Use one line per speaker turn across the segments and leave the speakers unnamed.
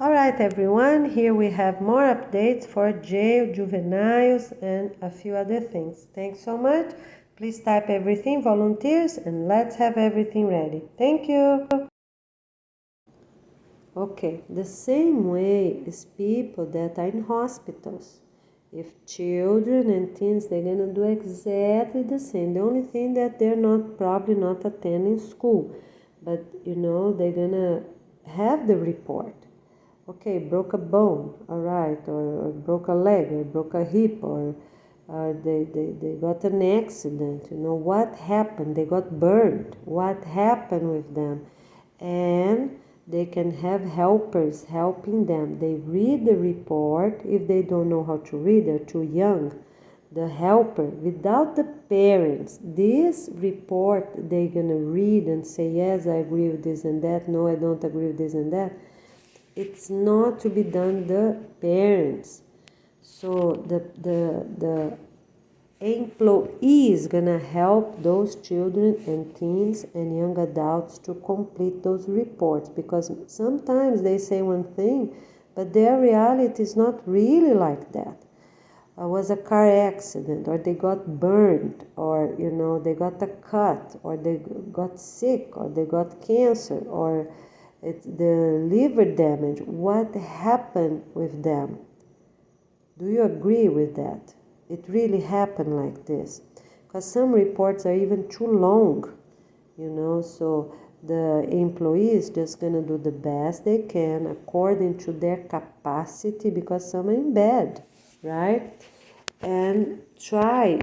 Alright everyone, here we have more updates for jail, juveniles, and a few other things. Thanks so much. Please type everything, volunteers, and let's have everything ready. Thank you. Okay, the same way is people that are in hospitals. If children and teens, they're gonna do exactly the same. The only thing that they're probably not attending school, but they're gonna have the report. Okay, broke a bone, all right, or broke a leg, or broke a hip, or they got an accident. What happened? They got burned. What happened with them? And they can have helpers helping them. They read the report. If they don't know how to read, they're too young. The helper, without the parents, this report they're gonna read and say, yes, I agree with this and that, no, I don't agree with this and that. It's not to be done the parents. So the employee is gonna help those children and teens and young adults to complete those reports, because sometimes they say one thing, but their reality is not really like that. It was a car accident, or they got burned, or they got a cut, or they got sick, or they got cancer, or it's the liver damage. What happened with them? Do you agree with that? It really happened like this? Because some reports are even too long, so the employee is just going to do the best they can according to their capacity, because some are in bed, right? And try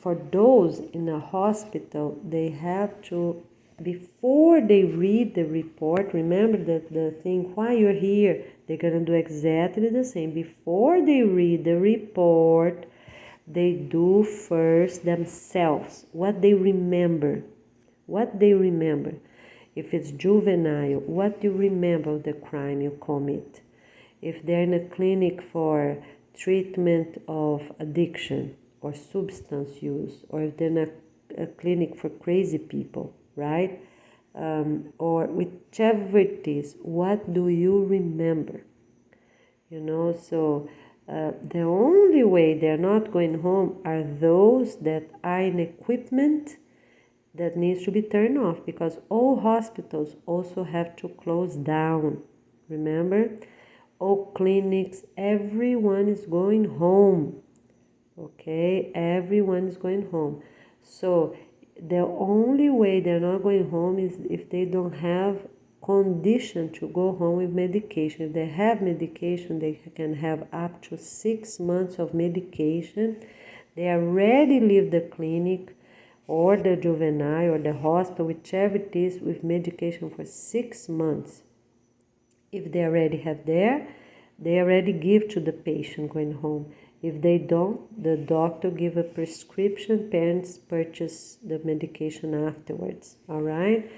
for those in a hospital, they have to, before they read the report, remember that the thing, why you're here, they're going to do exactly the same. Before they read the report, they do first themselves what they remember. If it's juvenile, what do you remember of the crime you commit? If they're in a clinic for treatment of addiction or substance use, or if they're in a clinic for crazy people, right? Or whichever it is, what do you remember? So the only way they're not going home are those that are in equipment that needs to be turned off, because all hospitals also have to close down. Remember? All clinics, everyone is going home. Okay, everyone is going home. So the only way they're not going home is if they don't have condition to go home with medication. If they have medication, they can have up to 6 months of medication. They already leave the clinic or the juvenile or the hospital, whichever it is, with medication for 6 months. If they already have they already give to the patient going home. If they don't, the doctor give a prescription, parents purchase the medication afterwards, all right?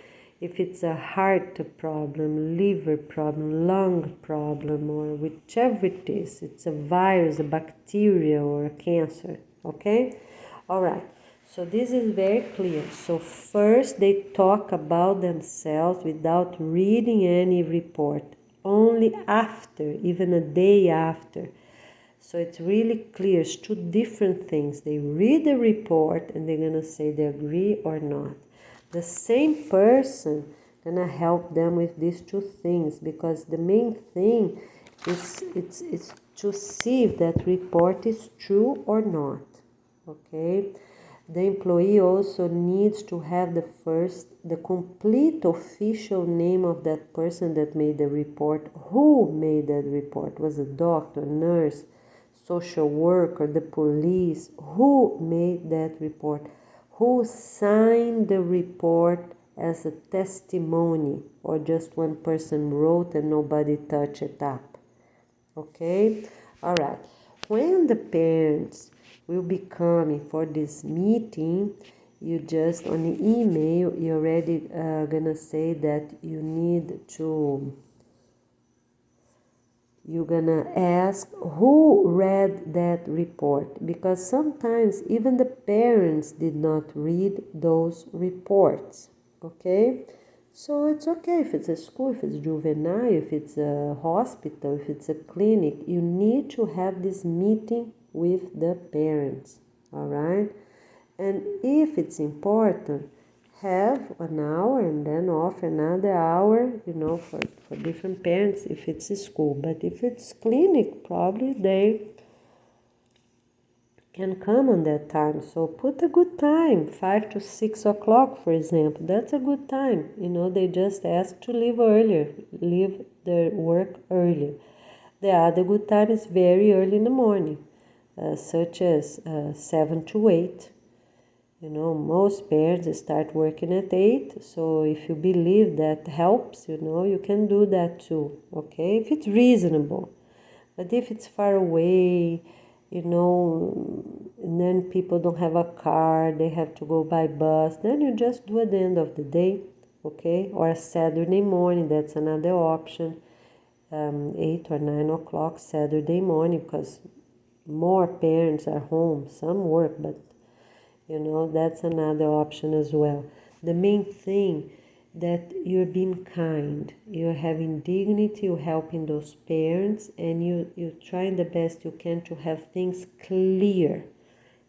If it's a heart problem, liver problem, lung problem, or whichever it is, it's a virus, a bacteria, or a cancer, okay? All right, so this is very clear. So first they talk about themselves without reading any report, only after, even a day after. So it's really clear, it's two different things. They read the report and they're gonna say they agree or not. The same person gonna help them with these two things, because the main thing is it's to see if that report is true or not. Okay, the employee also needs to have the complete official name of that person that made the report. Who made that report? Was a doctor, nurse, social worker, the police? Who made that report? Who signed the report as a testimony, or just one person wrote and nobody touched it up? Okay, all right. When the parents will be coming for this meeting, you just on the email, you're already gonna say that you're gonna ask who read that report, because sometimes even the parents did not read those reports. Okay, So it's okay if it's a school, if it's juvenile, if it's a hospital, if it's a clinic. You need to have this meeting with the parents, all right? And if it's important, have an hour and then offer another hour, for different parents if it's a school. But if it's clinic, probably they can come on that time. So put a good time, 5 to 6 o'clock, for example. That's a good time. They just ask to leave earlier, leave their work earlier. The other good time is very early in the morning, such as 7 to 8. Most parents start working at 8. So if you believe that helps, you can do that too, okay? If it's reasonable. But if it's far away, and then people don't have a car, they have to go by bus, then you just do at the end of the day, okay? Or a Saturday morning, that's another option, 8 or 9 o'clock Saturday morning, because more parents are home, some work, but that's another option as well. The main thing that you're being kind, you're having dignity, you're helping those parents, and you're trying the best you can to have things clear,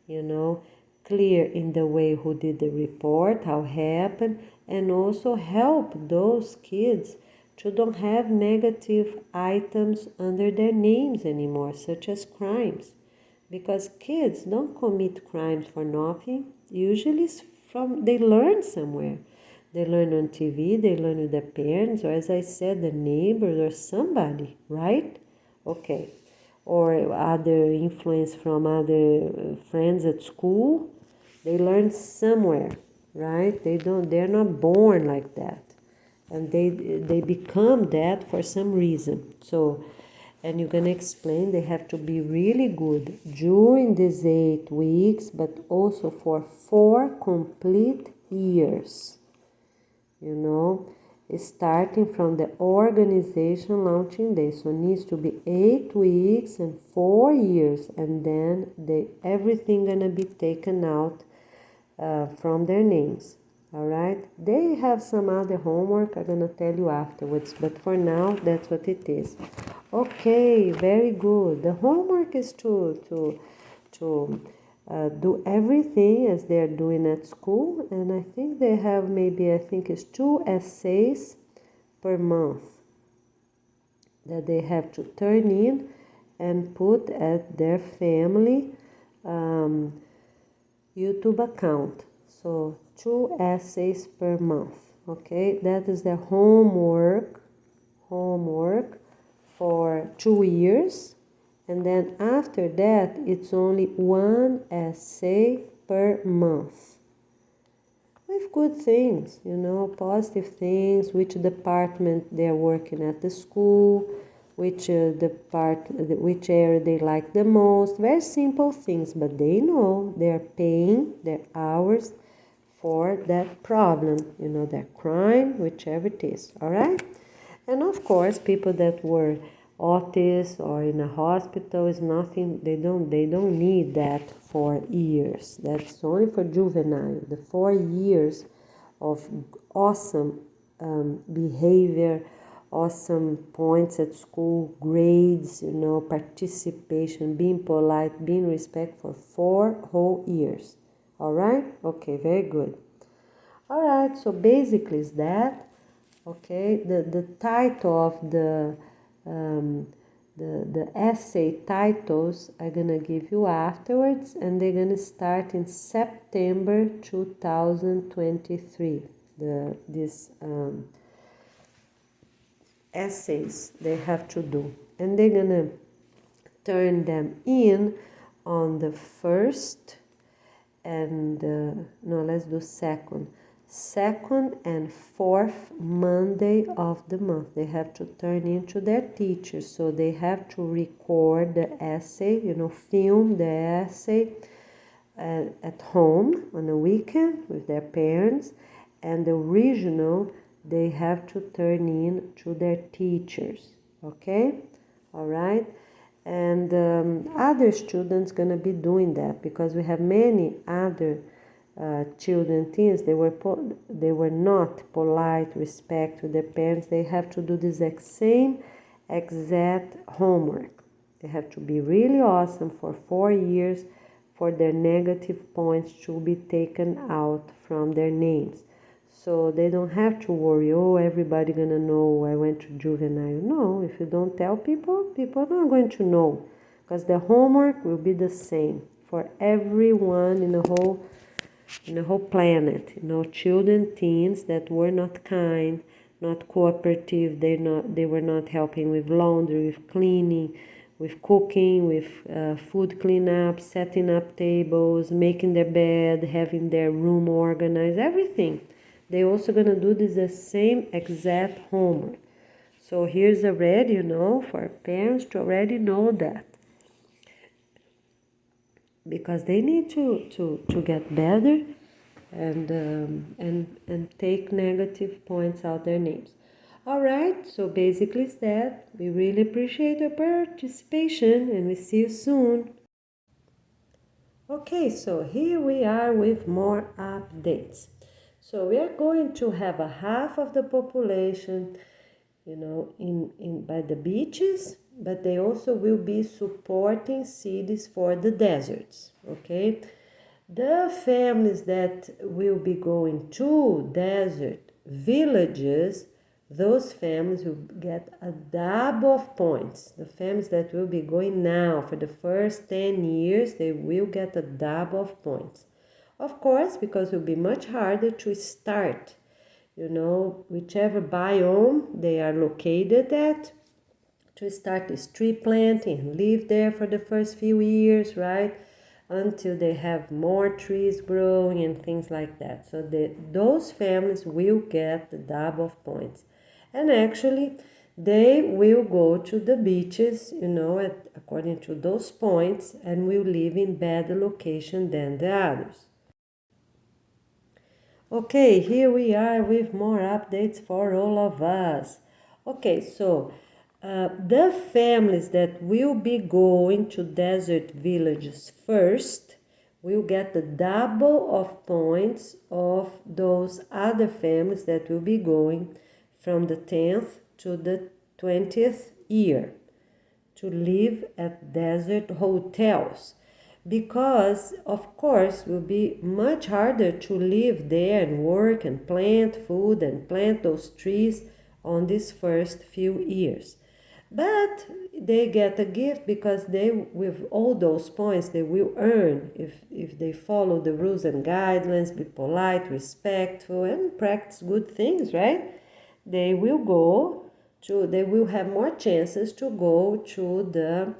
clear in the way who did the report, how happened, and also help those kids to don't have negative items under their names anymore, such as crimes. Because kids don't commit crimes for nothing. Usually it's they learn somewhere. They learn on TV, they learn with their parents, or as I said, the neighbors or somebody, right? Okay. Or other influence from other friends at school. They learn somewhere, right? They're not born like that. And they become that for some reason. So, and you're going to explain they have to be really good during these 8 weeks, but also for 4 complete years, starting from the organization launching day. So it needs to be 8 weeks and 4 years, and then everything going to be taken out from their names. All right, they have some other homework I'm gonna tell you afterwards, but for now that's what it is. Okay, very good. The homework is to do everything as they're doing at school, and I think they have it's 2 essays per month that they have to turn in and put at their family YouTube account. So 2 essays per month, okay? That is their homework for 2 years. And then after that, it's only 1 essay per month. With good things, positive things, which department they're working at the school, which area they like the most. Very simple things, but they know they're paying their hours for that problem, that crime, whichever it is, all right? And of course, people that were autists or in a hospital is nothing, they don't need that for years. That's only for juvenile. The 4 years of awesome behavior, awesome points at school, grades, participation, being polite, being respectful for 4 whole years. All right? Okay, very good. All right, so basically is that. Okay, the title of the essay titles I'm gonna give you afterwards, and they're gonna start in September 2023. These essays they have to do, and they're gonna turn them in on the 1st and no, let's do second and 4th Monday of the month. They have to turn into their teachers, so they have to record the essay, film the essay at home on the weekend with their parents, and the original they have to turn in to their teachers. Okay, all right. And other students gonna be doing that, because we have many other children, teens, they were not polite, respect to their parents. They have to do this same exact homework. They have to be really awesome for 4 years for their negative points to be taken out from their names. So they don't have to worry, oh, everybody gonna know I went to juvenile. No, if you don't tell people, people are not going to know, because the homework will be the same for everyone in the whole planet. Children, teens that were not kind, not cooperative, they were not helping with laundry, with cleaning, with cooking, with food cleanup, setting up tables, making their bed, having their room organized, everything. They also gonna do the same exact homework. So here's already, for parents to already know that, because they need to get better and take negative points out their names. All right, so basically it's that. We really appreciate your participation and we see you soon. Okay, so here we are with more updates. So we are going to have a half of the population, in by the beaches, but they also will be supporting cities for the deserts, okay? The families that will be going to desert villages, those families will get a double of points. The families that will be going now for the first 10 years, they will get a double of points. Of course, because it will be much harder to start, whichever biome they are located at, to start this tree planting and live there for the first few years, right? Until they have more trees growing and things like that. So those families will get the double of points. And actually, they will go to the beaches, according to those points, and will live in better location than the others. Okay, here we are with more updates for all of us. Okay, so the families that will be going to desert villages first will get the double of points of those other families that will be going from the 10th to the 20th year to live at desert hotels, because of course it will be much harder to live there and work and plant food and plant those trees on these first few years. But they get a gift, because they, with all those points, they will earn if they follow the rules and guidelines, be polite, respectful, and practice good things, right? They will have more chances to go to the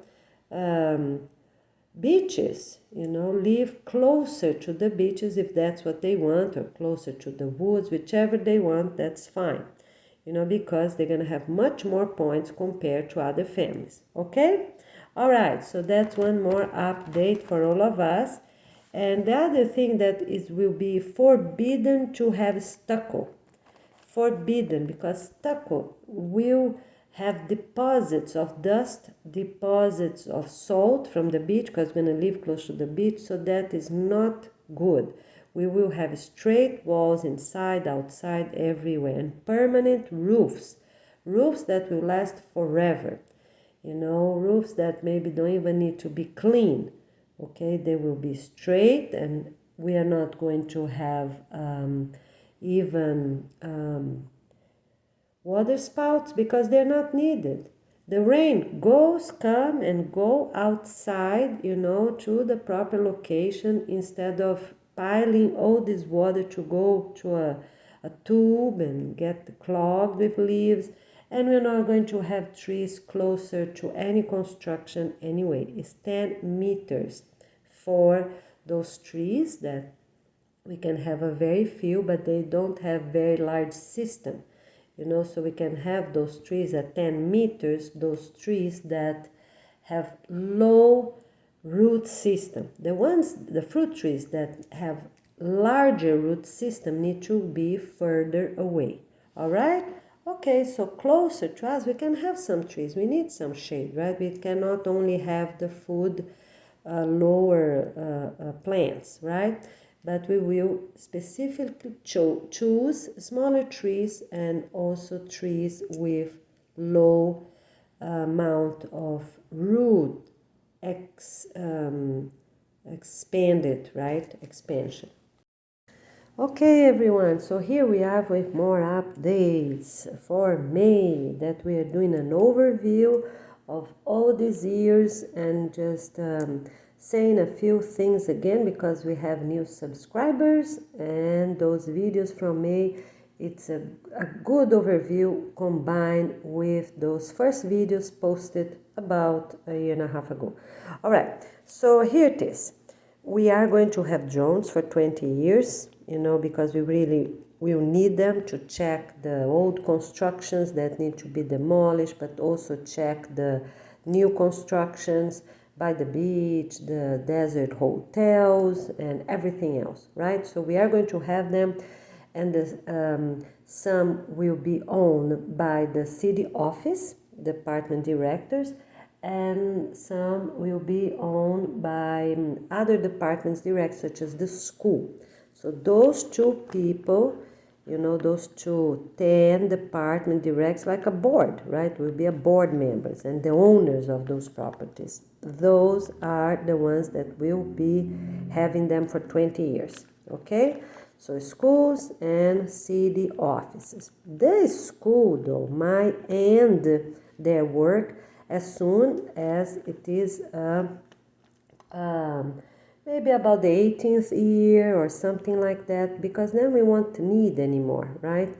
beaches, live closer to the beaches if that's what they want, or closer to the woods, whichever they want, that's fine, because they're going to have much more points compared to other families, okay? All right, so that's one more update for all of us. And the other thing that will be forbidden to have stucco. Forbidden, because stucco will have deposits of dust, deposits of salt from the beach, because we're going to live close to the beach, so that is not good. We will have straight walls inside, outside, everywhere, and permanent roofs that will last forever, roofs that maybe don't even need to be clean, okay? They will be straight, and we are not going to have even water spouts, because they're not needed. The rain come and go outside, to the proper location, instead of piling all this water to go to a tube and get clogged with leaves. And we're not going to have trees closer to any construction anyway. It's 10 meters for those trees that we can have a very few, but they don't have very large system, so we can have those trees at 10 meters, those trees that have low root system. The fruit trees that have larger root system need to be further away. All right? Okay, so closer to us, we can have some trees. We need some shade, right? We cannot only have the food lower plants, right? but we will specifically choose smaller trees and also trees with low amount of root expanded, right? Expansion. Okay, everyone, so here we are with more updates for May, that we are doing an overview of all these years and just saying a few things again because we have new subscribers, and those videos from May, it's a good overview combined with those first videos posted about a year and a half ago. All right, so here it is. We are going to have drones for 20 years, because we really will need them to check the old constructions that need to be demolished, but also check the new constructions by the beach, the desert hotels, and everything else, right? So we are going to have them, and some will be owned by the city office, department directors, and some will be owned by other departments direct, such as the school. So those two people, those 10 department directs, like a board, right, will be a board members and the owners of those properties. Those are the ones that will be having them for 20 years, okay? So schools and city offices. The school, though, might end their work as soon as it is maybe about the 18th year or something like that, because then we won't need anymore, right?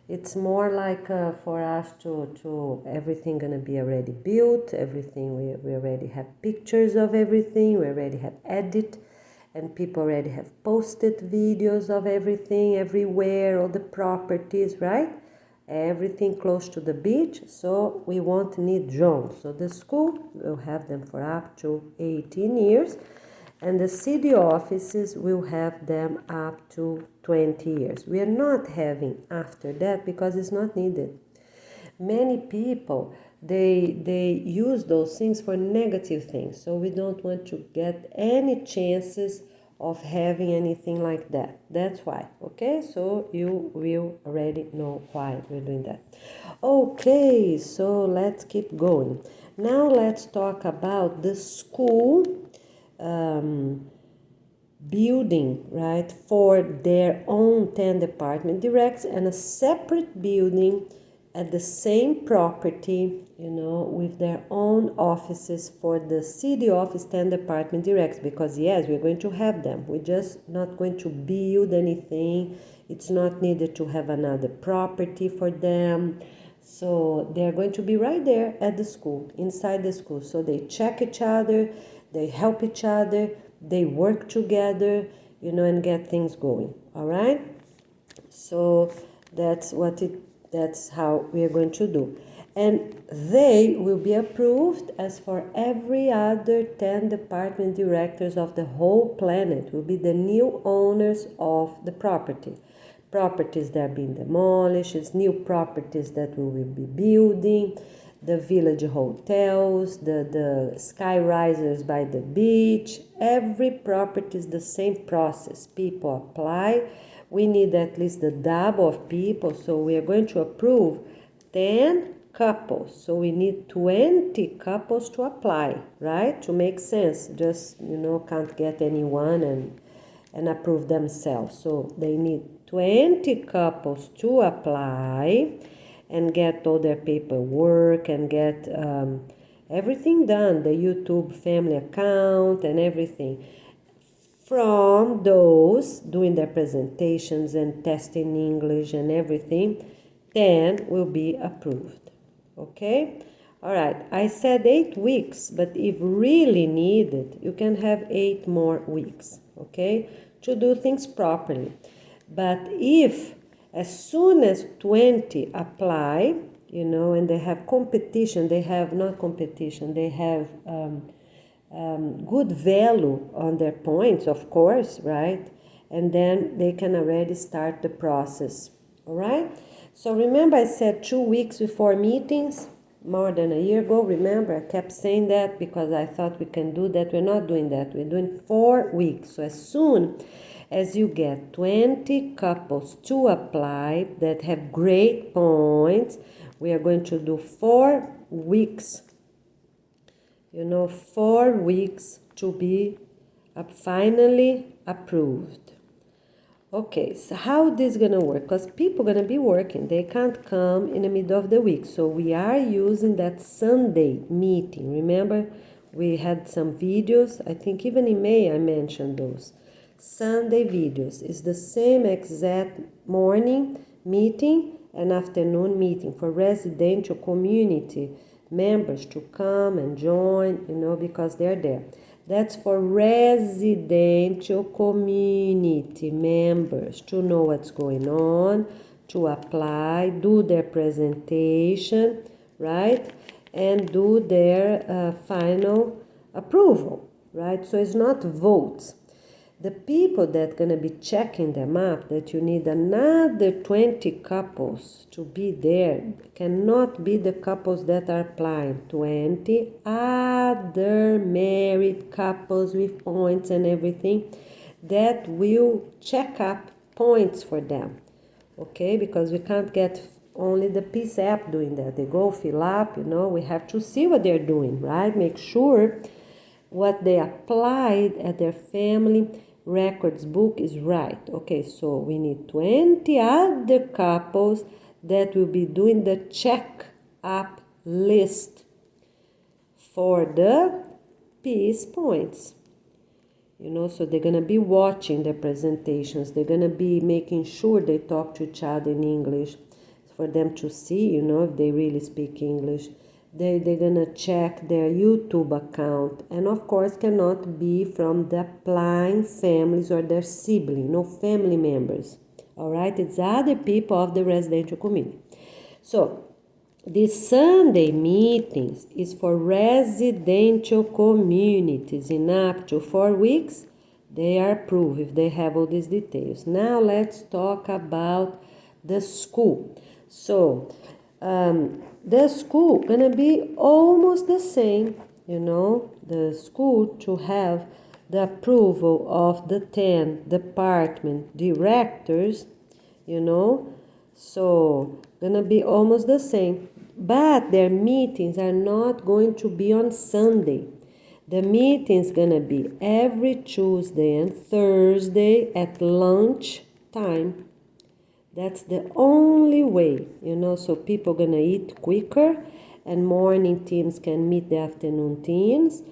It's more like for us to everything gonna be already built, everything we already have pictures of everything, we already have edit, and people already have posted videos of everything everywhere, all the properties, right? Everything close to the beach, so we won't need drones. So the school will have them for up to 18 years, and the city offices will have them up to 20 years. We are not having after that because it's not needed. Many people, they use those things for negative things, so we don't want to get any chances of having anything like that. That's why, okay? So you will already know why we're doing that. Okay, so let's keep going. Now let's talk about the school building, right, for their own 10 department directs, and a separate building at the same property, with their own offices for the city office 10 department directs, because yes, we're going to have them. We're just not going to build anything. It's not needed to have another property for them. So they're going to be right there at the school, inside the school. So they check each other, they help each other, they work together, and get things going. All right? So that's how we are going to do. And they will be approved as for every other 10 department directors of the whole planet, will be the new owners of the property. Properties that are being demolished, new properties that we will be building, the village hotels, the sky risers by the beach. Every property is the same process. People apply. We need at least the double of people, so we are going to approve 10 couples. So we need 20 couples to apply, right? To make sense. Just, can't get anyone and approve themselves. So they need 20 couples to apply and get all their paperwork and get everything done, the YouTube family account and everything. From those doing their presentations and testing English and everything, 10 will be approved. Okay? All right, I said 8 weeks, but if really needed, you can have 8 more weeks, okay, to do things properly. But if as soon as 20 apply, and they have competition, they have good value on their points, of course, right? And then they can already start the process, all right? So remember I said 2 weeks before meetings, more than a year ago. Remember, I kept saying that because I thought we can do that. We're not doing that. We're doing 4 weeks. So as soon as you get 20 couples to apply that have great points, we are going to do 4 weeks. 4 weeks to be finally approved. Okay, so how this gonna work? Because people gonna be working, they can't come in the middle of the week. So we are using that Sunday meeting. Remember, we had some videos. I think even in May I mentioned those. Sunday videos is the same exact morning meeting and afternoon meeting for residential community members to come and join, because they're there. That's for residential community members to know what's going on, to apply, do their presentation, right? And do their final approval, right? So it's not votes. The people that gonna be checking them up, that you need another 20 couples to be there, cannot be the couples that are applying. 20 other married couples with points and everything that will check up points for them, okay? Because we can't get only the Peace app doing that. They go fill up, we have to see what they're doing, right? Make sure what they applied at their family records book is right. Okay, so we need 20 other couples that will be doing the check up list for the peace points. So they're gonna be watching the presentations. They're gonna be making sure they talk to each other in English for them to see, if they really speak English. They're gonna check their YouTube account, and of course cannot be from the applying families or their sibling, no family members. All right, it's other people of the residential community. So this Sunday meetings is for residential communities in up to 4 weeks. They are approved if they have all these details. Now let's talk about the school. So the school gonna be almost the same, the school to have the approval of the 10 department directors, so gonna be almost the same, but their meetings are not going to be on Sunday. The meeting's gonna be every Tuesday and Thursday at lunch time. That's the only way, so people gonna eat quicker, and morning teams can meet the afternoon teams,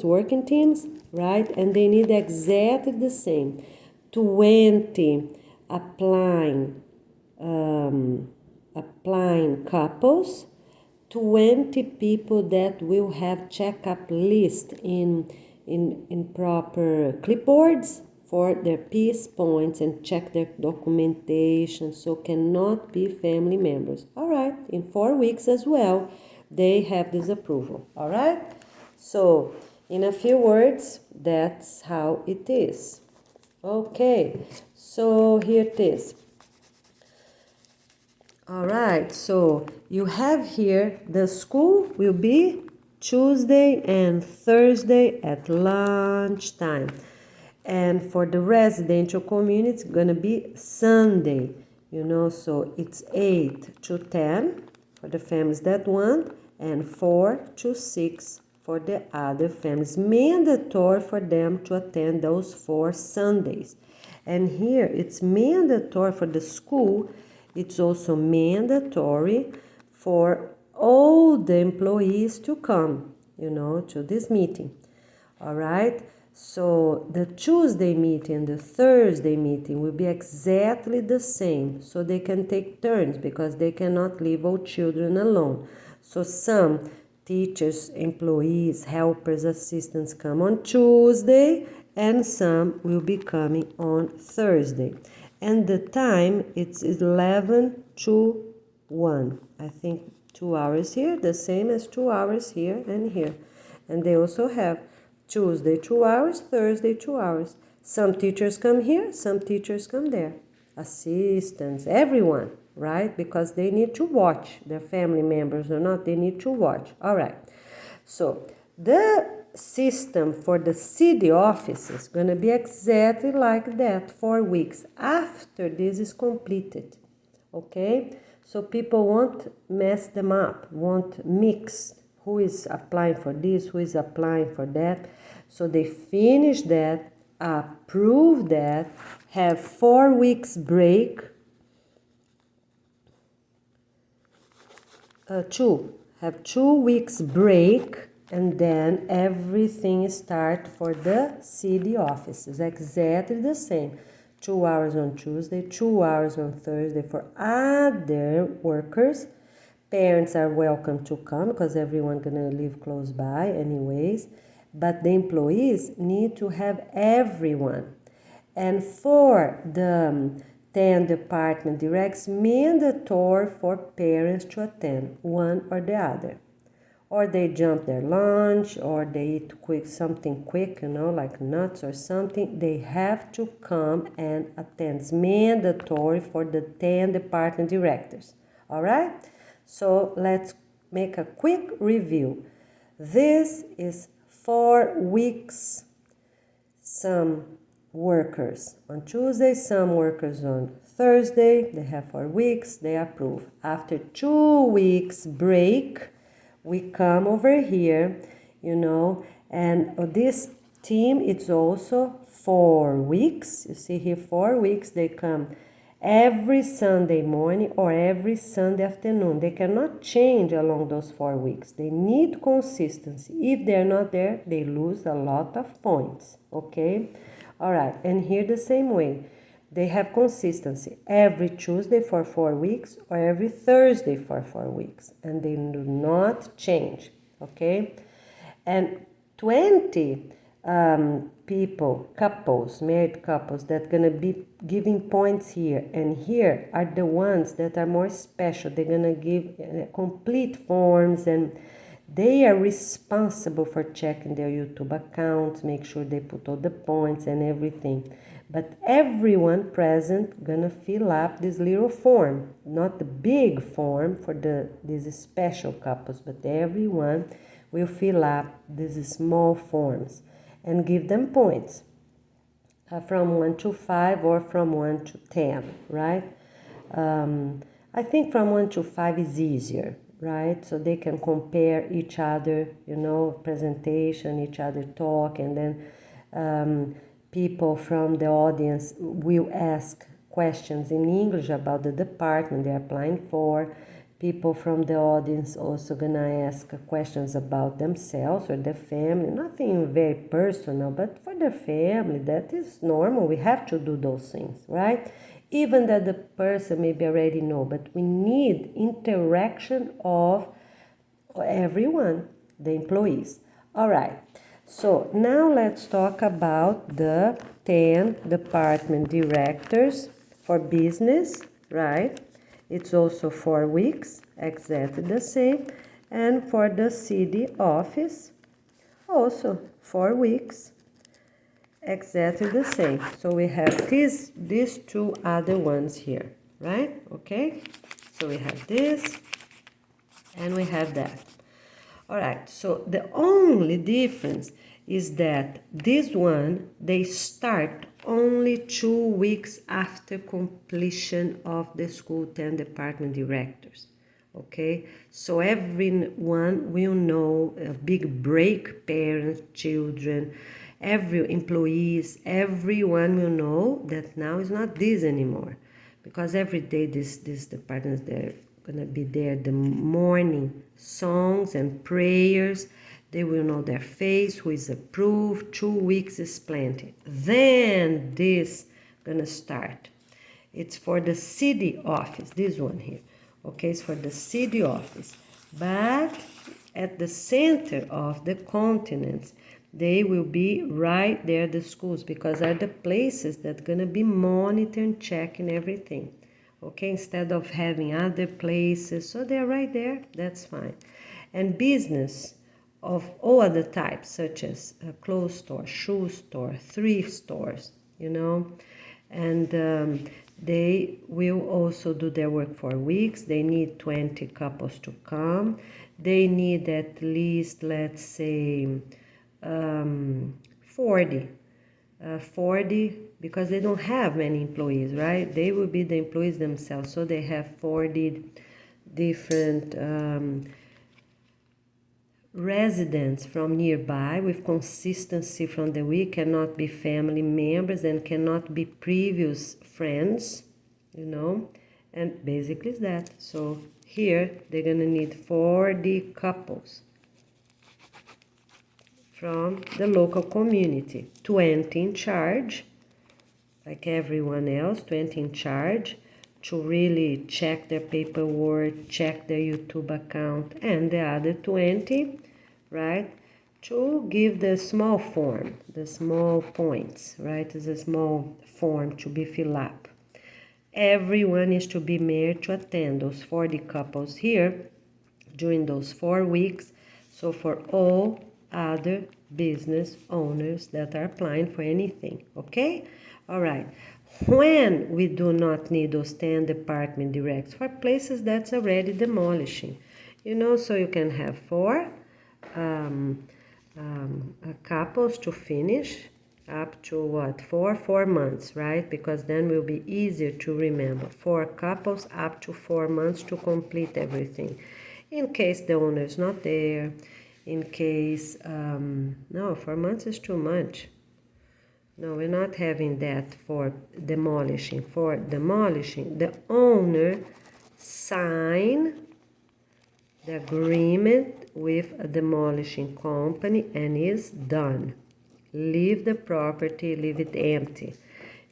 working teams, right? And they need exactly the same. 20 applying couples, 20 people that will have checkup list in proper clipboards for their peace points and check their documentation, so cannot be family members. All right, in 4 weeks as well, they have this approval. All right, so in a few words, that's how it is. Okay, so here it is. All right, so you have here the school will be Tuesday and Thursday at lunchtime. And for the residential community, it's gonna be Sunday, so it's 8 to 10 for the families that want, and 4 to 6 for the other families. Mandatory for them to attend those 4 Sundays. And here it's mandatory for the school. It's also mandatory for all the employees to come, to this meeting. All right. So the Tuesday meeting and the Thursday meeting will be exactly the same. So they can take turns because they cannot leave all children alone. So some teachers, employees, helpers, assistants come on Tuesday, and some will be coming on Thursday. And the time, it's 11 to 1. I think 2 hours here, the same as 2 hours here and here. And they also have Tuesday 2 hours, Thursday 2 hours. Some teachers come here, some teachers come there. Assistants, everyone, right? Because they need to watch their family members or not, they need to watch. All right. So The system for the city office is going to be exactly like that, 4 weeks after this is completed. Okay? So people won't mess them up, won't mix who is applying for this, who is applying for that. So they finish that, approve that, have 4 weeks break, have 2 weeks break, and then everything start for the city offices, exactly the same. 2 hours on Tuesday, 2 hours on Thursday for other workers. Parents are welcome to come because everyone gonna live close by anyways, but the employees need to have everyone. And for the 10 department directs, mandatory for parents to attend one or the other. Or they jump their lunch, or they eat something quick, like nuts or something. They have to come and attend. It's mandatory for the 10 department directors. All right? So let's make a quick review. This is 4 weeks. Some workers on Tuesday, some workers on Thursday. They have 4 weeks, they approve. After 2 weeks break, we come over here, and this team, it's also 4 weeks. You see here, 4 weeks, they come every Sunday morning or every Sunday afternoon. They cannot change along those 4 weeks. They need consistency. If they're not there, they lose a lot of points, okay? All right, and here the same way. They have consistency every Tuesday for 4 weeks or every Thursday for 4 weeks, and they do not change, okay? And 20 married couples that gonna be giving points here, and here are the ones that are more special. They're gonna give complete forms, and they are responsible for checking their YouTube accounts, make sure they put all the points and everything. But everyone present gonna fill up this little form, not the big form for these special couples, but everyone will fill up these small forms and give them points from 1 to 5 or from 1 to 10, right? I think from 1 to 5 is easier, right? So they can compare each other, presentation, each other talk, and then people from the audience will ask questions in English about the department they're applying for. People from the audience also gonna ask questions about themselves or their family. Nothing very personal, but for their family, that is normal. We have to do those things, right? Even that the person maybe already know, but we need interaction of everyone, the employees. All right. So now let's talk about the 10 department directors for business, right? It's also 4 weeks, exactly the same. And for the city office, also 4 weeks, exactly the same. So we have these two other ones here, right? Okay, so we have this and we have that. All right, so the only difference is that this one, they start only 2 weeks after completion of the school 10 department directors. Okay, so everyone will know a big break, parents, children, every employees, everyone will know that now is not this anymore, because every day this departments, they're gonna be there, the morning songs and prayers. They will know their face, who is approved. 2 weeks is plenty. Then this gonna start. It's for the city office, this one here. Okay, it's for the city office. But at the center of the continents, they will be right there, the schools, because are the places that gonna be monitoring, checking everything. Okay, instead of having other places, so they're right there, that's fine. And business of all other types, such as a clothes store, shoe store, thrift stores, and They will also do their work for weeks. They need 20 couples to come. They need at least, let's say, 40. 40, because they don't have many employees, right? They will be the employees themselves. So they have 40 different residents from nearby with consistency from the week, cannot be family members and cannot be previous friends, you know, and basically it's that. So here they're gonna need 40 couples from the local community, 20 in charge, like everyone else, 20 in charge to really check their paperwork, check their YouTube account, and the other 20, right, to give the small form, the small points, right? It's a small form to be filled up. Everyone is to be married to attend those 40 couples here during those 4 weeks. So for all other business owners that are applying for anything, okay? All right. When we do not need those 10 department directs for places that's already demolishing, you know, so you can have 4 couples to finish up to what, 4 months, right? Because then will be easier to remember. 4 couples up to 4 months to complete everything. In case the owner is not there, in case, no, 4 months is too much. No, we're not having that for demolishing. For demolishing, the owner sign the agreement with a demolishing company and is done. Leave the property, leave it empty.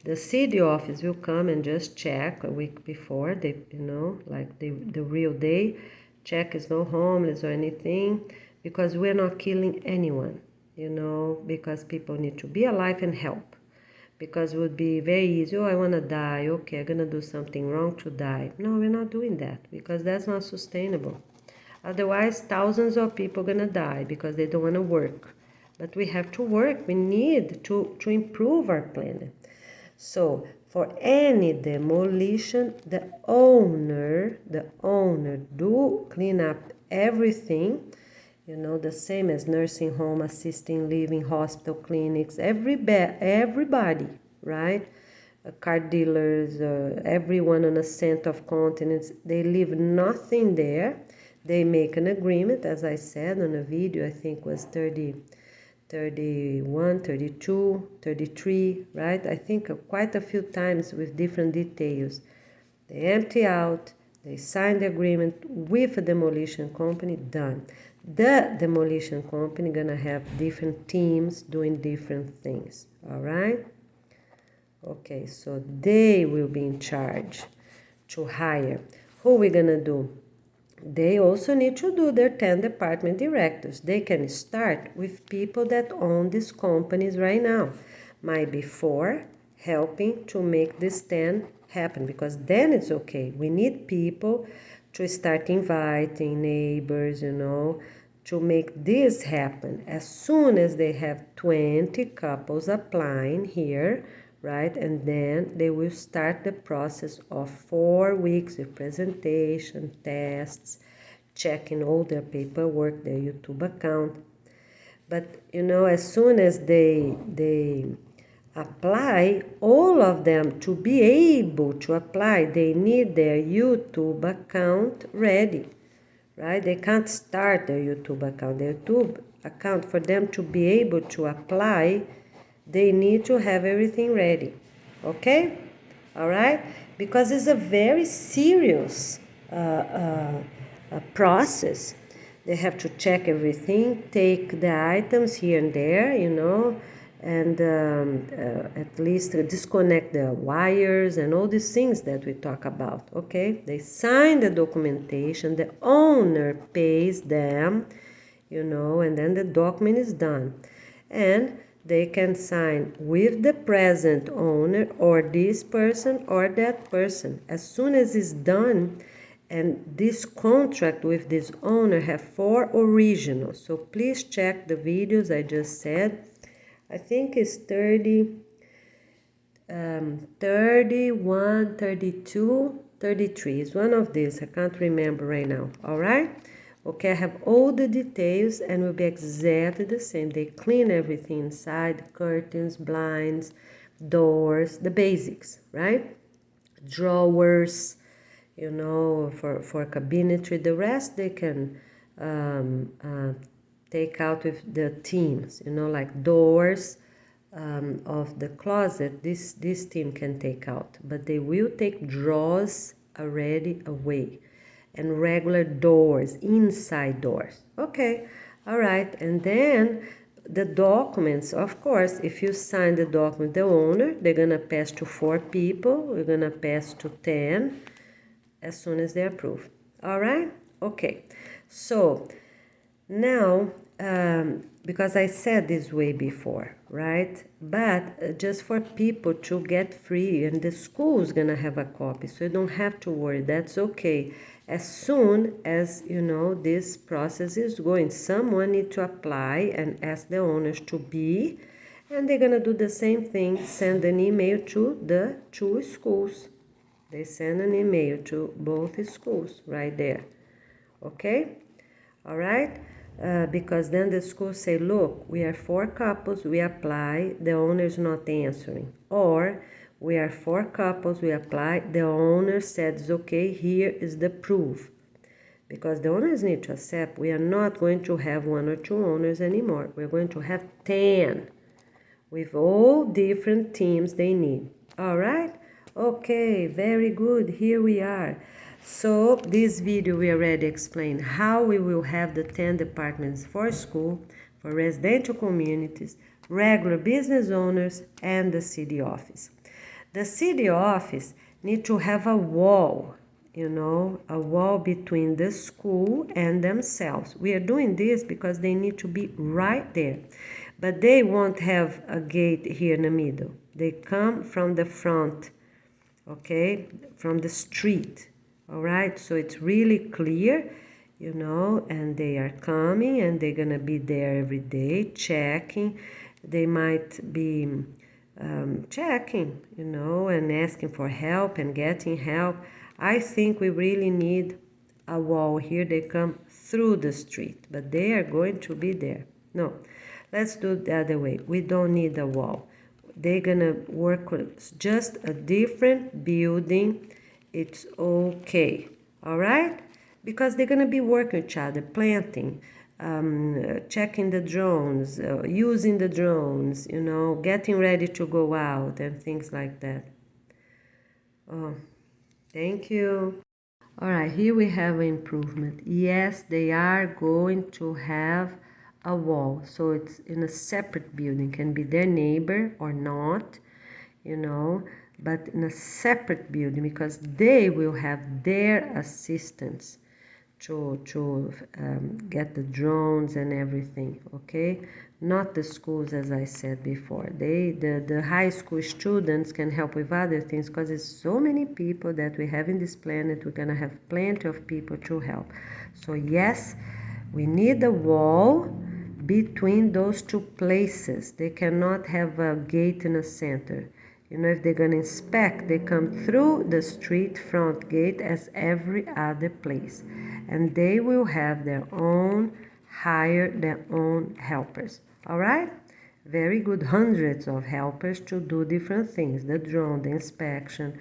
The city office will come and just check a week before, they, you know, like the real day, check is no homeless or anything, because we're not killing anyone, you know, because people need to be alive and help. Because it would be very easy, oh, I want to die, okay, I'm going to do something wrong to die. No, we're not doing that, because that's not sustainable. Otherwise, thousands of people are going to die because they don't want to work. But we have to work. We need to improve our planet. So for any demolition, the owner do clean up everything, you know, the same as nursing home, assisting living, hospital, clinics, everybody, right? Car dealers, everyone on a center of continents, they leave nothing there. They make an agreement, as I said on a video, I think was 30, 31, 32, 33, right? I think quite a few times with different details. They empty out, they sign the agreement with a demolition company, done. The demolition company gonna have different teams doing different things, all right? Okay, so they will be in charge to hire. Who we gonna do? They also need to do their 10 department directors. They can start with people that own these companies right now. Might be 4 helping to make this 10 happen, because then it's okay. We need people to start inviting neighbors, you know, to make this happen. As soon as they have 20 couples applying here, right? And then they will start the process of 4 weeks of presentation, tests, checking all their paperwork, their YouTube account. But, you know, as soon as they apply, all of them, to be able to apply, they need their YouTube account ready, right? They can't start their YouTube account. Their YouTube account, for them to be able to apply, they need to have everything ready, okay? All right? Because it's a very serious process. They have to check everything, take the items here and there, you know, and at least disconnect the wires and all these things that we talk about, okay? They sign the documentation, the owner pays them, you know, and then the document is done. And they can sign with the present owner or this person or that person. As soon as it's done, and this contract with this owner have 4 originals. So please check the videos I just said. I think it's 30, 31, 32, 33 is one of these. I can't remember right now. All right. Okay, I have all the details and will be exactly the same. They clean everything inside, curtains, blinds, doors, the basics, right? Drawers, you know, for cabinetry. The rest they can take out with the teams, you know, like doors of the closet. This team can take out, but they will take drawers already away and regular doors, inside doors. Okay, all right, and then the documents, of course, if you sign the document, the owner, they're gonna pass to 4 people, we're gonna pass to 10 as soon as they approve. All right, okay, so now, because I said this way before, right? But just for people to get free, and the school's gonna have a copy, so you don't have to worry, that's okay. As soon as, you know, this process is going, someone need to apply and ask the owners to be, and they're gonna do the same thing, send an email to the 2 schools. They send an email to both schools right there, okay? All right? Because then the school say, look, we are 4 couples, we apply, the owner is not answering. Or we are 4 couples, we apply, the owner says, okay, here is the proof. Because the owners need to accept, we are not going to have 1 or 2 owners anymore. We're going to have 10 with all different teams they need. All right? Okay, very good. Here we are. So this video we already explained how we will have the 10 departments for school, for residential communities, regular business owners, and the city office. The city office need to have a wall, you know, a wall between the school and themselves. We are doing this because they need to be right there. But they won't have a gate here in the middle. They come from the front, okay, from the street. All right, so it's really clear, you know, and they are coming and they're gonna be there every day checking. They might be checking, you know, and asking for help and getting help. I think we really need a wall here. They come through the street, but they are going to be there. No, let's do it the other way. We don't need a wall. They're gonna work with just a different building. It's okay, all right? Because they're gonna be working with each other, planting, checking the drones, using the drones, you know, getting ready to go out and things like that. Oh, thank you. All right, here we have an improvement. Yes, they are going to have a wall, so it's in a separate building, can be their neighbor or not, you know, but in a separate building because they will have their assistants to get the drones and everything, okay? Not the schools, as I said before. The high school students can help with other things because there's so many people that we have in this planet. We're gonna have plenty of people to help. So yes, we need a wall between those 2 places. They cannot have a gate in the center. You know, if they're gonna inspect, they come through the street front gate as every other place. And they will have their own, hire their own helpers. All right? Very good, hundreds of helpers to do different things. The drone, the inspection,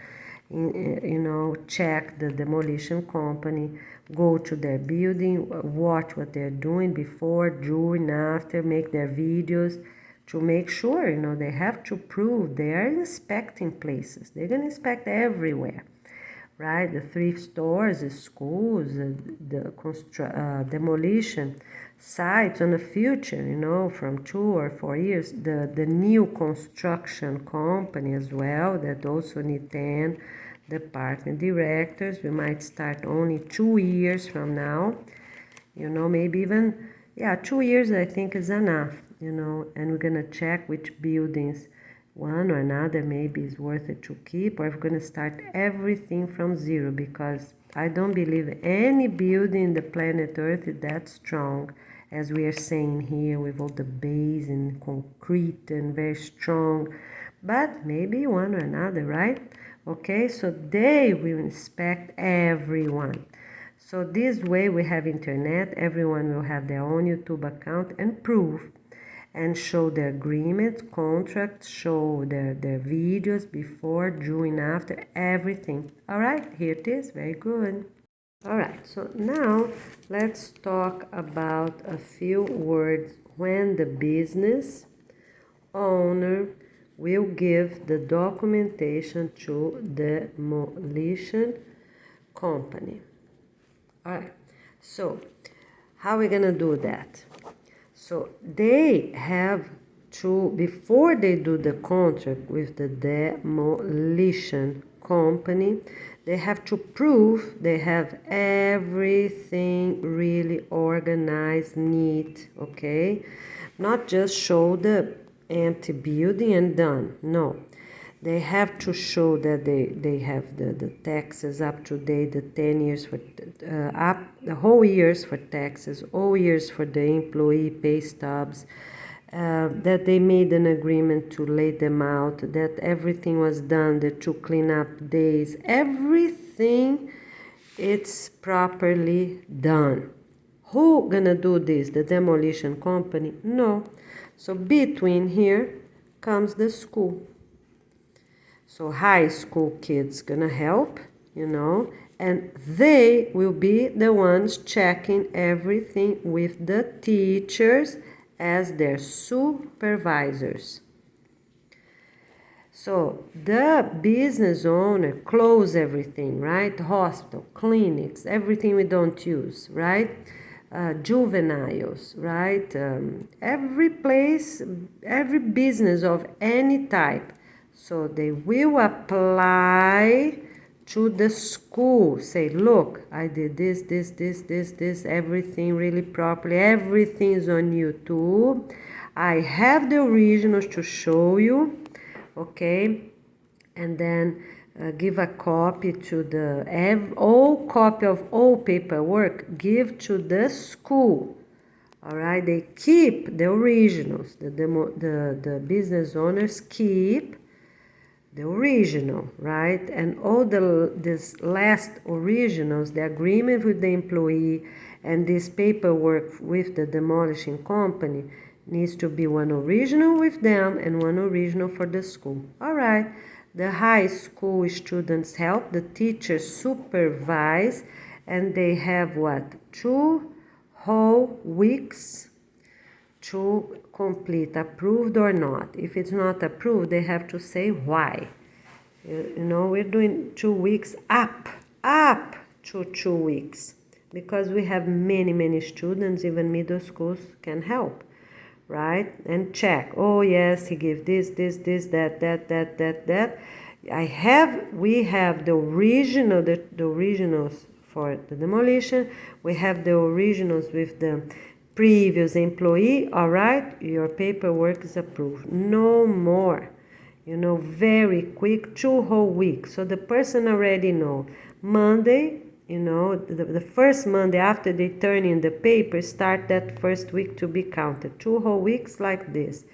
you know, check the demolition company, go to their building, watch what they're doing before, during, after, make their videos to make sure, you know, they have to prove they are inspecting places. They're going to inspect everywhere, right? The thrift stores, the schools, the demolition sites on the future, you know, from 2 or 4 years. The new construction company as well, that also need 10 department directors. We might start only 2 years from now, you know, maybe even, yeah, 2 years I think is enough, you know, and we're gonna check which buildings, one or another, maybe is worth it to keep, or if we're gonna start everything from zero, because I don't believe any building in the planet Earth is that strong as we are saying here, with all the base and concrete and very strong but maybe one or another, right? Okay, so they will inspect everyone. So this way we have internet, everyone will have their own YouTube account and proof and show their agreements, contracts, show their videos before, during, after, everything. All right, here it is, very good. All right, so now let's talk about a few words when the business owner will give the documentation to the demolition company. All right, so how are we gonna do that? So they have to, before they do the contract with the demolition company, they have to prove they have everything really organized, neat, okay? Not just show the empty building and done, no. They have to show that they have the taxes up to date, the 10 years for the whole years for taxes, all years for the employee pay stubs, that they made an agreement to lay them out, that everything was done, the 2 cleanup days, everything it's properly done. Who gonna do this? The demolition company? No. So between here comes the school. So high school kids gonna help, and they will be the ones checking everything with the teachers as their supervisors. So the business owner close everything, right? Hospital, clinics, everything we don't use, right? Juveniles, right? Every place, every business of any type. So they will apply to the school. Say, look, I did this, everything really properly. Everything is on YouTube. I have the originals to show you, okay? And then give a copy to all copy of all paperwork, give to the school. All right, they keep the originals. The business owners keep the original, right? And all this last originals, the agreement with the employee and this paperwork with the demolishing company needs to be one original with them and one original for the school. All right, the high school students help, the teachers supervise, and they have what? 2 whole weeks to complete, approved or not. If it's not approved, they have to say why. We're doing 2 weeks up to 2 weeks because we have many students, even middle schools can help, right? And check, oh yes, he gave this, that. We have the original, the originals for the demolition. We have the originals with the previous employee. All right, your paperwork is approved. No more, very quick, 2 whole weeks. So the person already know Monday, the first Monday after they turn in the paper, start that first week to be counted. 2 whole weeks like this,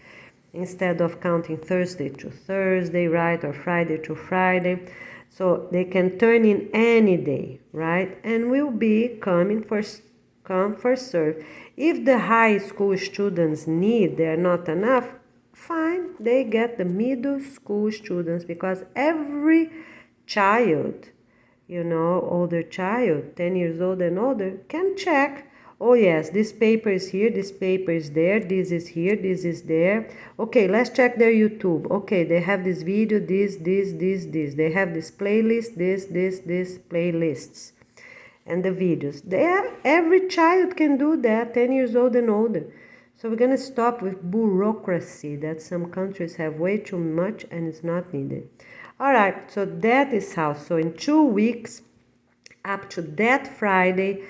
instead of counting Thursday to Thursday, right, or Friday to Friday. So they can turn in any day, right, and will be coming first come, first serve. If the high school students need, they're not enough, fine, they get the middle school students, because every child, older child, 10 years old and older, can check, oh yes, this paper is here, this paper is there, this is here, this is there. Okay, let's check their YouTube. Okay, they have this video, this. They have this playlist, this playlists. And the videos. Every child can do that, 10 years old and older. So we're going to stop with bureaucracy that some countries have way too much and it's not needed. All right, so that is how. So in 2 weeks, up to that Friday,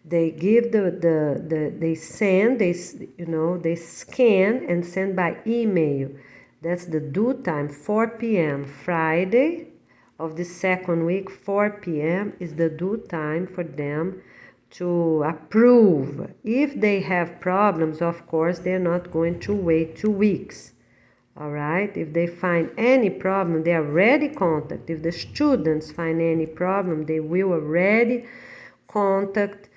they give they scan and send by email. That's the due time, 4 p.m. Friday of the second week, 4 p.m. is the due time for them to approve. If they have problems, of course, they're not going to wait 2 weeks. All right, if they find any problem, they already contact. If the students find any problem, they will already contact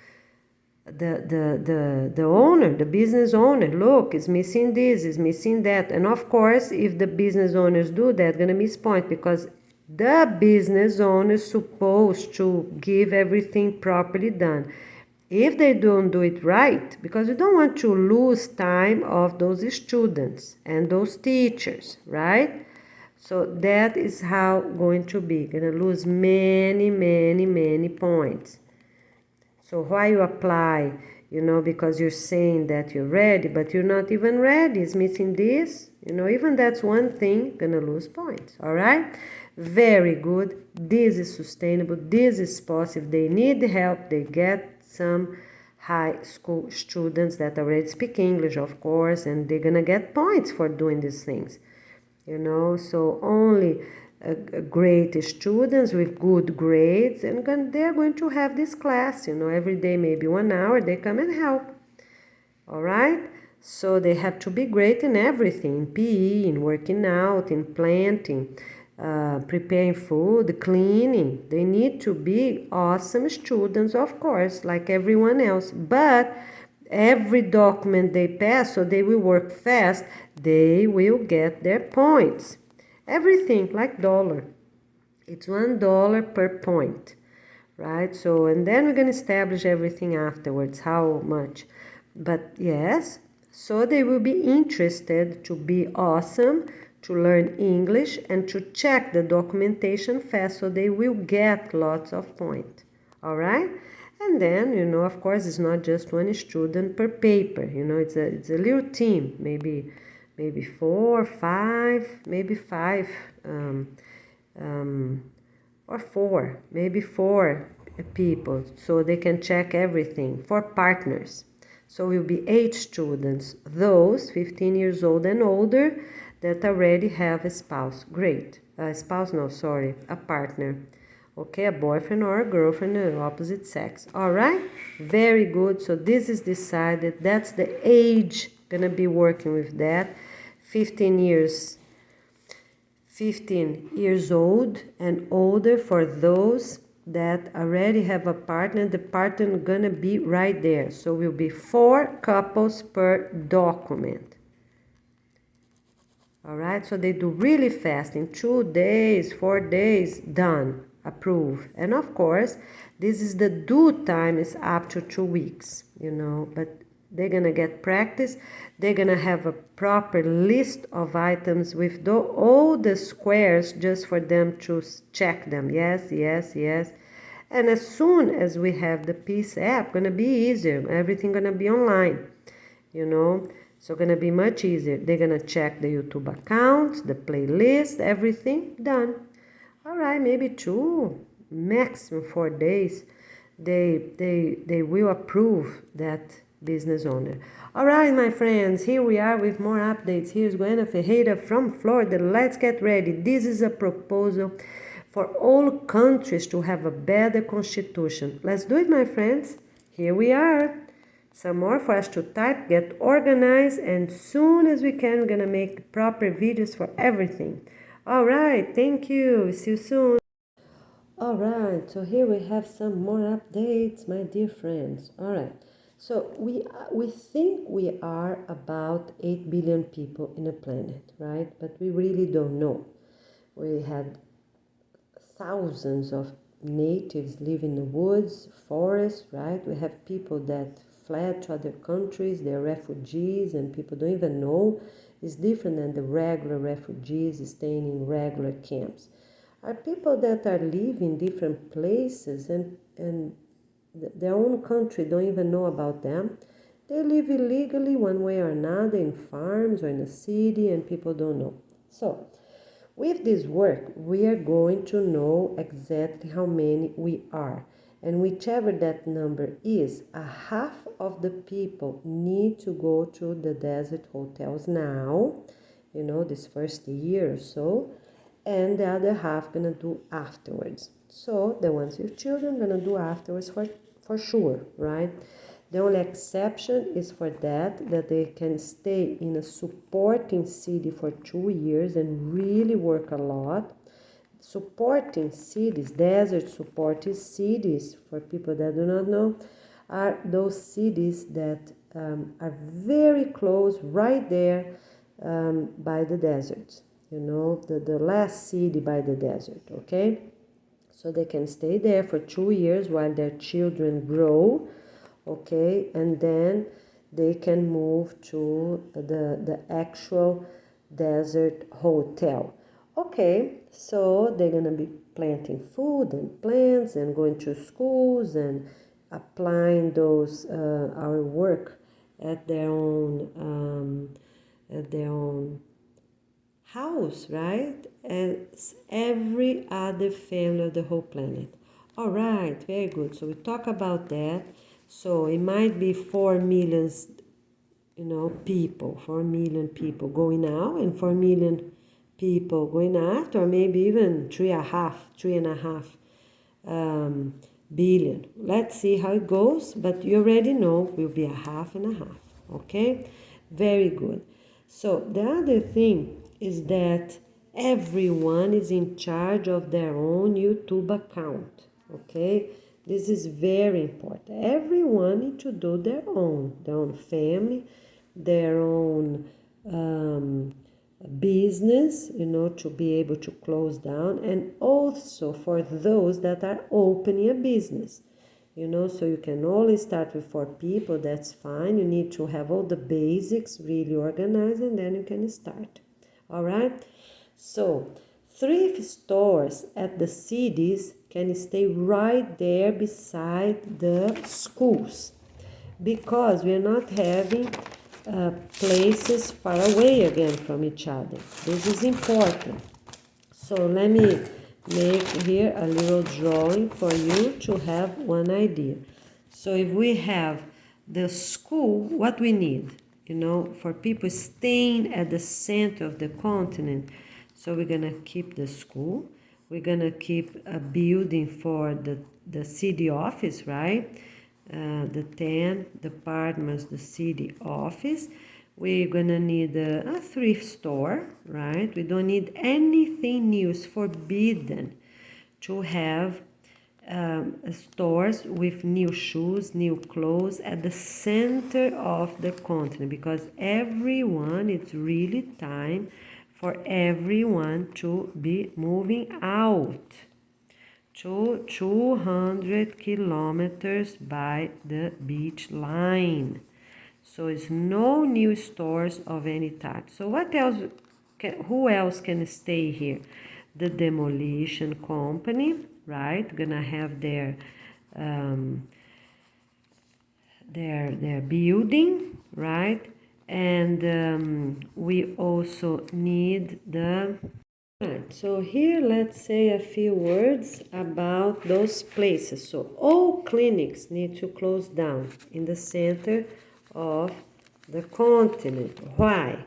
the owner, the business owner. Look, it's missing this, it's missing that. And of course, if the business owners do that, gonna miss point, because the business owner is supposed to give everything properly done. If they don't do it right, because you don't want to lose time of those students and those teachers, right? So that is how going to be. Gonna lose many points. So why you apply, because you're saying that you're ready, but you're not even ready, it's missing this, even that's one thing, gonna lose points, all right? Very good. This is sustainable, this is possible. If they need help, they get some high school students that already speak English, of course, and they're gonna get points for doing these things. So only great students with good grades, and they're going to have this class, every day, maybe 1 hour, they come and help. All right? So they have to be great in everything, in PE, in working out, in planting, preparing food, cleaning. They need to be awesome students, of course, like everyone else. But every document they pass, so they will work fast, they will get their points. Everything like dollar. It's $1 per point, right? So, and then we're going to establish everything afterwards, how much. But yes, so they will be interested to be awesome, to learn English, and to check the documentation fast, so they will get lots of points. All right? And then, of course, it's not just one student per paper. It's a little team, maybe 4, 5, maybe 5, or 4, maybe 4 people, so they can check everything. 4 partners. So will be 8 students, those 15 years old and older that already have a spouse. Great. A spouse, no, sorry, a partner. Okay, a boyfriend or a girlfriend of the opposite sex. All right, very good. So this is decided. That's the age gonna be working with that. 15 years old and older for those that already have a partner. The partner gonna be right there. So will be 4 couples per document. All right, so they do really fast. In 2 days, 4 days, done, approved. And of course, this is the due time is up to 2 weeks, but they're gonna get practice. They're gonna have a proper list of items with all the squares just for them to check them. Yes. And as soon as we have the Peace app, gonna be easier. Everything gonna be online, So gonna be much easier. They're gonna check the YouTube accounts, the playlist, everything done. All right, maybe 2, maximum 4 days. They will approve that business owner. All right, my friends, here we are with more updates. Here's Gwen Ferreira from Florida. Let's get ready. This is a proposal for all countries to have a better constitution. Let's do it, my friends. Here we are. Some more for us to type, get organized, and soon as we can, we're gonna make proper videos for everything. All right, thank you. See you soon. All right, so here we have some more updates, my dear friends. All right, so we think we are about 8 billion people in a planet, right? But we really don't know. We had thousands of natives live in the woods, forests, right? We have people that fled to other countries, they're refugees, and people don't even know. It's different than the regular refugees staying in regular camps. Are people that are living in different places and their own country don't even know about them. They live illegally one way or another in farms or in a city, and people don't know. So with this work, we are going to know exactly how many we are. And whichever that number is, a half of the people need to go to the desert hotels now, this first year or so, and the other half gonna do afterwards. So the ones with children gonna do afterwards for sure, right? The only exception is for that they can stay in a supporting city for 2 years and really work a lot. Supporting cities, desert supporting cities, for people that do not know, are those cities that are very close, right there by the deserts. You know, the last city by the desert, okay? So they can stay there for 2 years while their children grow, okay, and then they can move to the actual desert hotel. Okay, so they're gonna be planting food and plants and going to schools and applying those our work at their own house, right? As every other family of the whole planet. All right, very good. So we talk about that. So it might be 4 million, people, 4 million people going out and 4 million people going after, or maybe even 3.5 billion. Let's see how it goes, but you already know will be a half and a half. Okay, very good. So the other thing is that everyone is in charge of their own YouTube account. Okay, this is very important. Everyone needs to do their own family, their own business, to be able to close down, and also for those that are opening a business. So you can only start with 4 people, that's fine. You need to have all the basics really organized, and then you can start. All right? So thrift stores at the cities can stay right there beside the schools, because we're not having places far away again from each other. This is important. So let me make here a little drawing for you to have one idea. So if we have the school, what we need, for people staying at the center of the continent. So we're gonna keep the school. We're gonna keep a building for the city office, right? The 10 departments, the city office. We're gonna need a thrift store, right? We don't need anything new. It's forbidden to have stores with new shoes, new clothes at the center of the continent, because it's really time for everyone to be moving out to 200 kilometers by the beach line. So it's no new stores of any type. So what else? Who else can stay here? The demolition company, right? Gonna have their building, right? And we also need the. Right, so here let's say a few words about those places. So all clinics need to close down in the center of the continent. Why?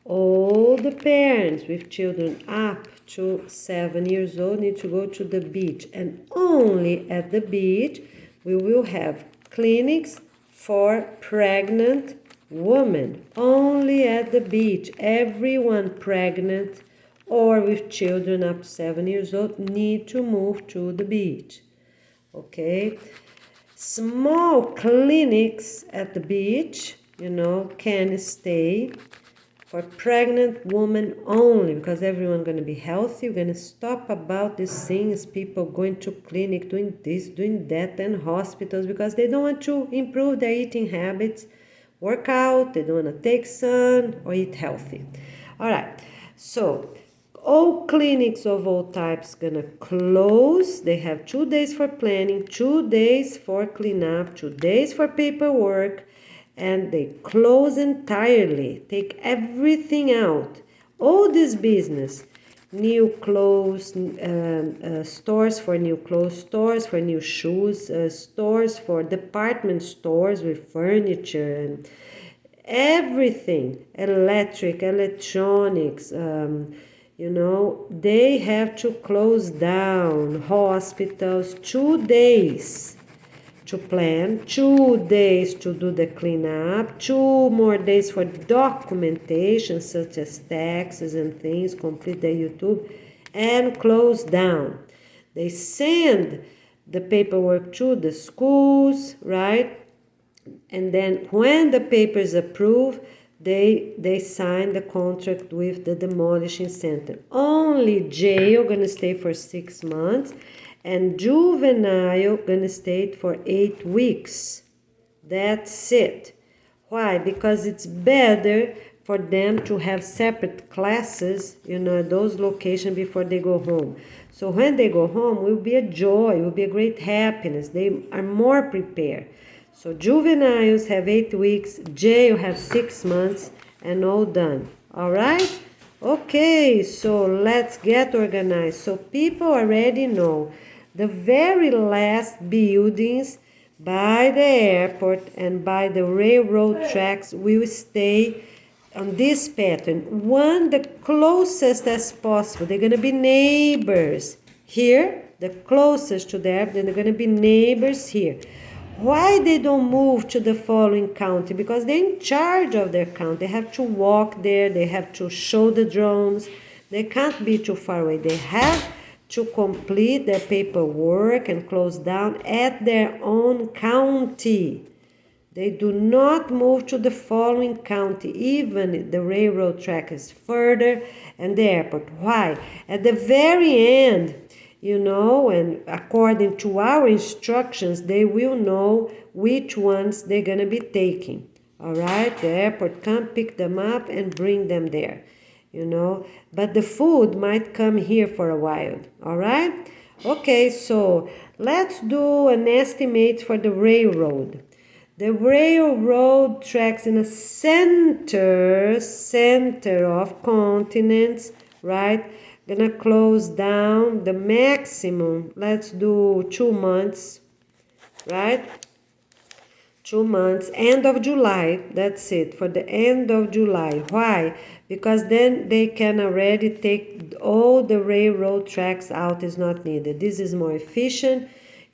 All the parents with children up to 7 years old need to go to the beach, and only at the beach we will have clinics for pregnant women. Only at the beach. Everyone pregnant or with children up to 7 years old need to move to the beach. Okay? Small clinics at the beach, can stay for pregnant women only, because everyone's going to be healthy. We're going to stop about these things, people going to clinic, doing this, doing that, and hospitals, because they don't want to improve their eating habits, work out, they don't want to take sun or eat healthy. All right, so all clinics of all types gonna close. They have 2 days for planning, 2 days for cleanup, 2 days for paperwork, and they close entirely. Take everything out. All this business, new clothes, stores for new clothes, stores for new shoes, stores for department stores with furniture and everything, electronics, they have to close down. Hospitals, 2 days. to plan, 2 days to do the cleanup, 2 more days for documentation such as taxes and things, complete the YouTube, and close down. They send the paperwork to the schools, right? And then when the paper is approved, they sign the contract with the demolishing center. Only jail gonna stay for 6 months, and juvenile gonna stay for 8 weeks. That's it. Why? Because it's better for them to have separate classes, at those locations before they go home. So when they go home, it will be a joy, it will be a great happiness. They are more prepared. So juveniles have 8 weeks, jail have 6 months, and all done. All right? Okay, so let's get organized. So people already know the very last buildings by the airport and by the railroad tracks will stay on this pattern. One, the closest as possible. They're going to be neighbors here, the closest to the airport, they're going to be neighbors here. Why they don't move to the following county? Because they're in charge of their county. They have to walk there. They have to show the drones. They can't be too far away. They have to complete their paperwork and close down at their own county. They do not move to the following county, even if the railroad track is further and the airport. Why? At the very end, and according to our instructions, they will know which ones they're going to be taking. All right? The airport can pick them up and bring them there, But the food might come here for a while. All right? Okay, so let's do an estimate for the railroad. The railroad tracks in a center of continents, right? Gonna close down the maximum. Let's do 2 months, right? 2 months, end of July. That's it, for the end of July. Why? Because then they can already take all the railroad tracks out, is not needed. This is more efficient.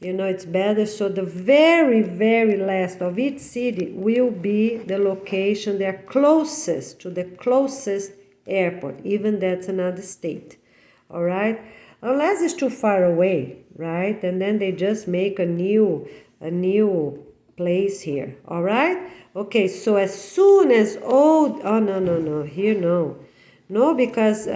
It's better. So the very, very last of each city will be the location they're closest to the closest airport, even that's another state. All right, unless it's too far away, right? And then they just make a new place here. All right. Okay, so as soon as no, here no, because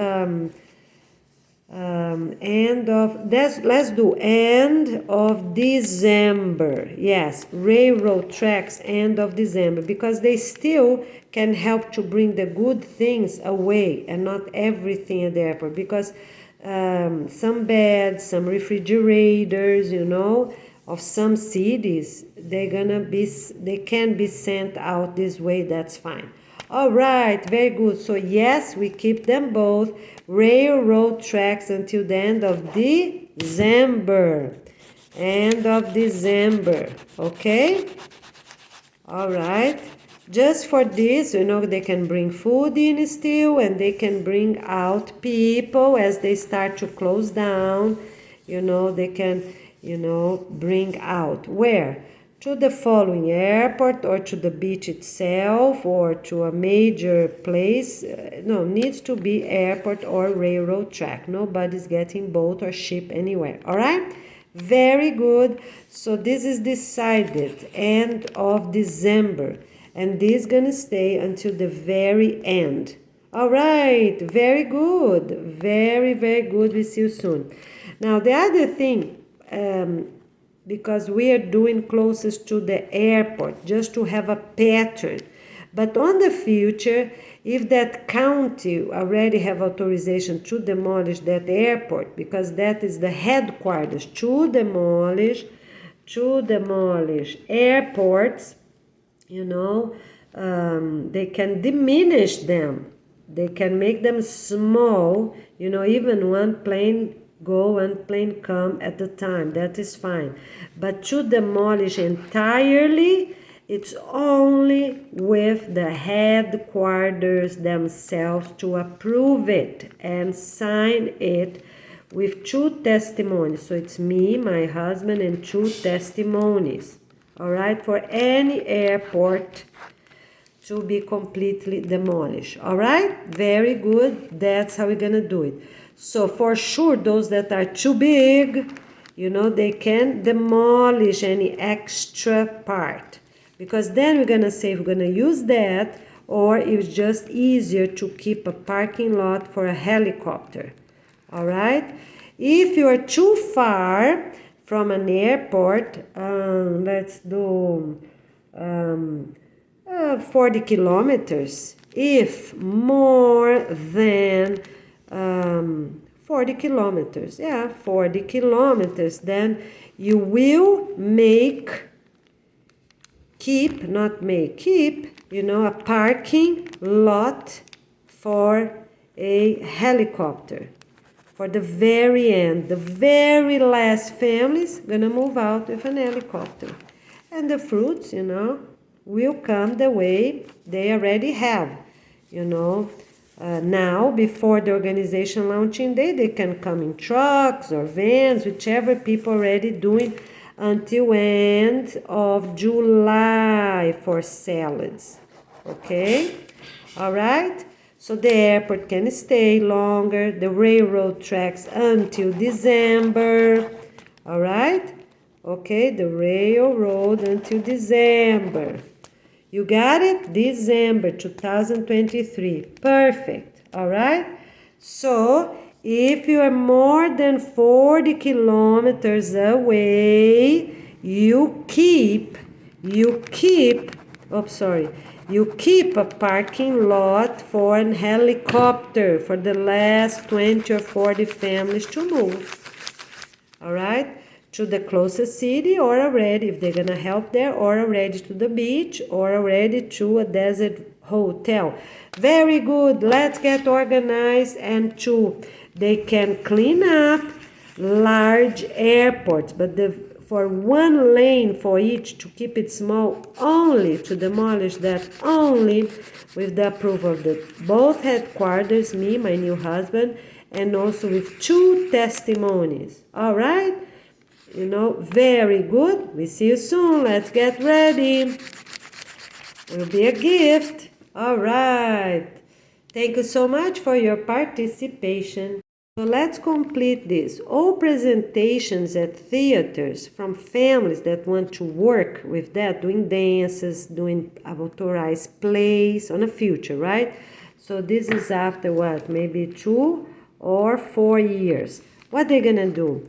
let's do end of December. Yes, railroad tracks end of December, because they still can help to bring the good things away and not everything at the airport, because some beds, some refrigerators, of some cities, they can be sent out this way. That's fine. All right, very good. So yes, we keep them both. Railroad tracks until the end of December. End of December. Okay? All right. Just for this, they can bring food in still, and they can bring out people as they start to close down. They can, bring out. Where? To the following airport, or to the beach itself, or to a major place. No, needs to be airport or railroad track. Nobody's getting boat or ship anywhere. All right? Very good. So this is decided end of December. And this is going to stay until the very end. All right. Very good. Very, very good. We see you soon. Now, the other thing, because we are doing closest to the airport, just to have a pattern. But on the future, if that county already have authorization to demolish that airport, because that is the headquarters, to demolish airports, they can diminish them. They can make them small, even one plane go, one plane come at a time. That is fine. But to demolish entirely, it's only with the headquarters themselves to approve it and sign it with 2 testimonies. So it's me, my husband, and 2 testimonies. all right, for any airport to be completely demolished. All right, very good. That's how we're gonna do it. So for sure, those that are too big, they can demolish any extra part, because then we're gonna say we're gonna use that, or it's just easier to keep a parking lot for a helicopter. All right, if you are too far from an airport, let's do 40 kilometers. If more than 40 kilometers, 40 kilometers, then you will keep a parking lot for a helicopter. For the very end, the very last families gonna move out with an helicopter. And the fruits, will come the way they already have. Now, before the organization launching day, they can come in trucks or vans, whichever people already doing, until end of July for salads. Okay? All right? So the airport can stay longer, the railroad tracks until December. All right? Okay, the railroad until December. You got it? December 2023. Perfect. All right? So, if you are more than 40 kilometers away, you keep a parking lot for a helicopter for the last 20 or 40 families to move. All right? To the closest city, or already, if they're gonna help there, or already to the beach, or already to a desert hotel. Very good. Let's get organized. And they can clean up large airports, but for one lane for each, to keep it small, only to demolish that, only with the approval of both headquarters, me, my new husband, and also with 2 testimonies. All right? Very good. We see you soon. Let's get ready. Will be a gift. All right. Thank you so much for your participation. So let's complete this. All presentations at theaters from families that want to work with that, doing dances, doing authorized plays on a future, right? So this is after what? Maybe 2 or 4 years. What they're gonna do?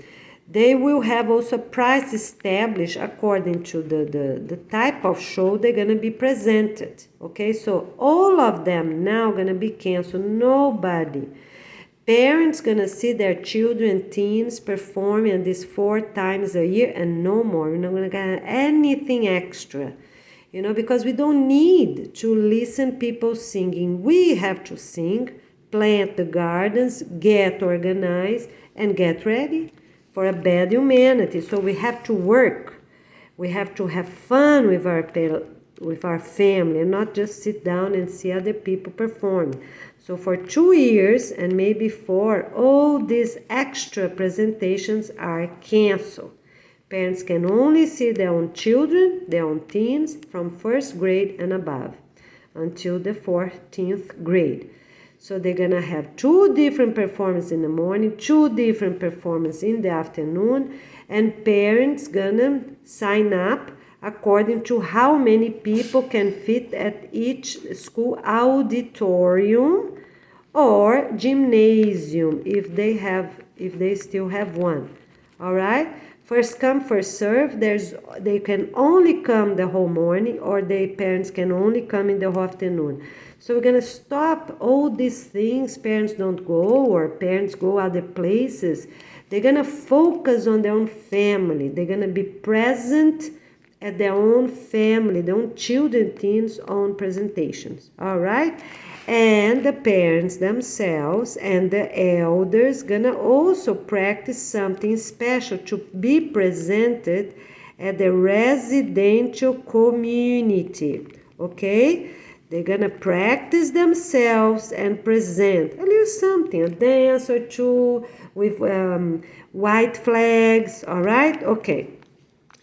They will have also a price established according to the type of show they're going to be presented. Okay, so all of them now going to be canceled. Nobody. Parents going to see their children, teens performing this 4 times a year and no more. We're not going to get anything extra. Because we don't need to listen people singing. We have to sing, plant the gardens, get organized, and get ready for a bad humanity. So we have to work. We have to have fun with our family, and not just sit down and see other people perform. So for 2 years and maybe 4, all these extra presentations are canceled. Parents can only see their own children, their own teens from 1st grade and above until the 14th grade. So they're going to have 2 different performances in the morning, 2 different performances in the afternoon, and parents going to sign up according to how many people can fit at each school auditorium or gymnasium if they still have one. All right? First come, first serve. They can only come the whole morning, or the parents can only come in the whole afternoon. So we're going to stop all these things. Parents don't go, or parents go other places. They're going to focus on their own family. They're going to be present at their own family, their own children, teens' own presentations. All right? And the parents themselves and the elders gonna also practice something special to be presented at the residential community. Okay? They're gonna practice themselves and present a little something, a dance or 2 with white flags. All right? Okay.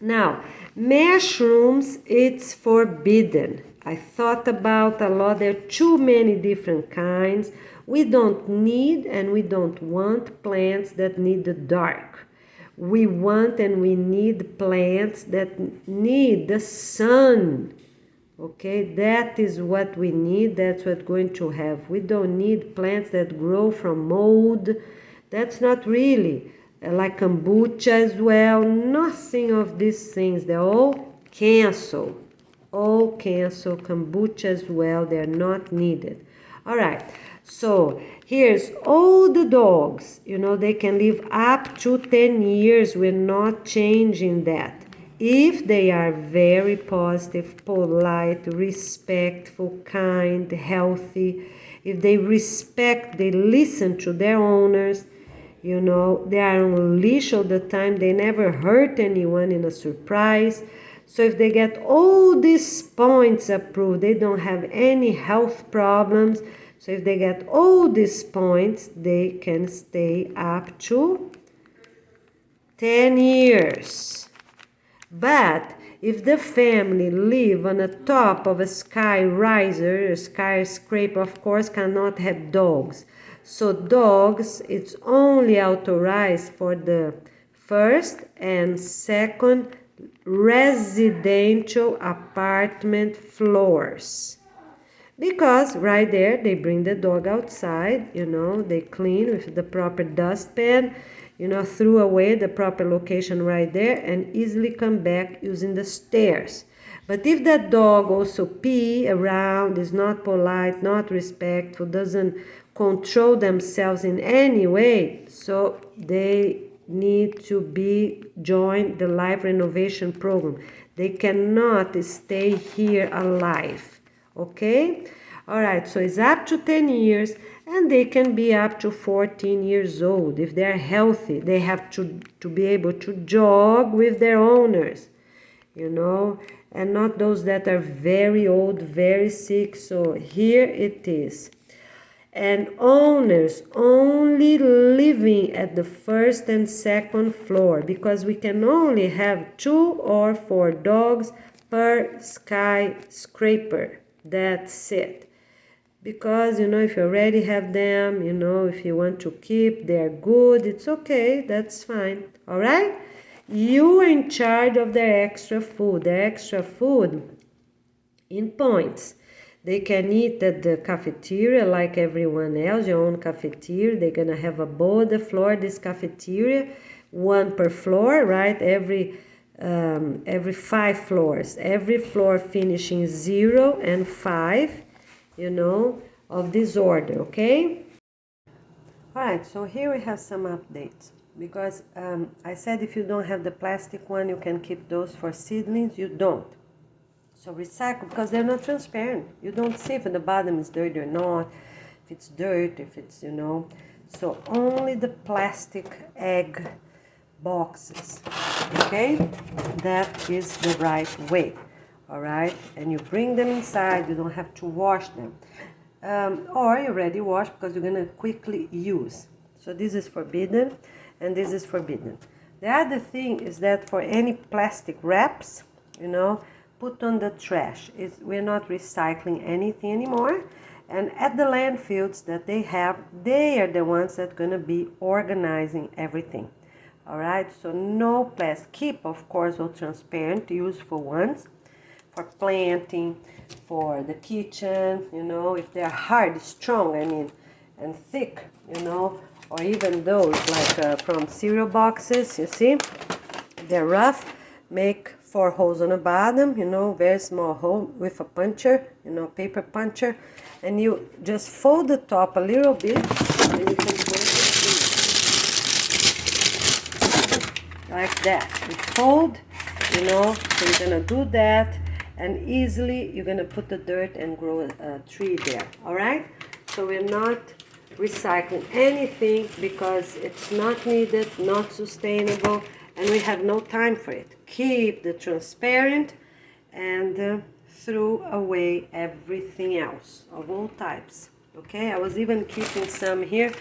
Now, Mushrooms, it's forbidden. I thought about a lot. There are too many different kinds. We don't need and we don't want plants that need the dark. We want and we need plants that need the sun. Okay, that is what we need. That's what we're going to have. We don't need plants that grow from mold. That's not really like kombucha as well. Nothing of these things. They're all canceled. All canceled. Kombucha as well. They're not needed. All right. So here's all the dogs. You know, they can live up to 10 years. We're not changing that. If they are very positive, polite, respectful, kind, healthy, if they respect, they listen to their owners, you know, they are on leash all the time, they never hurt anyone in a surprise. So if they get all these points approved, they don't have any health problems. So if they get all these points, they can stay up to 10 years. But if the family live on the top of a skyriser, a skyscraper, of course, cannot have dogs. So dogs, it's only authorized for the first and second residential apartment floors. Because right there, they bring the dog outside, you know, they clean with the proper dustpan, you know, threw away the proper location right there and easily come back using the stairs. But if that dog also pee around, is not polite, not respectful, doesn't control themselves in any way, so they need to be join the life renovation program. They cannot stay here alive. Okay, all right, so it's up to 10 years and they can be up to 14 years old. If they're healthy, they have to be able to jog with their owners, you know, and not those that are very old, very sick. So here it is. And owners only living at the first and second floor, because we can only have 2 or 4 dogs per skyscraper. That's it. Because, you know, if you already have them, you know, if you want to keep, they're good, it's okay, that's fine. All right? You are in charge of their extra food. Their extra food in points. They can eat at the cafeteria like everyone else, your own cafeteria. They're going to have a bowl at the floor, this cafeteria, 1 per floor, right? Every 5 floors. Every floor finishing 0 and 5, you know, of this order, okay? All right, so here we have some updates. Because I said if you don't have the plastic one, you can keep those for seedlings. You don't. So recycle, because they're not transparent. You don't see if the bottom is dirty or not, if it's dirt, if it's, you know. So only the plastic egg boxes, okay? That is the right way, all right? And you bring them inside, you don't have to wash them. Or you already wash because you're gonna quickly use. So this is forbidden and this is forbidden. The other thing is that for any plastic wraps, you know, put on the trash. We're not recycling anything anymore. And at the landfills that they have, they are the ones that are going to be organizing everything. All right, so no plastic. Keep, of course, all transparent, useful ones for planting, for the kitchen, you know, if they're hard, strong, I mean, and thick, you know, or even those like from cereal boxes, you see, they're rough, make 4 holes on the bottom, you know, very small hole with a puncher, you know, paper puncher, and you just fold the top a little bit, and you can go like that. You fold, you know, so you're gonna do that, and easily you're gonna put the dirt and grow a tree there. All right, so we're not recycling anything because it's not needed, not sustainable, and we have no time for it. Keep the transparent and throw away everything else of all types. Okay, I was even keeping some here,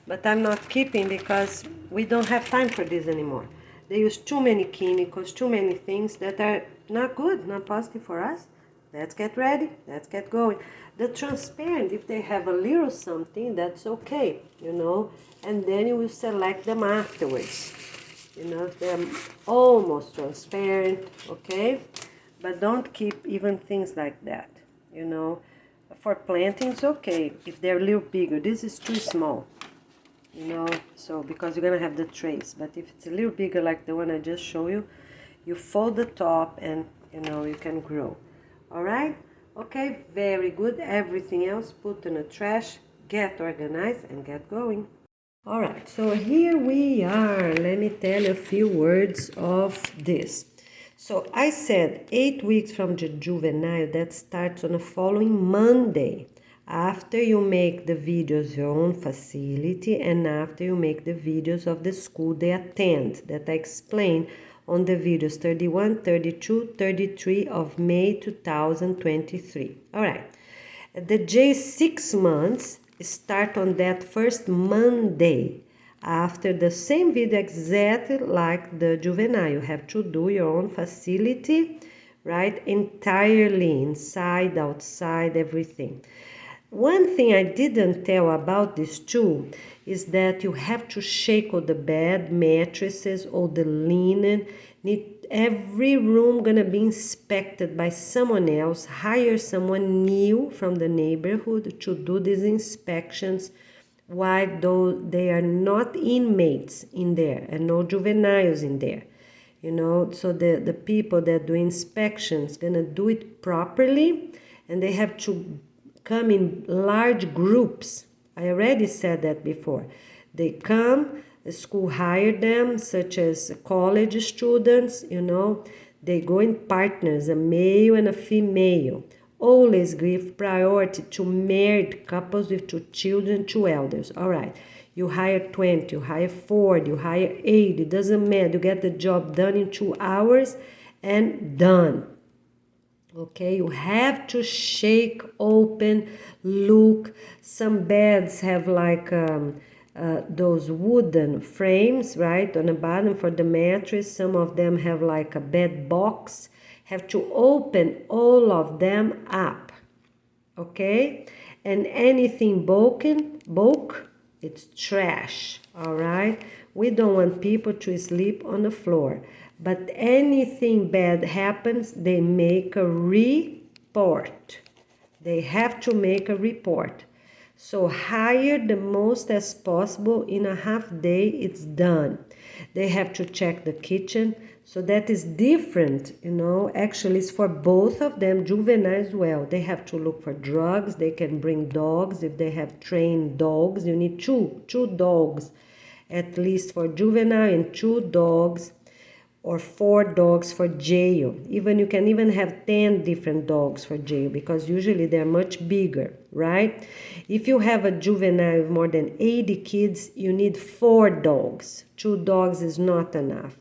but I'm not keeping because we don't have time for this anymore. they use too many chemicals, too many things that are not good, not positive for us. Let's get ready, let's get going. The transparent, if they have a little something, that's okay, you know, and then you will select them afterwards. You know, if they're almost transparent, okay? But don't keep even things like that, you know. For planting, it's okay if they're a little bigger. This is too small, you know, so because you're gonna have the trays. But if it's a little bigger like the one I just showed you, you fold the top and, you know, you can grow. All right? Okay, very good. Everything else put in the trash, get organized and get going. All right, so here we are. Let me tell you a few words of this. So I said 8 weeks from the juvenile, that starts on the following Monday. After you make the videos your own facility and after you make the videos of the school they attend, that I explained on the videos 31, 32, 33 of May 2023. All right, the J 6 months start on that first Monday after the same video, exactly like the juvenile. You have to do your own facility, right? Entirely inside, outside, everything. One thing I didn't tell about this too is that you have to shake all the bed, mattresses, all the linen. Every room gonna be inspected by someone else. Hire someone new from the neighborhood to do these inspections, while though they are not inmates in there and no juveniles in there. You know, so the people that do inspections gonna do it properly, and they have to come in large groups. I already said that before. They come, the school hired them, such as college students, you know. They go in partners, a male and a female. Always give priority to married couples with 2 children, 2 elders. All right, you hire 20, you hire 40, you hire 80, it doesn't matter. You get the job done in 2 hours and done. Okay, you have to shake, open, look. Some beds have like those wooden frames, right, on the bottom for the mattress. Some of them have like a bed box. Have to open all of them up, okay? And anything bulk, it's trash, all right? We don't want people to sleep on the floor. But anything bad happens, they make a report. They have to make a report. So hire the most as possible. In a half day, it's done. They have to check the kitchen. So that is different, you know. Actually, it's for both of them, juvenile as well. They have to look for drugs. They can bring dogs. If they have trained dogs, you need two dogs, at least for juvenile, and 2 dogs or 4 dogs for jail. Even you can even have 10 different dogs for jail, because usually they're much bigger, right? If you have a juvenile with more than 80 kids, you need 4 dogs. 2 dogs is not enough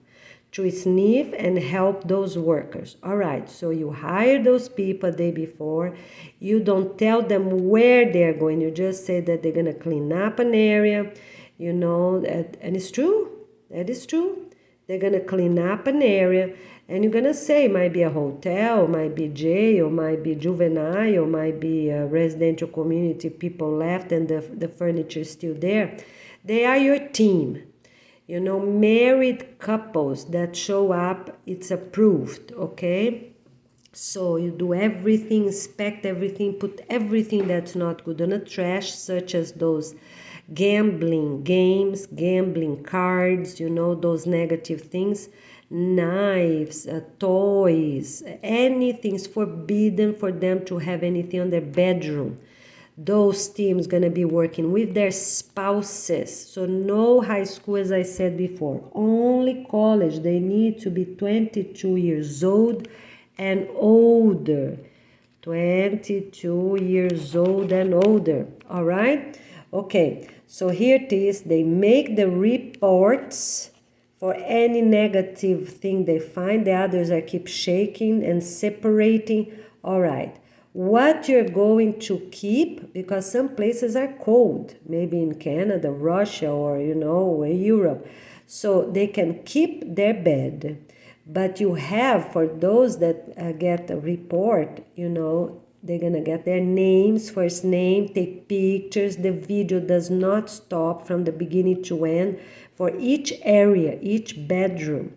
to sniff and help those workers. All right, so you hire those people the day before. You don't tell them where they're going. You just say that they're going to clean up an area, you know, and it's true. That is true. They're going to clean up an area, and you're going to say, might be a hotel, might be jail, might be juvenile, might be a residential community, people left and the furniture is still there. They are your team. You know, married couples that show up, it's approved, okay? So you do everything, inspect everything, put everything that's not good on the trash, such as those gambling games, gambling cards, you know, those negative things, knives, toys, anything's forbidden for them to have anything on their bedroom. Those teams gonna be working with their spouses. So no high school, as I said before, only college. They need to be 22 years old and older. 22 years old and older. All right? Okay, so here it is. They make the reports for any negative thing they find. The others are keep shaking and separating. All right. What you're going to keep, because some places are cold, maybe in Canada, Russia, or, you know, Europe. So they can keep their bed. But you have, for those that get a report, they're gonna get their names, first name, take pictures. The video does not stop from the beginning to end for each area, each bedroom.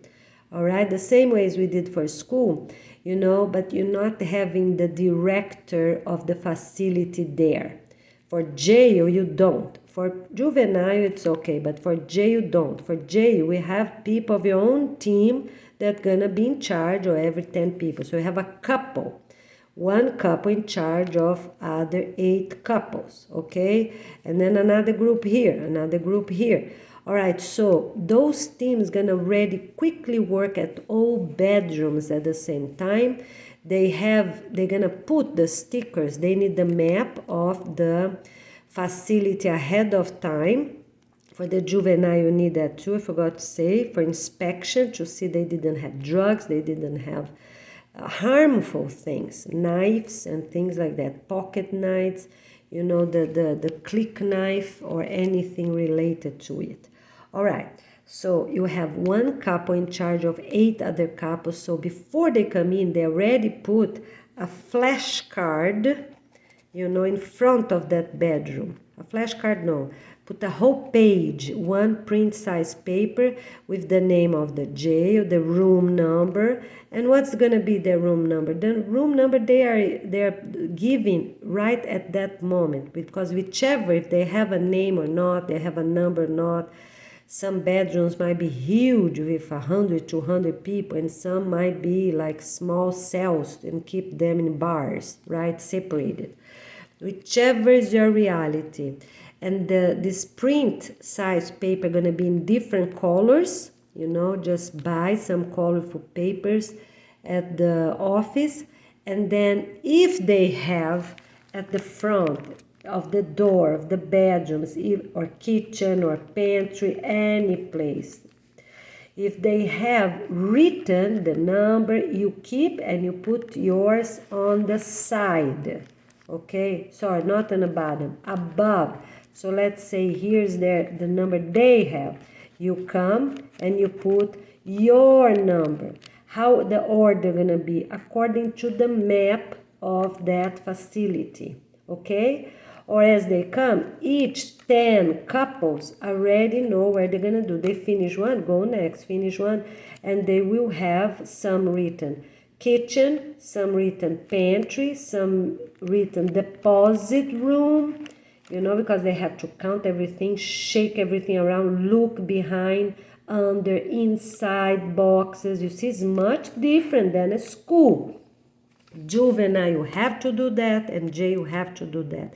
All right, the same way as we did for school, but you're not having the director of the facility there. For jail, you don't. For juvenile, it's okay, but for jail, you don't. For jail, we have people of your own team that gonna be in charge of every 10 people. So you have a couple, one couple in charge of other 8 couples, okay? And then another group here, another group here. All right, so those teams gonna really quickly work at all bedrooms at the same time. They're gonna put the stickers. They need the map of the facility ahead of time. For the juvenile, you need that too, I forgot to say, for inspection, to see they didn't have drugs, they didn't have harmful things, knives and things like that, pocket knives, the click knife or anything related to it. All right, so you have one couple in charge of 8 other couples. So before they come in, they already put a flashcard, in front of that bedroom. A flashcard, no. Put a whole page, one print size paper with the name of the jail, the room number, and what's gonna be their room number. The room number they are giving right at that moment, because whichever, if they have a name or not, they have a number or not. Some bedrooms might be huge with 100, 200 people, and some might be like small cells and keep them in bars, right, separated. Whichever is your reality. And this print size paper gonna be in different colors, just buy some colorful papers at the office. And then if they have at the front of the door of the bedrooms or kitchen or pantry, any place, if they have written the number, you keep and you put yours on the side. Okay, sorry, not on the bottom, above. So let's say here's the number they have. You come and you put your number. How the order gonna be? According to the map of that facility, okay? Or as they come, each 10 couples already know where they're gonna do. They finish one, go next, finish one, and they will have some written kitchen, some written pantry, some written deposit room, because they have to count everything, shake everything around, look behind, under, inside boxes. You see, it's much different than a school. Juvenile, you have to do that, and jail, you have to do that.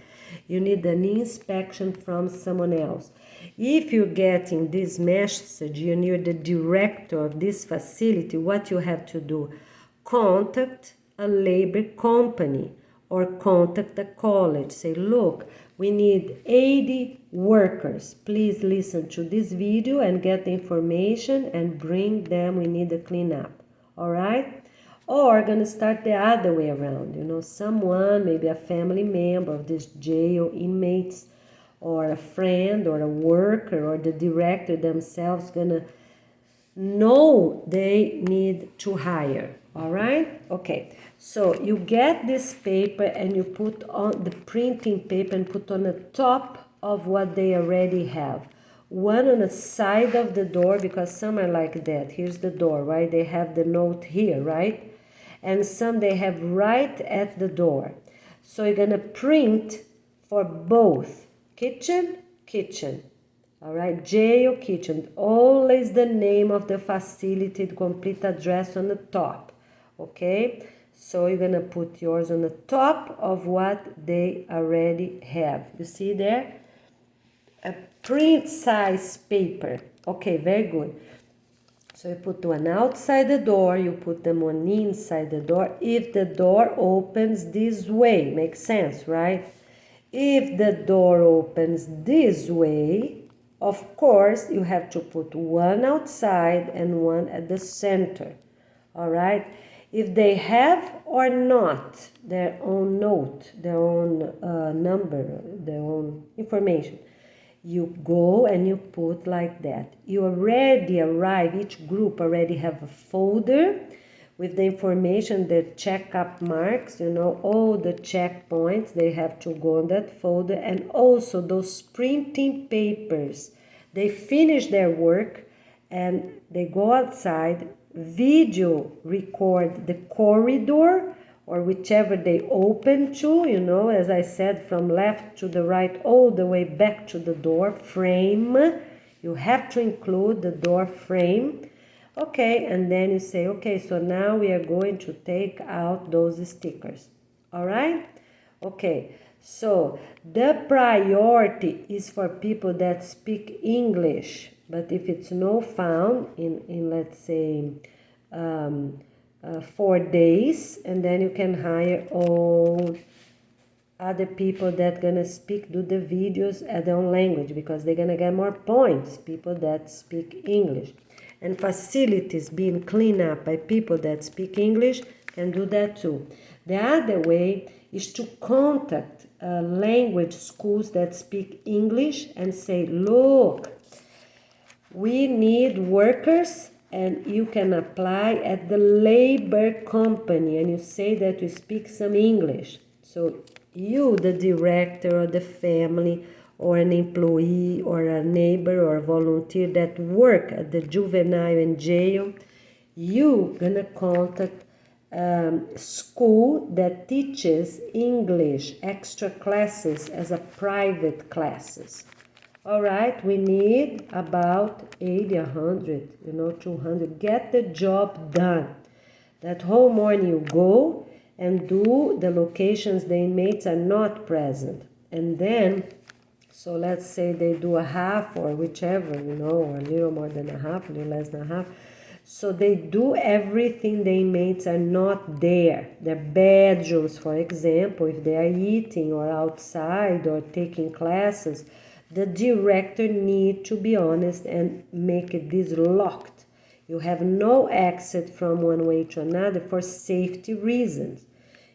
You need an inspection from someone else. If you're getting this message, you need the director of this facility, what you have to do? Contact a labor company or contact the college. Say, look, we need 80 workers. Please listen to this video and get the information and bring them. We need a cleanup. All right? Or gonna start the other way around. Someone, maybe a family member of this jail inmates, or a friend or a worker or the director themselves gonna know they need to hire. All right? Okay. So you get this paper and you put on the printing paper and put on the top of what they already have. One on the side of the door, because some are like that. Here's the door, right? They have the note here, right? And some they have right at the door. So you're gonna print for both kitchen, kitchen. All right, jail, kitchen. Always the name of the facility, the complete address on the top. Okay, so you're gonna put yours on the top of what they already have. You see there? A print size paper. Okay, very good. So you put one outside the door, you put them one inside the door. If the door opens this way, makes sense, right? If the door opens this way, of course, you have to put one outside and one at the center, all right? If they have or not their own note, their own number, their own information, You go and you put like that. You already arrive, each group already have a folder with the information, the checkup marks, all the checkpoints, they have to go on that folder, and also those printing papers. They finish their work and they go outside, video record the corridor or whichever they open to, as I said, from left to the right, all the way back to the door frame. You have to include the door frame. Okay, and then you say, okay, so now we are going to take out those stickers. All right? Okay, so the priority is for people that speak English, but if it's no found in let's say 4 days, and then you can hire all other people that gonna do the videos at their own language, because they're gonna get more points, people that speak English. And facilities being cleaned up by people that speak English can do that too. The other way is to contact language schools that speak English and say, look, we need workers and you can apply at the labor company, and you say that you speak some English. So you, the director or the family or an employee or a neighbor or a volunteer that work at the juvenile and jail, you gonna contact school that teaches English extra classes as a private classes. All right, we need about 80, 100, 200. Get the job done. That whole morning you go and do the locations the inmates are not present. And then, so let's say they do a half or whichever, or a little more than a half, a little less than a half. So they do everything the inmates are not there. Their bedrooms, for example, if they are eating or outside or taking classes, the director need to be honest and make it this locked. You have no exit from one way to another for safety reasons.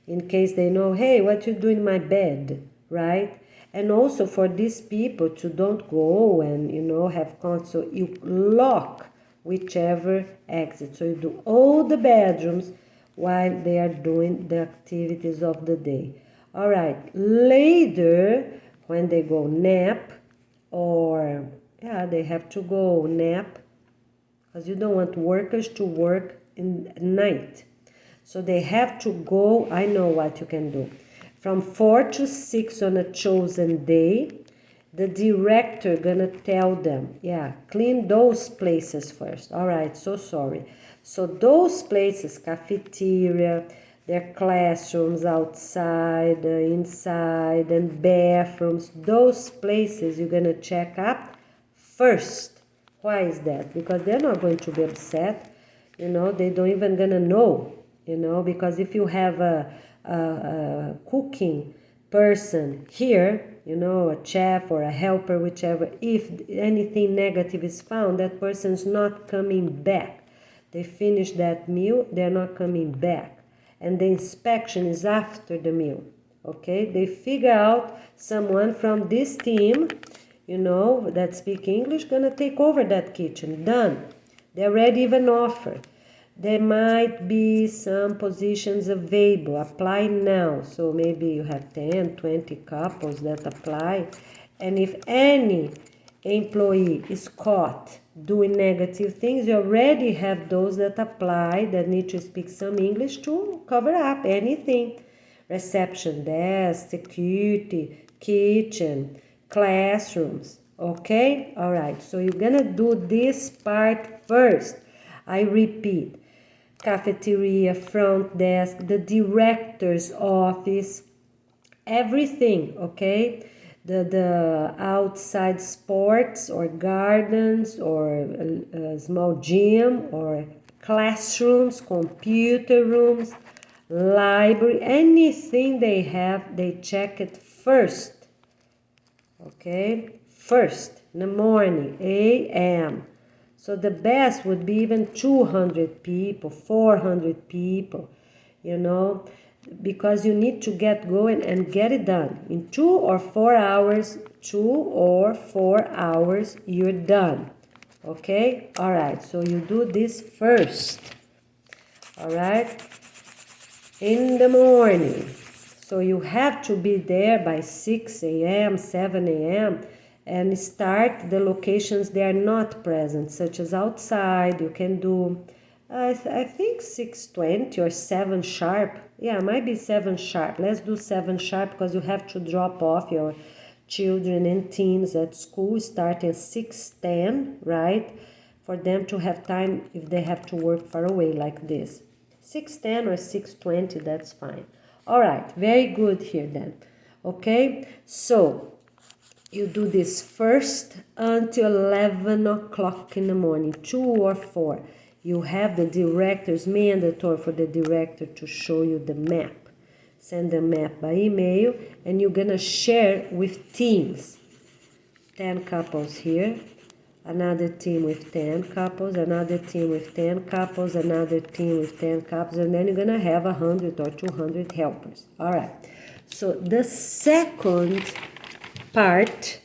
In case they know, hey, what you do in my bed, right? And also for these people to don't go and, have contact. So you lock whichever exit. So you do all the bedrooms while they are doing the activities of the day. All right, later when they go nap, or they have to go nap, because you don't want workers to work in night. So they have to go, I know what you can do. From 4 to 6 on a chosen day, the director gonna tell them, clean those places first. All right, so sorry. So those places, cafeteria, their classrooms outside, inside, and bathrooms, those places you're gonna check up first. Why is that? Because they're not going to be upset. They don't even gonna know, because if you have a cooking person here, a chef or a helper, whichever, if anything negative is found, that person's not coming back. They finish that meal, they're not coming back. And the inspection is after the meal, okay? They figure out someone from this team, that speak English, gonna take over that kitchen, done. They already even offered. There might be some positions available, apply now. So maybe you have 10, 20 couples that apply. And if any employee is caught doing negative things, you already have those that apply that need to speak some English to cover up anything. Reception desk, security, kitchen, classrooms, okay? All right, so you're gonna do this part first. I repeat, cafeteria, front desk, the director's office, everything, okay? The outside sports or gardens or a small gym or classrooms, computer rooms, library, anything they have, they check it first, okay? First, in the morning, a.m. So the best would be even 200 people, 400 people, because you need to get going and get it done. In 2 or 4 hours, 2 or 4 hours, you're done. Okay? All right, so you do this first. All right? In the morning. So you have to be there by 6 a.m., 7 a.m., and start the locations they are not present, such as outside. You can do, I think 6:20 or 7 sharp. Yeah, might be 7 sharp. Let's do 7 sharp because you have to drop off your children and teens at school starting 6:10, right? For them to have time if they have to work far away like this. 6:10 or 6:20, that's fine. All right, very good here then. Okay, so you do this first until 11 o'clock in the morning, 2 or 4. You have the director's mandatory for the director to show you the map. Send the map by email, and you're gonna share with teams. 10 couples here, another team with 10 couples, another team with 10 couples, another team with 10 couples, and then you're gonna have 100 or 200 helpers. All right, so the second part,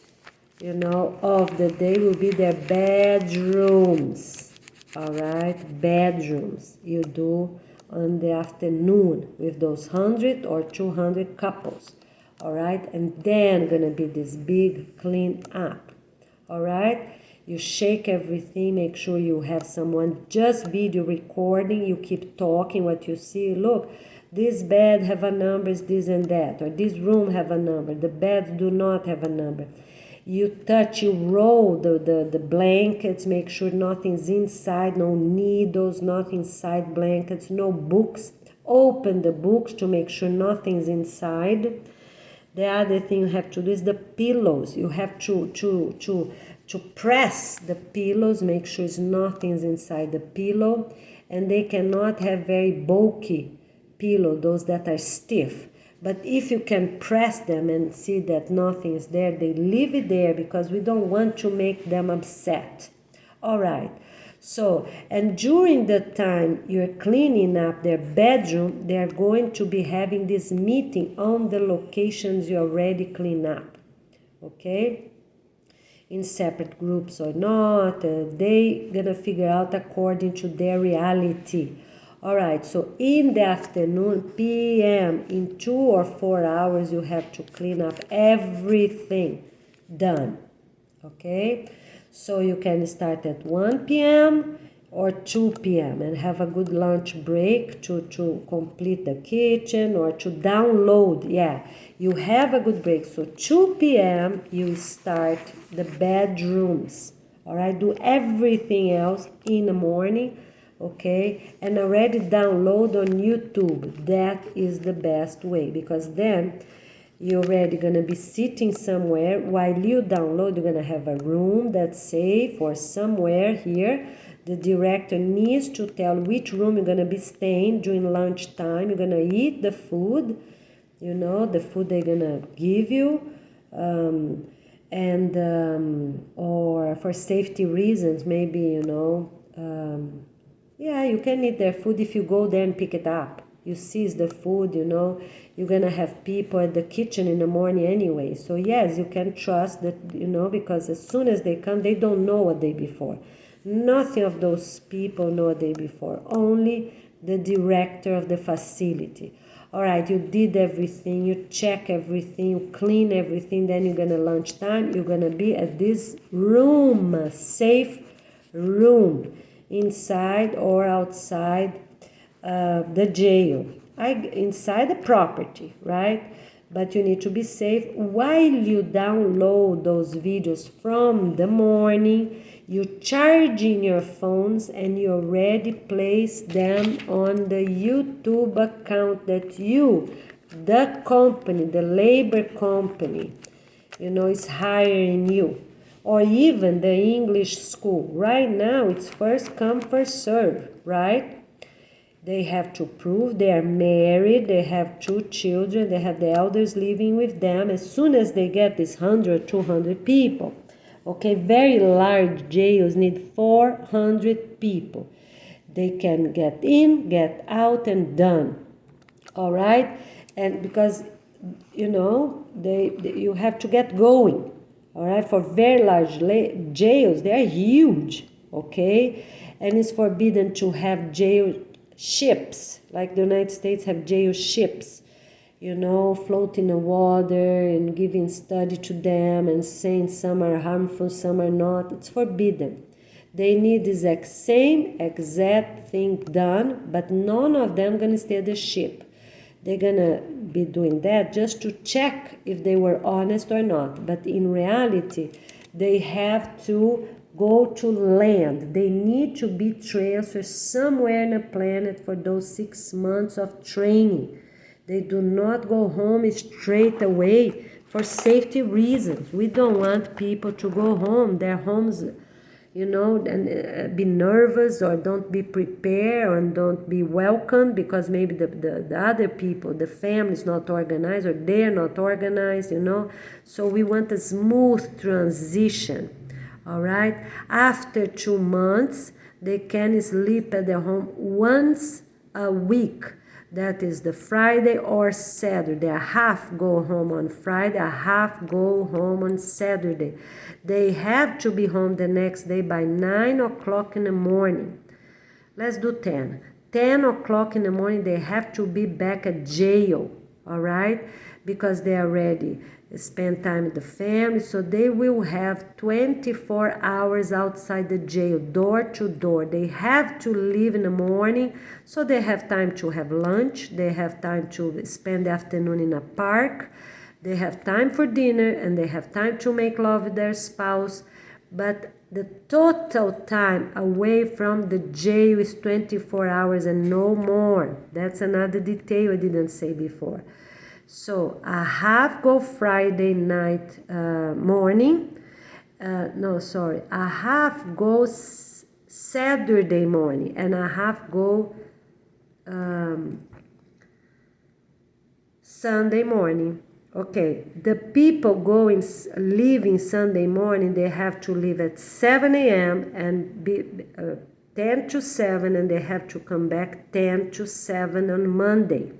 of the day will be their bedrooms. All right, bedrooms you do on the afternoon with those 100 or 200 couples. All right, and then gonna be this big clean up. All right, you shake everything, make sure you have someone just video recording, you keep talking what you see. Look, this bed have a number, this and that, or this room have a number, the beds do not have a number. You touch, you roll the blankets, make sure nothing's inside, no needles, nothing inside blankets, no books. Open the books to make sure nothing's inside. The other thing you have to do is the pillows. You have to press the pillows, make sure nothing's inside the pillow. And they cannot have very bulky pillow, those that are stiff. But if you can press them and see that nothing is there, they leave it there because we don't want to make them upset. All right. So, and during the time you're cleaning up their bedroom, they're going to be having this meeting on the locations you already clean up. Okay? In separate groups or not, they gonna figure out according to their reality. All right, so in the afternoon, p.m., in 2 or 4 hours, you have to clean up everything done. Okay? So you can start at 1 p.m. or 2 p.m. and have a good lunch break to complete the kitchen or to download. Yeah, you have a good break. So 2 p.m. you start the bedrooms. All right, do everything else in the morning. Okay, and already download on YouTube. That is the best way because then you're already going to be sitting somewhere while you download. You're going to have a room that's safe or somewhere here. The director needs to tell which room you're going to be staying during lunchtime. You're going to eat the food, the food they're going to give you. Or for safety reasons, maybe, yeah, you can eat their food if you go there and pick it up. You seize the food, you're going to have people at the kitchen in the morning anyway. So yes, you can trust that, because as soon as they come, they don't know a day before. Nothing of those people know a day before. Only the director of the facility. All right, you did everything, you check everything, you clean everything, then you're going to lunchtime. You're going to be at this room, safe room, inside or outside the jail, inside the property, right? But you need to be safe. While you download those videos from the morning, you charge in your phones and you already place them on the YouTube account that you, the company, the labor company, is hiring you. Or even the English school. Right now, it's first come, first serve, right? They have to prove they are married, they have 2 children, they have the elders living with them as soon as they get this 100, 200 people. Okay, very large jails need 400 people. They can get in, get out, and done. All right? And because, you have to get going. All right, for very large jails, they are huge, okay? And it's forbidden to have jail ships, like the United States have jail ships, floating in the water and giving study to them and saying some are harmful, some are not. It's forbidden. They need this same exact thing done, but none of them gonna stay at the ship. They're gonna be doing that just to check if they were honest or not. But in reality, they have to go to land. They need to be transferred somewhere in the planet for those 6 months of training. They do not go home straight away for safety reasons. We don't want people to go home, their homes, and be nervous or don't be prepared and don't be welcomed because maybe the other people, the family is not organized or they're not organized, So we want a smooth transition, all right? After 2 months, they can sleep at their home once a week. That is the Friday or Saturday. A half go home on Friday, a half go home on Saturday. They have to be home the next day by 9 o'clock in the morning. Let's do 10. 10 o'clock in the morning, they have to be back at jail, all right? Because they already spend time with the family, so they will have 24 hours outside the jail, door to door. They have to leave in the morning, so they have time to have lunch, they have time to spend the afternoon in a park, they have time for dinner, and they have time to make love with their spouse, but the total time away from the jail is 24 hours and no more. That's another detail I didn't say before. So a half go Friday night morning. A half go Saturday morning and a half go Sunday morning. Okay, the people leaving Sunday morning, they have to leave at 7 a.m. and be 10 to 7, and they have to come back 10 to 7 on Monday.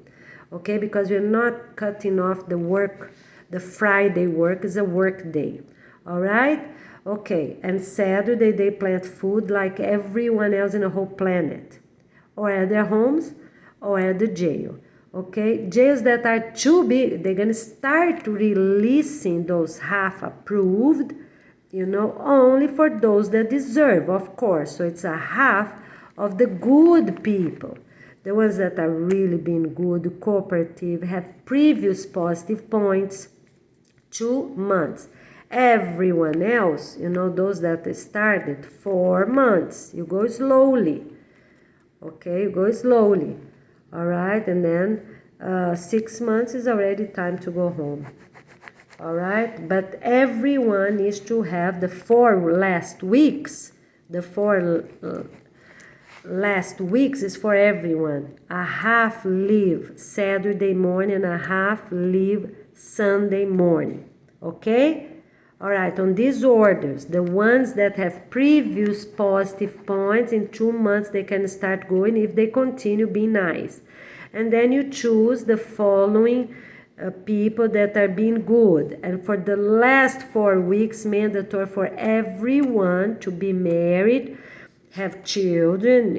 Okay, because we're not cutting off the work. The Friday work is a work day. All right? Okay, and Saturday they plant food like everyone else in the whole planet, or at their homes or at the jail. Okay, jails that are too big, they're going to start releasing those half approved, only for those that deserve, of course. So it's a half of the good people. The ones that are really being good, cooperative, have previous positive points, 2 months. Everyone else, those that started 4 months, you go slowly. Okay, you go slowly. All right, and then 6 months is already time to go home. All right, but everyone needs to have the 4 last weeks. The 4 last weeks is for everyone. A half leave Saturday morning and a half leave Sunday morning. Okay? All right, on these orders, the ones that have previous positive points, in 2 months they can start going if they continue being nice. And then you choose the following people that are being good. And for the last 4 weeks, mandatory for everyone to be married, have children,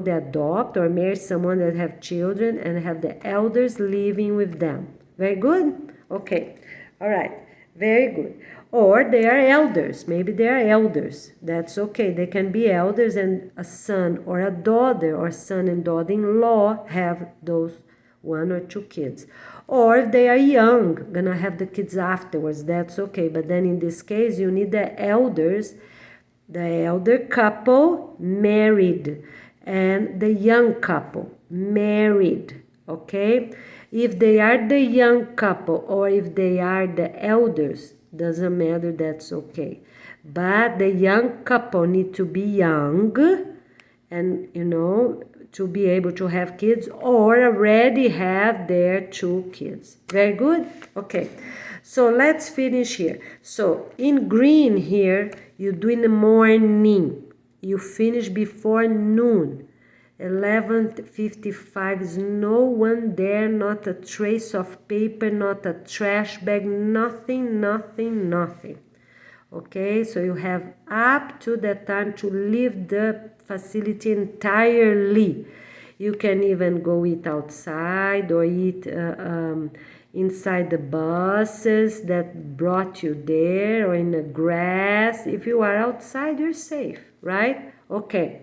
they adopt or marry someone that have children and have the elders living with them. Very good? Okay. All right. Very good. Or they are elders. Maybe they are elders. That's okay. They can be elders and a son or a daughter or son and daughter-in-law have those 1 or 2 kids. Or if they are young, gonna have the kids afterwards. That's okay. But then in this case, you need the elders, the elder couple married, and the young couple married. Okay? If they are the young couple or if they are the elders, doesn't matter, that's okay. But the young couple need to be young and, to be able to have kids or already have their 2 kids. Very good? Okay. So let's finish here. So in green here, you do in the morning. You finish before noon. 11:55 is no one there, not a trace of paper, not a trash bag, nothing. Okay, so you have up to that time to leave the facility entirely. You can even go eat outside or eat inside the buses that brought you there, or in the grass. If you are outside, you're safe, right? Okay.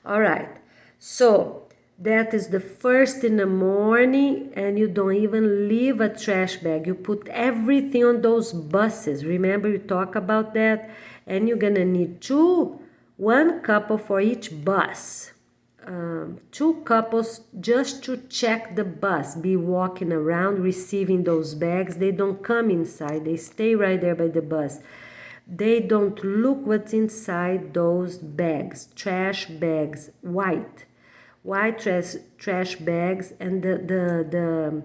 All right. So that is the first in the morning, and you don't even leave a trash bag. You put everything on those buses. Remember, you talk about that, and you're gonna need one couple for each bus. Two couples just to check the bus, be walking around receiving those bags. They don't come inside, they stay right there by the bus. They don't look what's inside those bags, trash bags, white trash bags, and the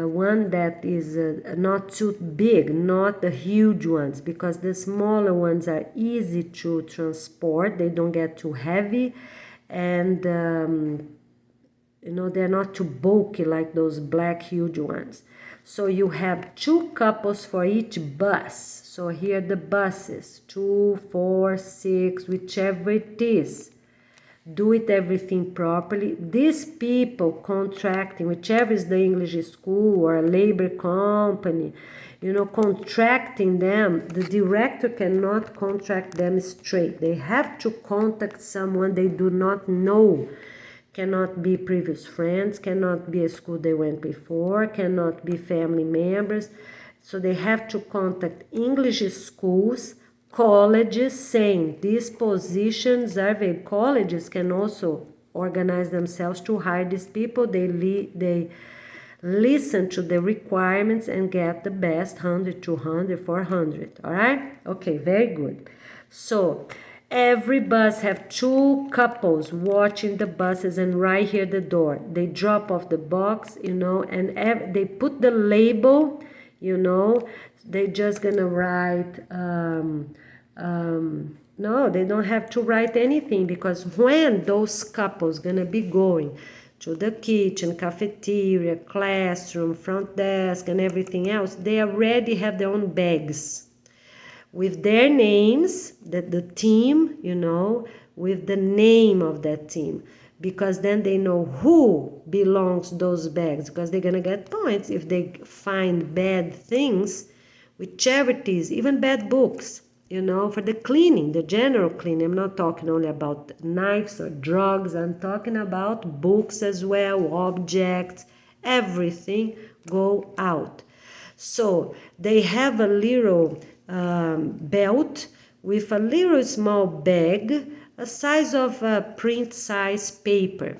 one that is not too big, not the huge ones, because the smaller ones are easy to transport. They don't get too heavy, and they're not too bulky like those black huge ones. So you have two couples for each bus. So here the buses, 2, 4, 6, whichever it is. Do it everything properly. These people contracting, whichever is the English school or a labor company, contracting them, the director cannot contract them straight. They have to contact someone they do not know. Cannot be previous friends, cannot be a school they went before, cannot be family members. So they have to contact English schools, colleges, saying these positions are available. Colleges can also organize themselves to hire these people. They listen to the requirements and get the best, 100, 200, 400. All right? Okay, very good. So every bus have two couples watching the buses, and right here the door. They drop off the box, and they put the label, they just gonna write, no, they don't have to write anything, because when those couples gonna be going to the kitchen, cafeteria, classroom, front desk, and everything else, they already have their own bags with their names, the team, with the name of that team, because then they know who belongs those bags, because they're going to get points if they find bad things, whichever it is, even bad books, for the cleaning, the general cleaning. I'm not talking only about knives or drugs, I'm talking about books as well, objects, everything go out. So they have a little belt with a little small bag, a size of print size paper,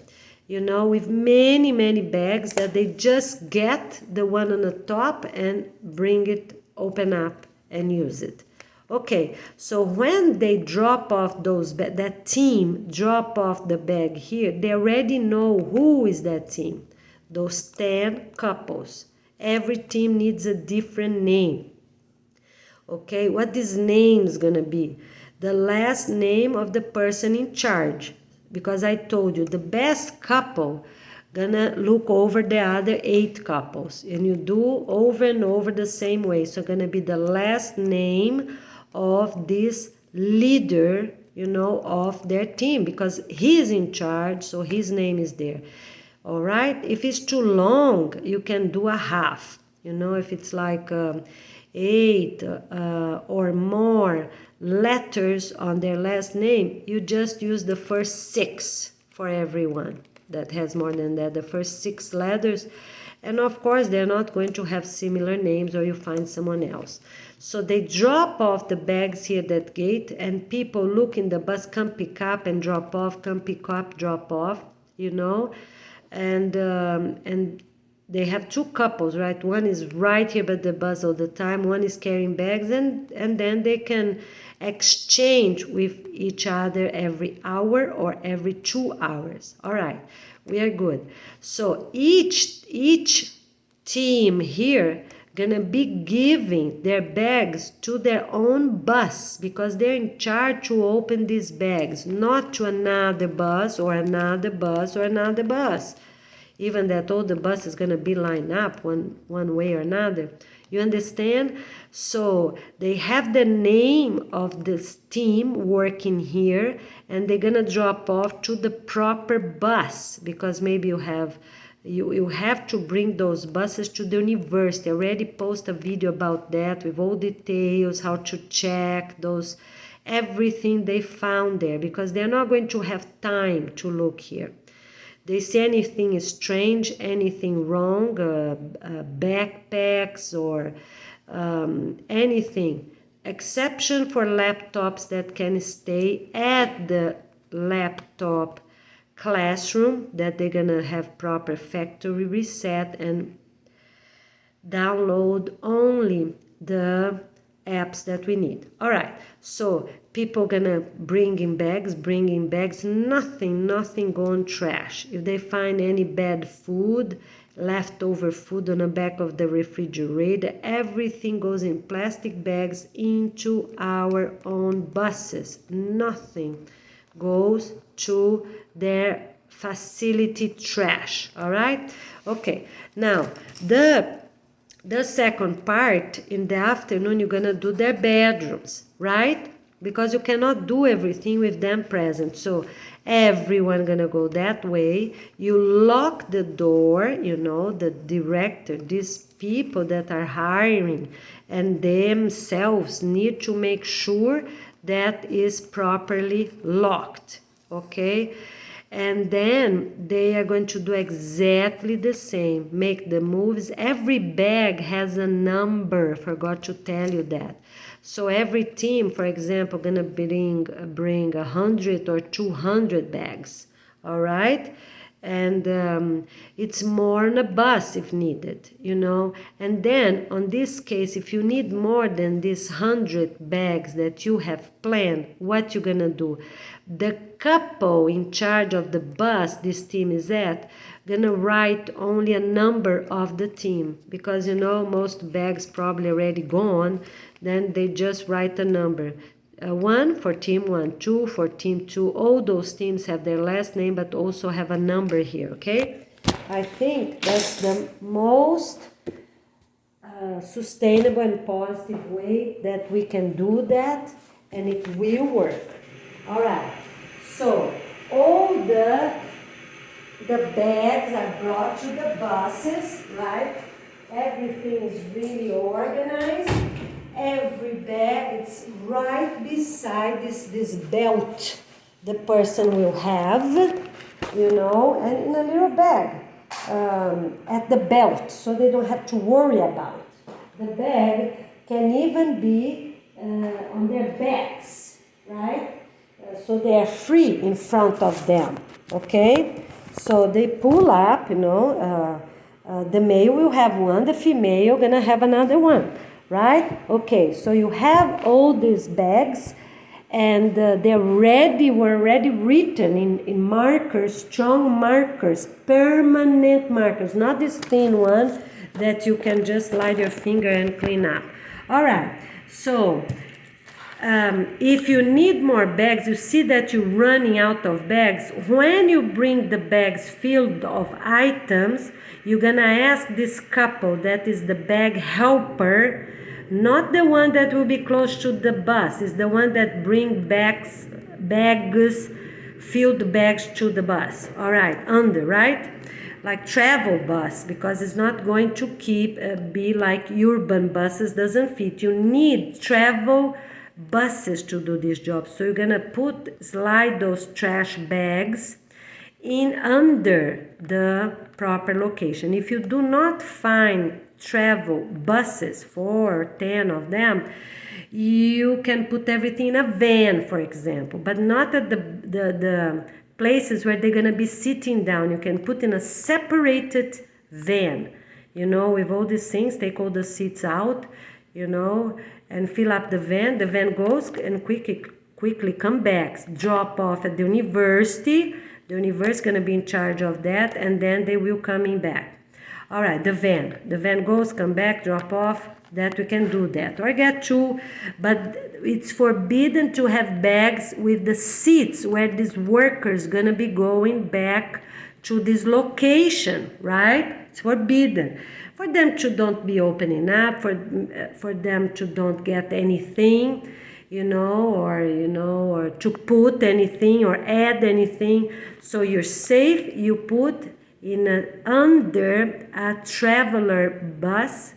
with many bags that they just get the one on the top and bring it, open up and use it. Okay, so when they drop off that team drop off the bag here, they already know who is that team, those 10 couples. Every team needs a different name. Okay, what this name is gonna be? The last name of the person in charge, because I told you the best couple gonna look over the other 8 couples, and you do over and over the same way. So gonna be the last name of this leader, of their team, because he is in charge, so his name is there. All right, if it's too long, you can do a half. If it's like 8 or more letters on their last name, you just use the first 6 for everyone that has more than that, the first 6 letters. And of course, they're not going to have similar names, or you find someone else. So they drop off the bags here at that gate, and people look in the bus, come pick up and drop off, come pick up, drop off, and they have 2 couples, right? One is right here by the bus all the time, one is carrying bags, and then they can exchange with each other every hour or every 2 hours. All right, we are good. So each team here gonna be giving their bags to their own bus, because they're in charge to open these bags, not to another bus or another bus or another bus. Even that all the bus is gonna be lined up one way or another, You understand? So they have the name of this team working here, and they're gonna drop off to the proper bus, because maybe you have to bring those buses to the university. I already posted a video about that with all details, how to check those, everything they found there, because they're not going to have time to look here. They see anything strange, anything wrong, backpacks or anything, exception for laptops that can stay at the laptop classroom, that they're gonna have proper factory reset and download only the apps that we need. All right, so people gonna bring in bags, nothing going trash. If they find any bad food, leftover food on the back of the refrigerator, everything goes in plastic bags into our own buses. Nothing goes to their facility trash. All right, okay. Now the second part, in the afternoon, you're gonna do their bedrooms, right? Because you cannot do everything with them present. So everyone gonna go that way. You lock the door, you know, the director, these people that are hiring and themselves need to make sure that is properly locked, okay? And then they are going to do exactly the same, make the moves. Every bag has a number, forgot to tell you that. So every team, for example, gonna bring 100 or 200 bags, all right? And it's more on a bus if needed, you know. And then on this case, if you need more than these 100 bags that you have planned, what you're gonna do? The couple in charge of the bus this team is at gonna write only a number of the team, because you know most bags probably already gone. Then they just write a number. 1 for team 1, 2 for team 2. All those teams have their last name, but also have a number here, okay? I think that's the most sustainable and positive way that we can do that, and it will work. All right, so all the bags are brought to the buses, right? Everything is really organized. Every bag, it's right beside this belt the person will have, you know, and in a little bag at the belt, so they don't have to worry about it. The bag can even be on their backs, right? So they are free in front of them, okay? So they pull up, you know, the male will have one, the female gonna have another one. Right? Okay, so you have all these bags, and were already written in markers, strong markers, permanent markers, not this thin one that you can just slide your finger and clean up. All right, so if you need more bags, you see that you're running out of bags. When you bring the bags filled of items, you're gonna ask this couple that is the bag helper, not the one that will be close to the bus, is the one that bring bags, filled bags to the bus. All right, right? Like travel bus, because it's not going to be like urban buses, doesn't fit. You need travel buses to do this job. So you're gonna slide those trash bags in under the proper location. If you do not find travel buses, 4 or 10 of them, you can put everything in a van, for example, but not at the places where they're gonna be sitting down. You can put in a separated van, you know, with all these things, take all the seats out, you know, and fill up the van. The van goes and quickly come back, drop off at the university. The university is going to be in charge of that, and then they will coming back. All right, the van goes, come back, drop off, that we can do that. Or get 2, but it's forbidden to have bags with the seats where these workers going to be going back to this location, right? It's forbidden for them to don't be opening up, for them to don't get anything, or to put anything or add anything. So you're safe. You put under a traveler bus,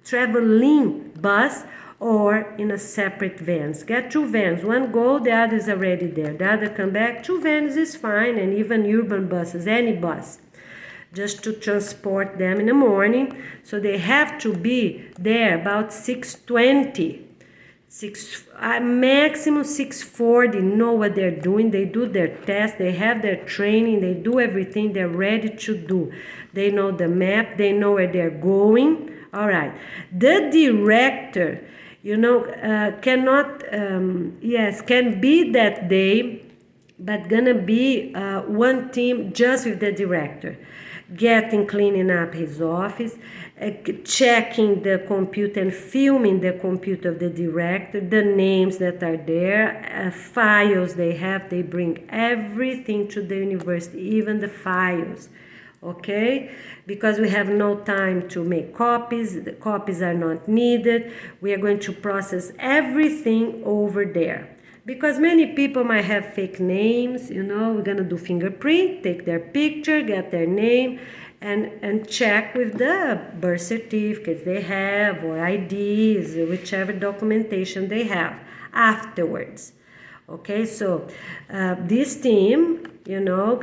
traveling bus, or in a separate vans. Get 2 vans. One go, the other is already there. The other come back. 2 vans is fine, and even urban buses, any bus, just to transport them in the morning. So they have to be there about 6:20. Maximum 6:40. Know what they're doing. They do their test. They have their training. They do everything they're ready to do. They know the map. They know where they're going. All right. The director, can be that day, but gonna be one team just with the director, cleaning up his office, checking the computer and filming the computer of the director, the names that are there, files they have. They bring everything to the university, even the files. Okay, because we have no time to make copies. The copies are not needed. We are going to process everything over there, because many people might have fake names. We're gonna do fingerprint, take their picture, get their name, and check with the birth certificates they have, or IDs, whichever documentation they have afterwards. Okay, so this team,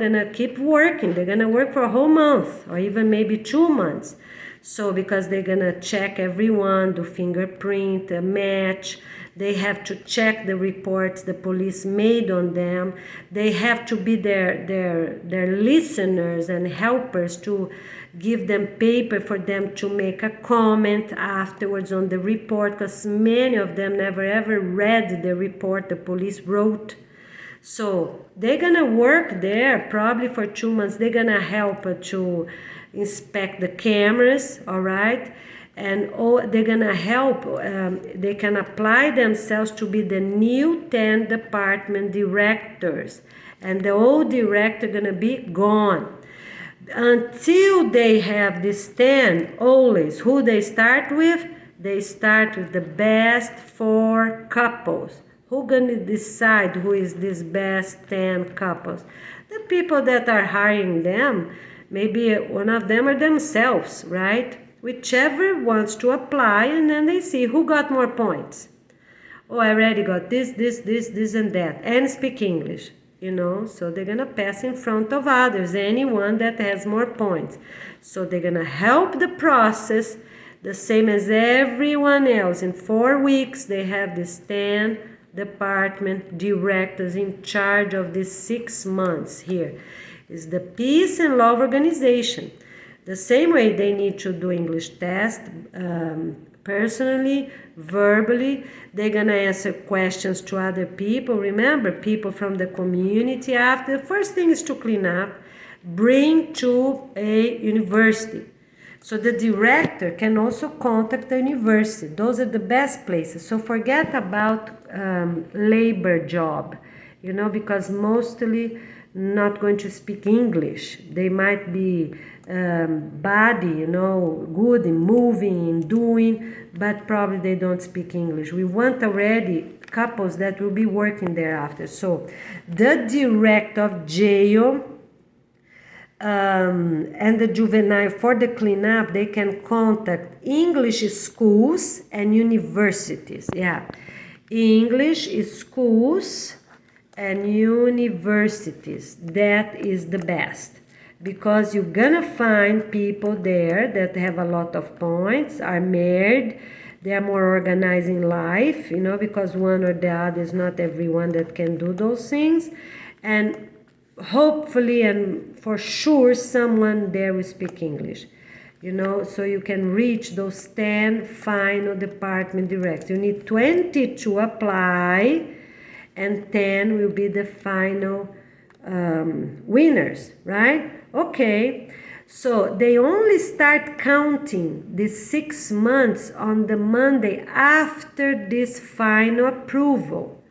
gonna keep working. They're gonna work for a whole month, or even maybe 2 months. So because they're gonna check everyone, do fingerprint, match. They have to check the reports the police made on them. They have to be their listeners and helpers to give them paper for them to make a comment afterwards on the report, because many of them never ever read the report the police wrote. So they're gonna work there probably for 2 months. They're gonna help to inspect the cameras, all right? And they're gonna help, they can apply themselves to be the new 10 department directors. And the old director gonna be gone. Until they have this 10, always, who they start with? They start with the best 4 couples. Who gonna decide who is this best 10 couples? The people that are hiring them, maybe one of them are themselves, right? Whichever wants to apply, and then they see who got more points. Oh, I already got this, and that, and speak English, so they're gonna pass in front of others, anyone that has more points. So they're gonna help the process the same as everyone else. In 4 weeks, they have this 10 department directors in charge of these 6 months. Here is the Peace and Love Organization. The same way they need to do English test personally, verbally. They're gonna answer questions to other people. Remember, people from the community. After, the first thing is to clean up, bring to a university. So the director can also contact the university. Those are the best places. So forget about labor job, because mostly not going to speak English. They might be body, good in moving, in doing, but probably they don't speak English. We want already couples that will be working thereafter. So the director of jail and the juvenile, for the cleanup, they can contact English schools and universities. Yeah, English schools and universities. That is the best, because you're gonna find people there that have a lot of points, are married, they are more organized in life, because one or the other is not everyone that can do those things. And hopefully and for sure someone there will speak English, so you can reach those 10 final department directors. You need 20 to apply, and 10 will be the final winners, right? Okay, so they only start counting the 6 months on the Monday after this final approval.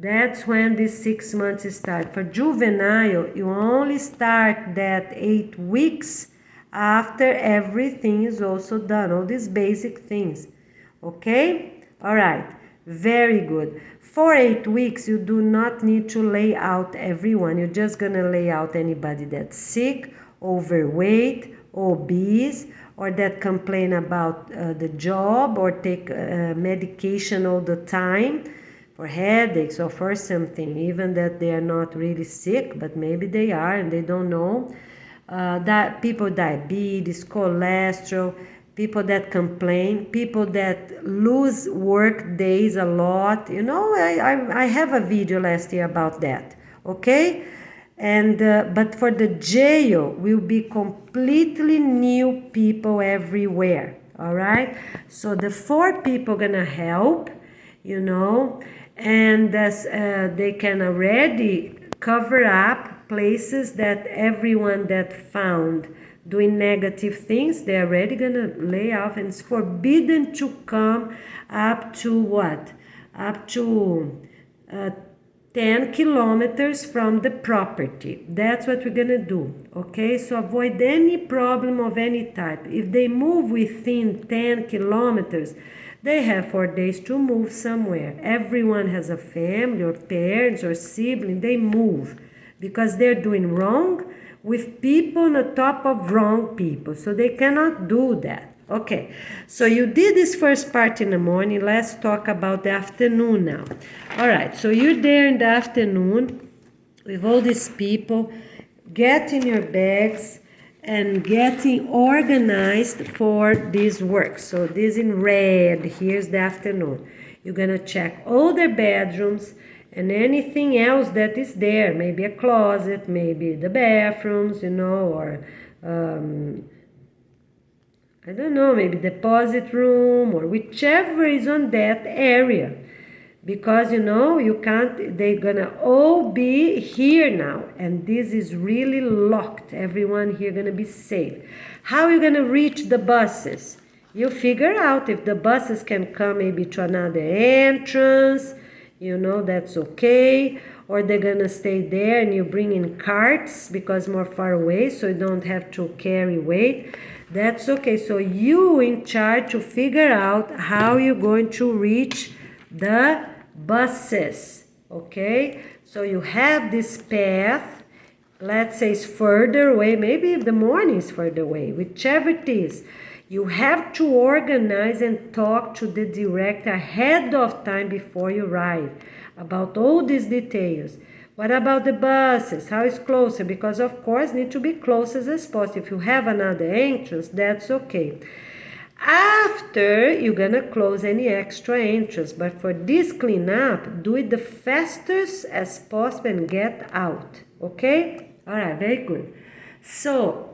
That's when the 6 months start. For juvenile, you only start that 8 weeks after everything is also done, all these basic things. Okay? All right. Very good. For 8 weeks, you do not need to lay out everyone. You're just going to lay out anybody that's sick, overweight, obese, or that complain about the job or take medication all the time for headaches or for something, even that they are not really sick, but maybe they are and they don't know. That people diabetes, cholesterol, people that complain, people that lose work days a lot. You know, I have a video last year about that. Okay, and but for the jail will be completely new people everywhere. All right, so the 4 people gonna help, you know, and they can already cover up places that everyone that found doing negative things, they're already gonna lay off, and it's forbidden to come up to what? Up to 10 kilometers from the property. That's what we're gonna do, okay? So avoid any problem of any type. If they move within 10 kilometers, they have 4 days to move somewhere. Everyone has a family or parents or sibling, they move because they're doing wrong with people on the top of wrong people. So they cannot do that. Okay, so you did this first part in the morning. Let's talk about the afternoon now. All right, so you're there in the afternoon with all these people, getting your bags and getting organized for this work. So this in red, here's the afternoon. You're gonna check all their bedrooms and anything else that is there, maybe a closet, maybe the bathrooms, you know, or I don't know, maybe deposit room or whichever is on that area. Because, you know, you can't, they're gonna all be here now. And this is really locked. Everyone here gonna be safe. How are you gonna reach the buses? You figure out if the buses can come maybe to another entrance, you know, that's okay. Or they're gonna stay there and you bring in carts because more far away, so you don't have to carry weight. That's okay. So you in charge to figure out how you're going to reach the buses. Okay, so you have this path, let's say it's further away, maybe the morning is further away, whichever it is. You have to organize and talk to the director ahead of time before you arrive about all these details. What about the buses? How is closer? Because of course need to be close as possible. If you have another entrance, that's okay. After, you're gonna close any extra entrance, but for this cleanup, do it the fastest as possible and get out, okay? All right, very good. So,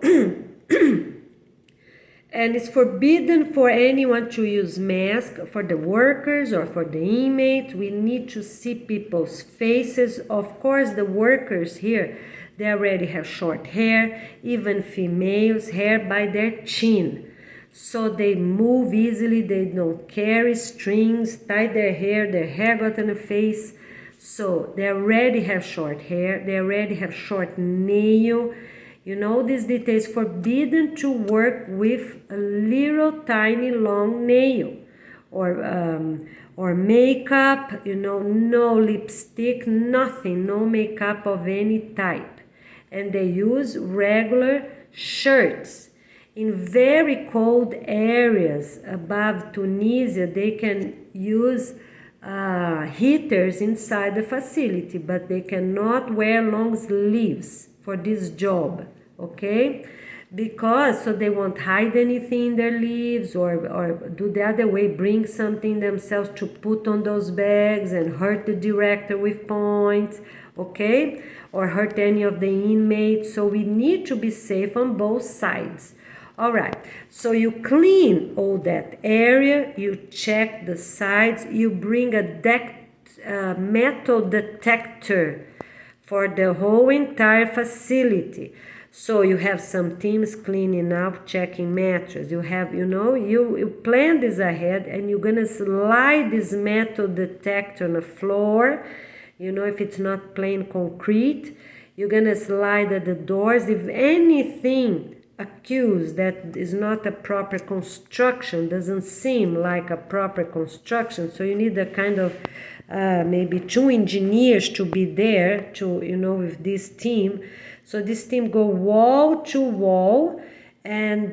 and it's forbidden for anyone to use mask for the workers or for the inmates. We need to see people's faces. Of course, the workers here, they already have short hair, even females, hair by their chin. So they move easily, they don't carry strings, tie their hair got in the face. So they already have short hair, they already have short nail. You know, these details, forbidden to work with a little tiny long nail or makeup, you know, no lipstick, nothing, no makeup of any type. And they use regular shirts. In very cold areas above Tunisia, they can use heaters inside the facility, but they cannot wear long sleeves for this job, okay? Because, so they won't hide anything in their leaves or do the other way, bring something themselves to put on those bags and hurt the director with points, okay? Or hurt any of the inmates. So we need to be safe on both sides. All right, so you clean all that area, you check the sides, you bring a metal detector for the whole entire facility. So you have some teams cleaning up, checking mattress. You have, you know, you plan this ahead and you're gonna slide this metal detector on the floor. you know, if it's not plain concrete. You're gonna slide at the doors. If anything accused that is not a proper construction, doesn't seem like a proper construction, so you need a kind of maybe 2 engineers to be there to, you know, with this team. So this team go wall to wall and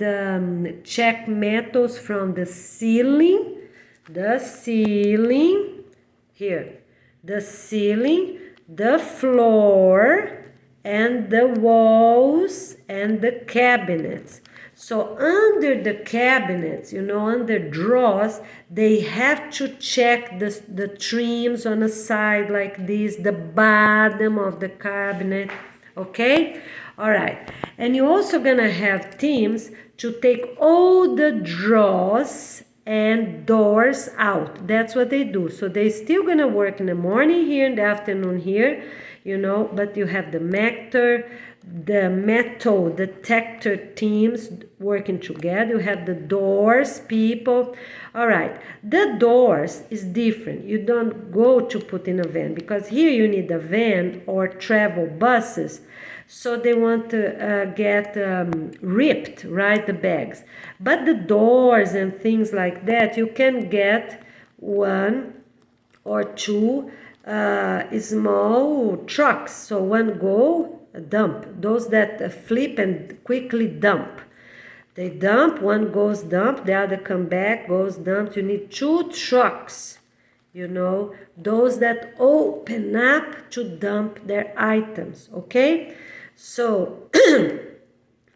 check metals from the ceiling, here, the ceiling, the floor, and the walls and the cabinets. So under the cabinets, you know, under drawers, they have to check the trims on the side like this, the bottom of the cabinet, okay? All right, and you're also gonna have teams to take all the drawers and doors out. That's what they do. So they still gonna work in the morning here, in the afternoon here, you know, but you have the metal detector teams working together. You have the doors people. All right, the doors is different. You don't go to put in a van, because here you need a van or travel buses. So they want to get ripped, right, the bags. But the doors and things like that, you can get 1 or 2 small trucks. So one go, dump. Those that flip and quickly dump. They dump, one goes dump, the other come back, goes dump. You need 2 trucks, you know, those that open up to dump their items, okay? So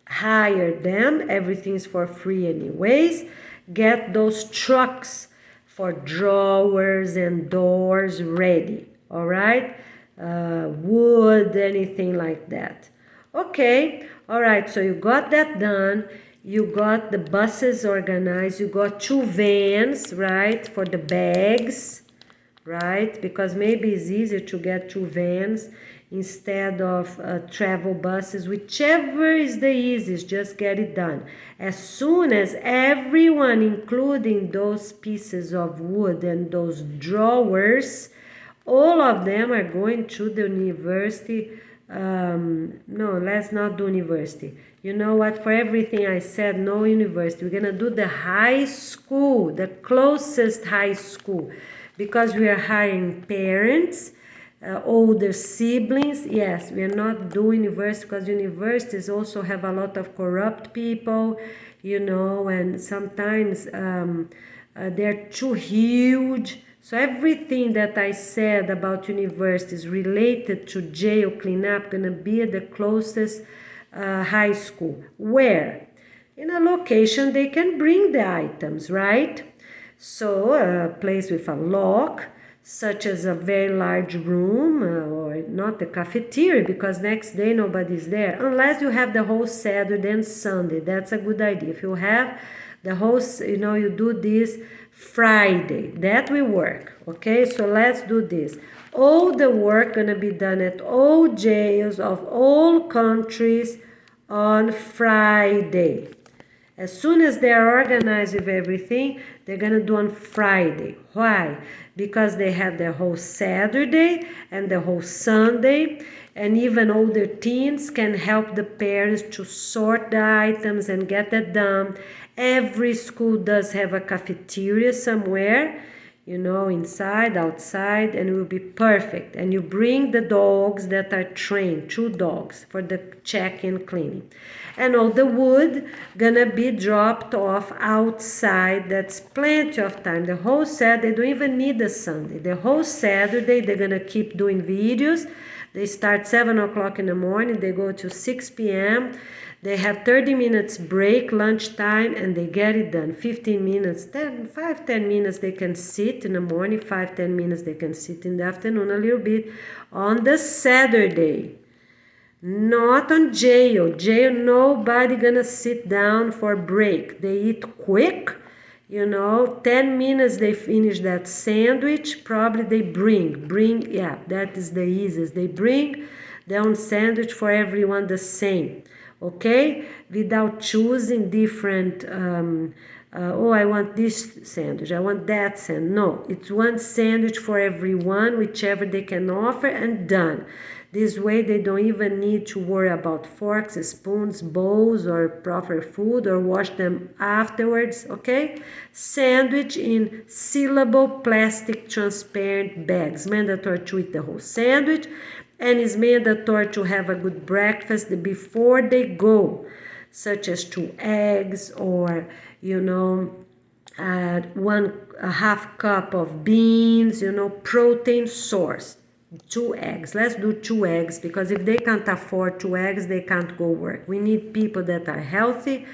hire them, everything's for free anyways. Get those trucks for drawers and doors ready, all right? Wood, anything like that. Okay, all right, so you got that done. You got the buses organized. You got 2 vans, right, for the bags, right? Because maybe it's easier to get 2 vans instead of travel buses. Whichever is the easiest, just get it done. As soon as everyone, including those pieces of wood and those drawers, all of them are going to the university. No, let's not do university. You know what? For everything I said, no university. We're gonna do the high school, the closest high school, because we are hiring parents, older siblings. Yes, we are not doing university, because universities also have a lot of corrupt people, you know, and sometimes they're too huge. So everything that I said about universities related to jail cleanup gonna be at the closest high school. Where? In a location they can bring the items, right? So a place with a lock, such as a very large room, or not the cafeteria, because next day nobody's there, unless you have the whole Saturday and Sunday. That's a good idea. If you have the whole, you know, you do this Friday, that will work. Okay, so let's do this. All the work gonna be done at all jails of all countries on Friday. As soon as they're organized with everything, they're gonna do on Friday. Why? Because they have the whole Saturday and the whole Sunday, and even older teens can help the parents to sort the items and get that done. Every school does have a cafeteria somewhere, you know, inside, outside, and it will be perfect. And you bring the dogs that are trained, 2 dogs for the check-in cleaning. And all the wood gonna be dropped off outside. That's plenty of time. The whole Saturday, they don't even need a Sunday. The whole Saturday, they're gonna keep doing videos. They start 7 o'clock in the morning, they go to 6 p.m., they have 30 minutes break, lunchtime, and they get it done. 15 minutes, 10 minutes they can sit in the morning, 5-10 minutes they can sit in the afternoon a little bit on the Saturday. Not on jail. Jail, nobody gonna sit down for break. They eat quick, you know, 10 minutes they finish that sandwich. Probably they bring, yeah, that is the easiest. They bring their own sandwich for everyone the same. Okay, without choosing different oh, I want this sandwich, I want that sandwich. No, it's one sandwich for everyone, whichever they can offer, and done. This way they don't even need to worry about forks, spoons, bowls, or proper food, or wash them afterwards, okay? Sandwich in sealable plastic transparent bags, mandatory to eat the whole sandwich, and is mandatory to have a good breakfast before they go, such as 2 eggs, or a half cup of beans, protein source. 2 eggs. Let's do 2 eggs, because if they can't afford 2 eggs, they can't go work. We need people that are healthy,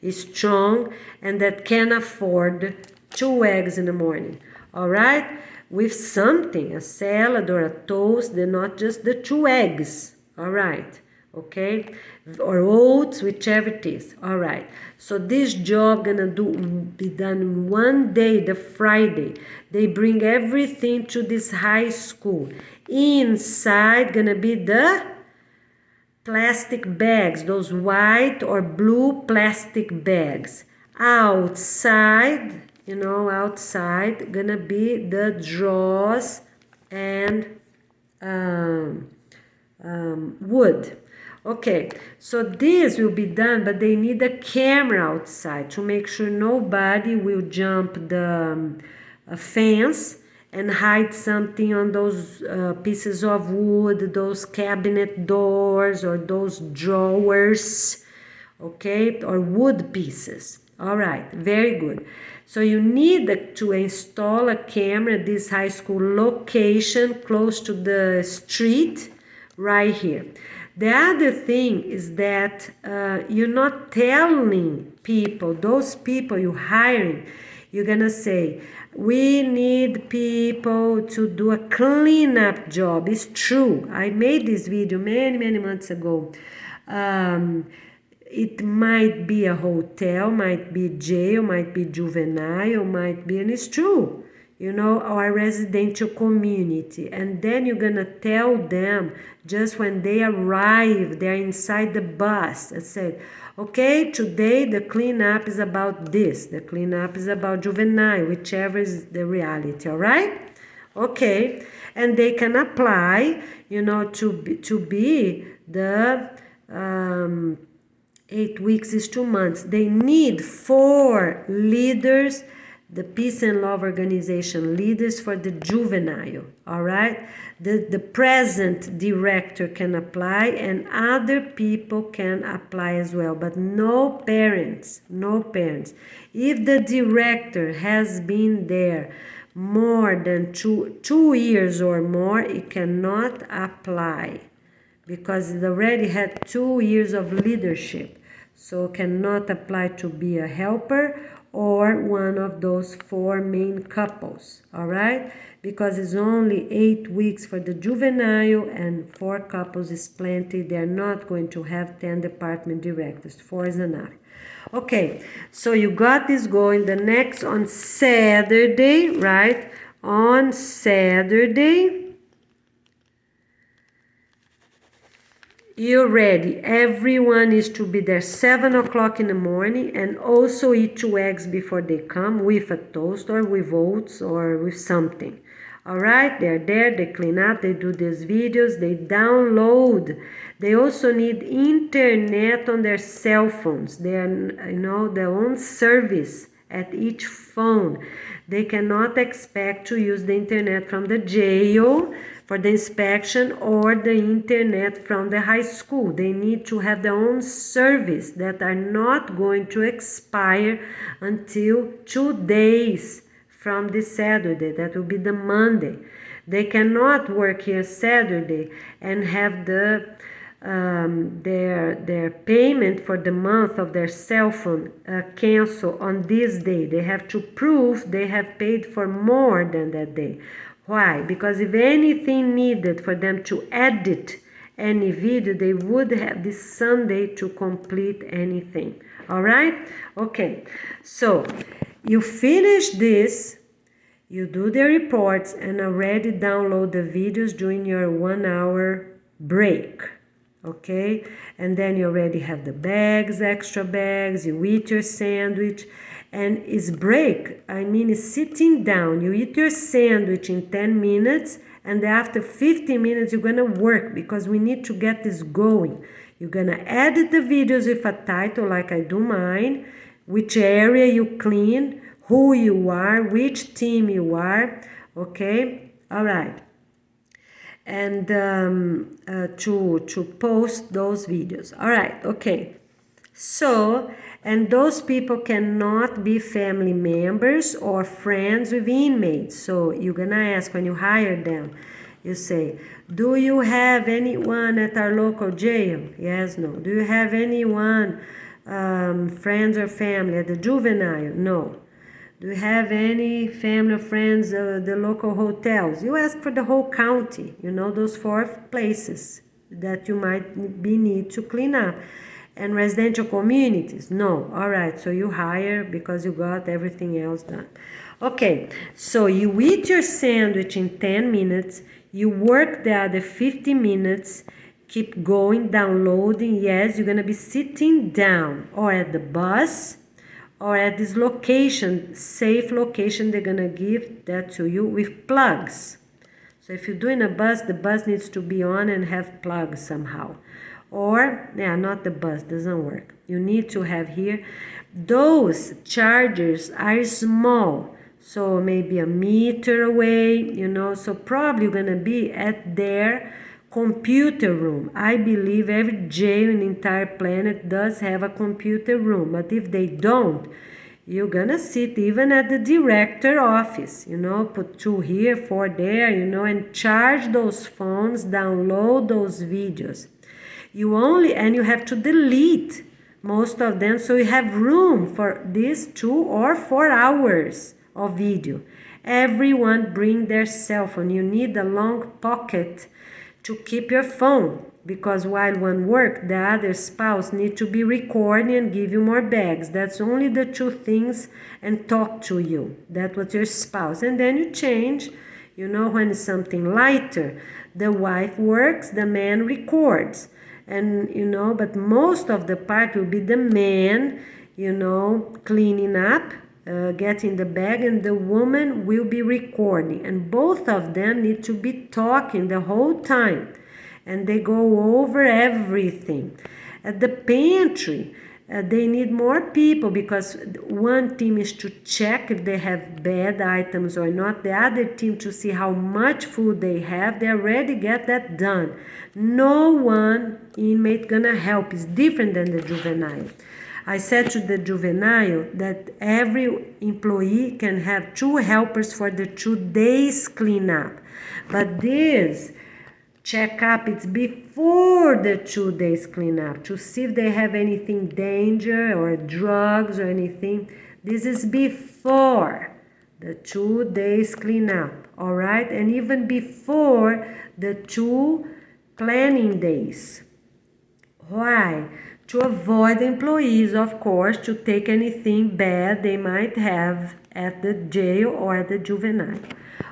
strong, and that can afford 2 eggs in the morning. All right? With something, a salad or a toast, they're not just the 2 eggs. All right? Okay, or oats, whichever it is. All right, so this job gonna be done one day, the Friday. They bring everything to this high school. Inside gonna be the plastic bags, those white or blue plastic bags. Outside, outside gonna be the drawers and wood. Okay, so this will be done, but they need a camera outside to make sure nobody will jump the fence and hide something on those pieces of wood, those cabinet doors, or those drawers, okay, or wood pieces. All right, very good. So you need to install a camera at this high school location close to the street right here. The other thing is that you're not telling people, those people you're hiring, you're gonna say, we need people to do a cleanup job. It's true. I made this video many months ago. It might be a hotel, might be jail, might be juvenile, might be, and it's true, or a residential community. And then you're gonna tell them just when they arrive, they're inside the bus, and said, okay, today the cleanup is about this, the cleanup is about juvenile, whichever is the reality, all right? Okay, and they can apply, to be the 8 weeks is 2 months. They need 4 leaders, the Peace and Love Organization leaders for the juvenile, all right? The present director can apply, and other people can apply as well, but no parents. If the director has been there more than 2 years or more, it cannot apply, because it already had 2 years of leadership. So cannot apply to be a helper or one of those 4 main couples, all right? Because it's only 8 weeks for the juvenile, and 4 couples is plenty. They're not going to have 10 department directors. 4 is enough. Okay, so you got this going. The next on Saturday, right? On Saturday, you're ready. Everyone is to be there 7 o'clock in the morning, and also eat 2 eggs before they come, with a toast or with oats or with something. All right, they're there, they clean up, they do these videos, they download. They also need internet on their cell phones. They are, their own service at each phone. They cannot expect to use the internet from the jail for the inspection or the internet from the high school. They need to have their own service that are not going to expire until 2 days from this Saturday. That will be the Monday. They cannot work here Saturday and have the their payment for the month of their cell phone cancel on this day. They have to prove they have paid for more than that day. Why? Because if anything needed for them to edit any video, they would have this Sunday to complete anything. All right? Okay. So you finish this, you do the reports, and already download the videos during your 1 hour break. Okay, and then you already have the bags, extra bags, you eat your sandwich, And is break, I mean is sitting down. You eat your sandwich in 10 minutes, and after 15 minutes you're gonna work, because we need to get this going. You're gonna edit the videos with a title like I do mine, which area you clean, who you are, which team you are, okay? All right. And to post those videos. All right, okay. So, and those people cannot be family members or friends with inmates. So you're gonna ask when you hire them, you say, do you have anyone at our local jail? Yes, no. Do you have anyone, friends or family at the juvenile? No. Do you have any family or friends at the local hotels? You ask for the whole county, you know, those 4 places that you might be need to clean up. And residential communities? No. All right, so you hire because you got everything else done. Okay, so you eat your sandwich in 10 minutes, you work the other 50 minutes, keep going, downloading. Yes, you're gonna be sitting down or at the bus or at this location, safe location. They're gonna give that to you with plugs. So if you're doing a bus, the bus needs to be on and have plugs somehow. Or, yeah, not the bus, doesn't work. You need to have here. Those chargers are small, so maybe a meter away, you know, so probably you're gonna be at their computer room. I believe every jail in the entire planet does have a computer room, but if they don't, you're gonna sit even at the director office, you know, put 2 here, 4 there, you know, and charge those phones, download those videos. You have to delete most of them, so you have room for these 2 or 4 hours of video. Everyone bring their cell phone. You need a long pocket to keep your phone, because while one work, the other spouse need to be recording and give you more bags. That's only the 2 things, and talk to you. That was your spouse. And then you change, you know, when it's something lighter, the wife works, the man records. And, you know, but most of the part will be the man, you know, cleaning up, getting the bag, and the woman will be recording. And both of them need to be talking the whole time. And they go over everything. At the pantry, they need more people, because one team is to check if they have bad items or not. The other team to see how much food they have. They already get that done. No one inmate gonna help. It's different than the juvenile. I said to the juvenile that every employee can have 2 helpers for the 2 days cleanup. But this checkup, it's before the 2 days cleanup, to see if they have anything danger or drugs or anything. This is before the 2 days cleanup, all right? And even before the 2 planning days. Why? To avoid employees, of course, to take anything bad they might have at the jail or at the juvenile.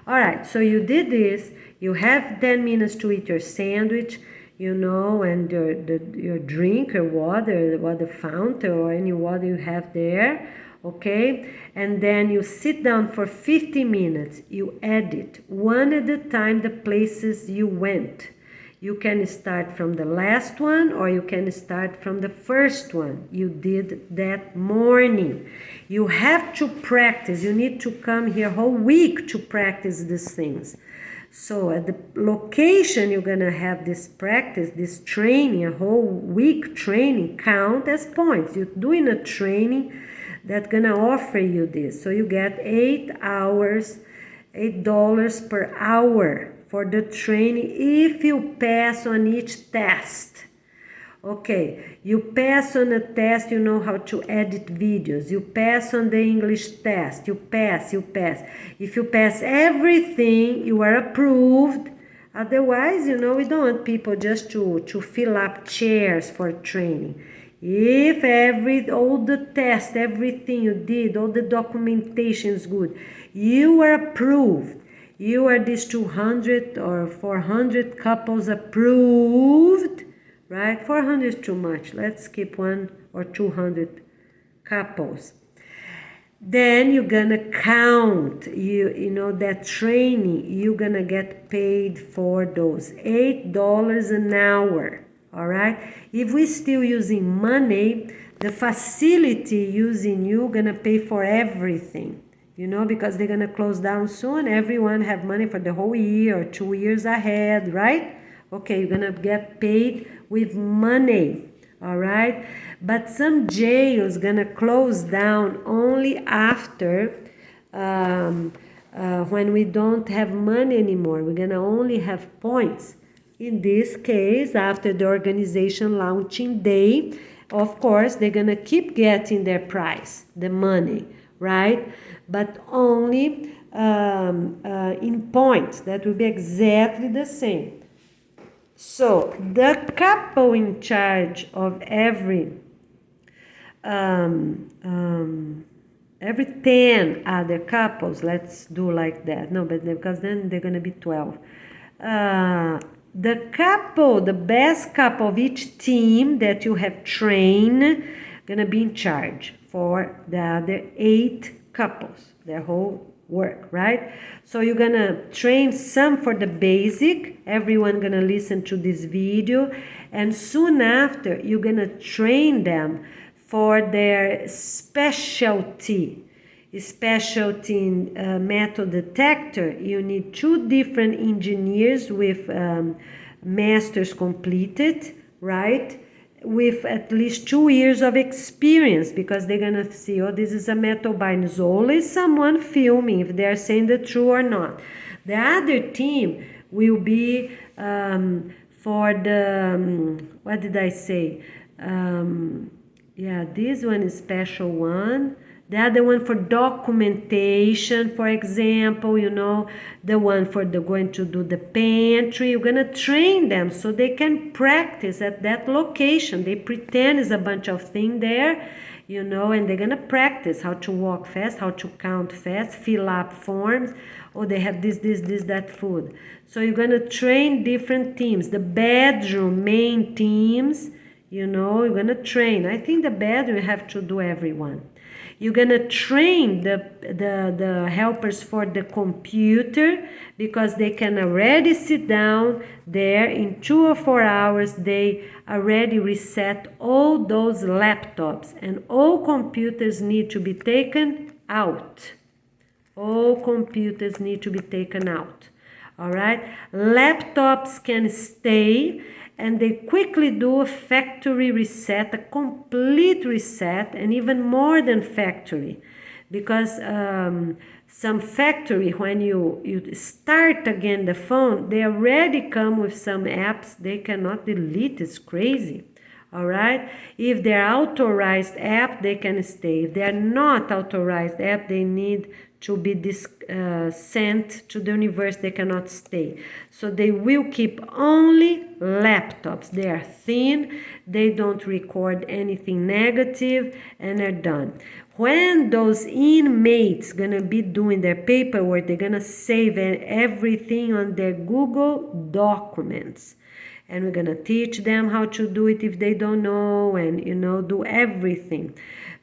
All right, so you did this. You have 10 minutes to eat your sandwich, you know, and your drink or water fountain or any water you have there, okay? And then you sit down for 50 minutes. You edit one at a time the places you went. You can start from the last one, or you can start from the first one you did that morning. You have to practice. You need to come here whole week to practice these things. So at the location you're gonna have this practice, this training, a whole week training count as points. You're doing a training that's gonna offer you this. So you get 8 hours, $8 per hour for the training if you pass on each test. Okay, you pass on a test, you know how to edit videos. You pass on the English test, you pass. If you pass everything, you are approved. Otherwise, you know, we don't want people just to fill up chairs for training. If all the tests, everything you did, all the documentation is good, you are approved. You are these 200 or 400 couples approved, right? 400 is too much. Let's keep 1 or 200 couples. Then you're gonna count, you know, that training, you're gonna get paid for those $8 an hour. All right. If we still using money, the facility using you gonna pay for everything, you know, because they're gonna close down soon. Everyone have money for the whole year or 2 years ahead, right? Okay, you're gonna get paid with money. All right, but some jails gonna close down only after when we don't have money anymore. We're gonna only have points. In this case, after the organization launching day, of course they're gonna keep getting their price, the money, right? But only in points. That will be exactly the same. So the couple in charge of every 10 other couples, let's do like that. No, but because then they're gonna be 12. The couple, the best couple of each team that you have trained, gonna be in charge for the other 8 couples, their whole work, right? So you're gonna train some for the basic. Everyone gonna listen to this video, and soon after you're gonna train them for their specialty in metal detector. You need 2 different engineers with masters completed, right? With at least 2 years of experience, because they're gonna see, oh, this is a metal bind. It's always someone filming if they're saying the truth or not. The other team will be for the what did I say? Yeah, this one is special one. The other one for documentation, for example, you know, the one for the going to do the pantry. You're gonna train them so they can practice at that location. They pretend is a bunch of things there, you know, and they're gonna practice how to walk fast, how to count fast, fill up forms. Oh, they have this, that food. So you're gonna train different teams. The bedroom main teams, you know, you're gonna train. I think the bedroom you have to do everyone. You're gonna train the helpers for the computer, because they can already sit down there in 2 or 4 hours. They already reset all those laptops, and all computers need to be taken out. All computers need to be taken out. All right, laptops can stay, and they quickly do a factory reset, a complete reset, and even more than factory, because some factory, when you start again the phone, they already come with some apps they cannot delete. It's crazy. All right, if they're authorized app, they can stay. If they're not authorized app, they need to be sent to the universe. They cannot stay. So they will keep only laptops. They are thin, they don't record anything negative, and they're done. When those inmates gonna be doing their paperwork, they're gonna save everything on their Google documents. And we're gonna teach them how to do it if they don't know, and you know, do everything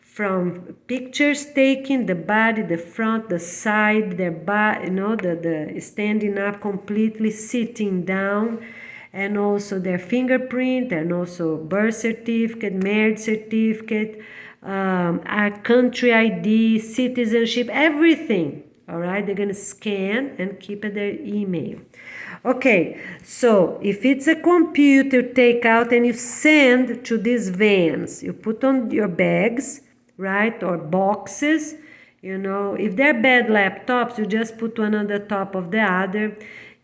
from pictures taking, the body, the front, the side, their body, you know, the standing up completely, sitting down, and also their fingerprint, and also birth certificate, marriage certificate, our country ID, citizenship, everything. All right, they're gonna scan and keep their email. Okay, so if it's a computer, take out and you send to these vans. You put on your bags, right, or boxes. You know, if they're bad laptops, you just put one on the top of the other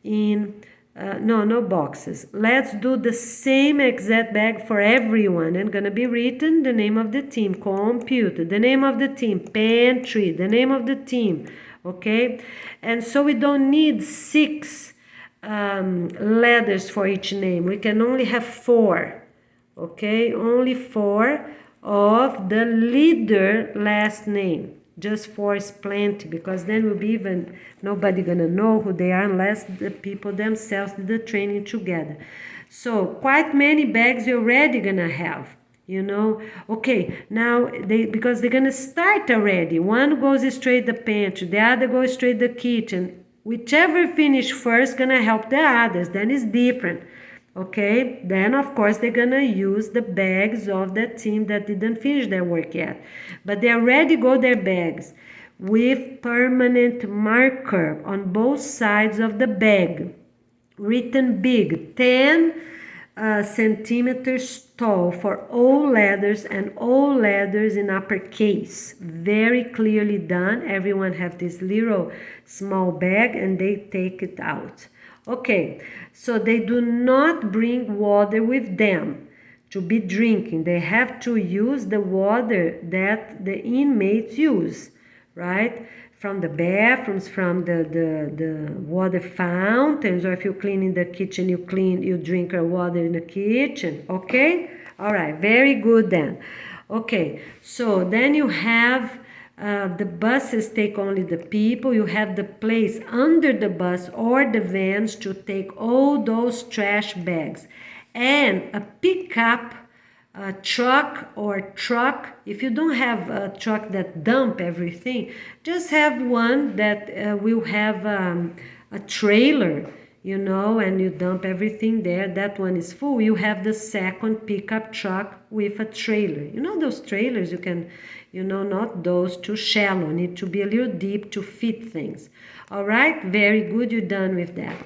in, no boxes. Let's do the same exact bag for everyone, and gonna be written the name of the team, computer, the name of the team, pantry, the name of the team, okay? And so we don't need 6 letters for each name. We can only have 4, okay? Only 4 of the leader last name. Just 4 is plenty, because then will be even nobody gonna know who they are unless the people themselves did the training together. So quite many bags you're already gonna have. you know. Okay, now because they're gonna start already. One goes straight the pantry, the other goes straight the kitchen. Whichever finish first gonna help the others. Then it's different. Okay, then of course they're gonna use the bags of the team that didn't finish their work yet, but they already got their bags with permanent marker on both sides of the bag, written big, 10 centimeters tall for all letters, and all letters in uppercase. Very clearly done. Everyone have this little small bag and they take it out. Okay, so they do not bring water with them to be drinking. They have to use the water that the inmates use, right? From the bathrooms, from the water fountains, or if you clean in the kitchen, you drink your water in the kitchen. Okay, all right, very good then. Okay, so then you have the buses take only the people. You have the place under the bus or the vans to take all those trash bags, and a pickup truck or truck. If you don't have a truck that dump everything, just have one that will have a trailer, you know, and you dump everything there. That one is full. You have the second pickup truck with a trailer. You know those trailers, you can, you know, not those too shallow, need to be a little deep to fit things. All right, very good, you're done with that.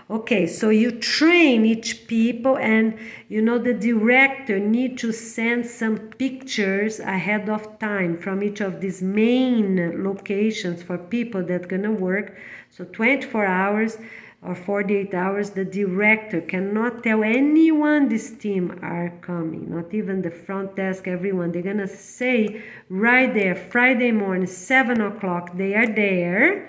Okay, so you train each people, and you know the director need to send some pictures ahead of time from each of these main locations for people that gonna work. So 24 hours or 48 hours, the director cannot tell anyone this team are coming, not even the front desk, everyone. They're gonna say right there, Friday morning, 7 o'clock, they are there,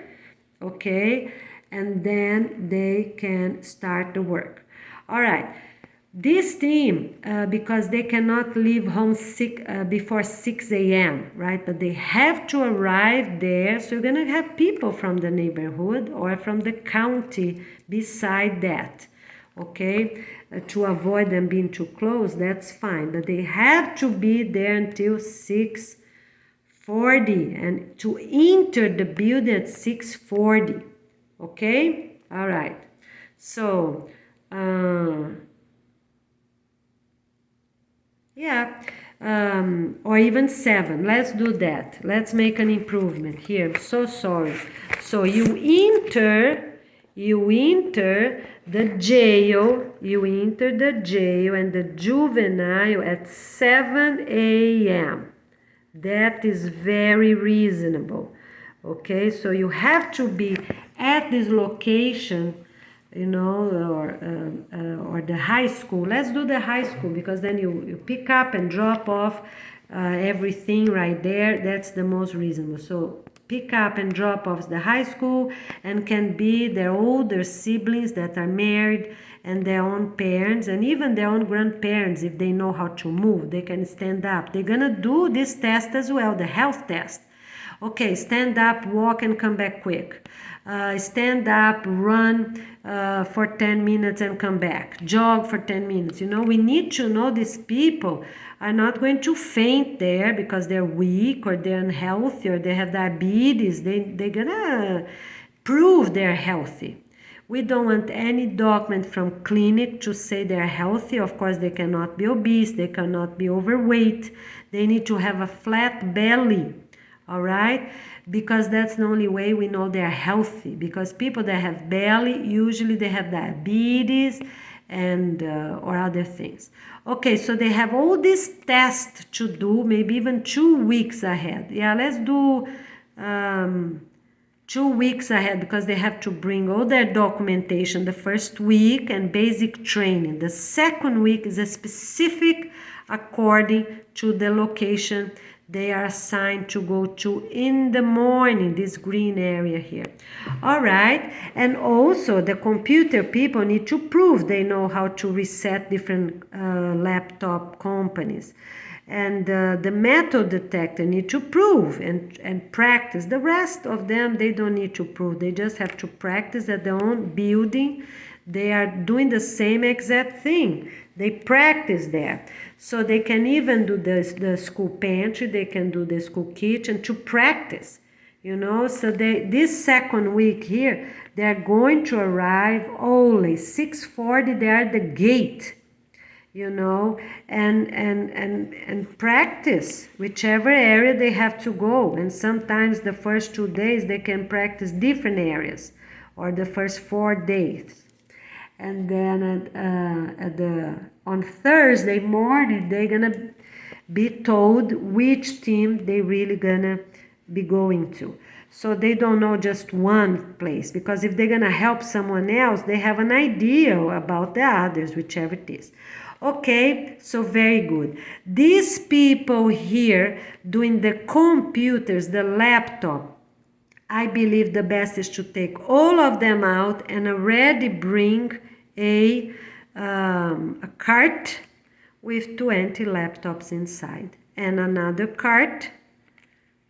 okay? And then they can start the work. All right, this team, because they cannot leave home before 6 a.m., right? But they have to arrive there. So you're gonna have people from the neighborhood or from the county beside that, okay? To avoid them being too close, that's fine. But they have to be there until 6:40 and to enter the building at 6:40. Okay, all right. So, yeah, or even 7. Let's do that. Let's make an improvement here. I'm so sorry. So you enter the jail. You enter the jail and the juvenile at 7 a.m. That is very reasonable. Okay, so you have to be at this location, you know, or the high school. Let's do the high school, because then you pick up and drop off everything right there. That's the most reasonable. So pick up and drop off the high school, and can be their older siblings that are married and their own parents, and even their own grandparents. If they know how to move, they can stand up. They're gonna do this test as well, the health test. Okay, stand up, walk, and come back quick. Stand up, run for 10 minutes and come back. Jog for 10 minutes. You know, we need to know these people are not going to faint there because they're weak or they're unhealthy or they have diabetes. They're gonna prove they're healthy. We don't want any document from clinic to say they're healthy. Of course, they cannot be obese. They cannot be overweight. They need to have a flat belly. All right, because that's the only way we know they're healthy. Because people that have belly, usually they have diabetes and or other things. Okay, so they have all these tests to do, maybe even 2 weeks ahead. Yeah, let's do 2 weeks ahead, because they have to bring all their documentation the first week and basic training. The second week is a specific according to the location they are assigned to go to in the morning, this green area here. All right, and also the computer people need to prove they know how to reset different laptop companies. And the metal detector need to prove and practice. The rest of them, they don't need to prove. They just have to practice at their own building. They are doing the same exact thing. They practice there. So they can even do the school pantry. They can do the school kitchen to practice. You know, so this second week here, they're going to arrive only 6:40. They are at the gate, you know, and practice whichever area they have to go. And sometimes the first 2 days they can practice different areas, or the first 4 days. And then on Thursday morning they're gonna be told which team they really gonna be going to. So they don't know just one place, because if they're gonna help someone else, they have an idea about the others, whichever it is. Okay, so very good. These people here doing the computers, the laptop, I believe the best is to take all of them out and already bring a cart with 20 laptops inside, and another cart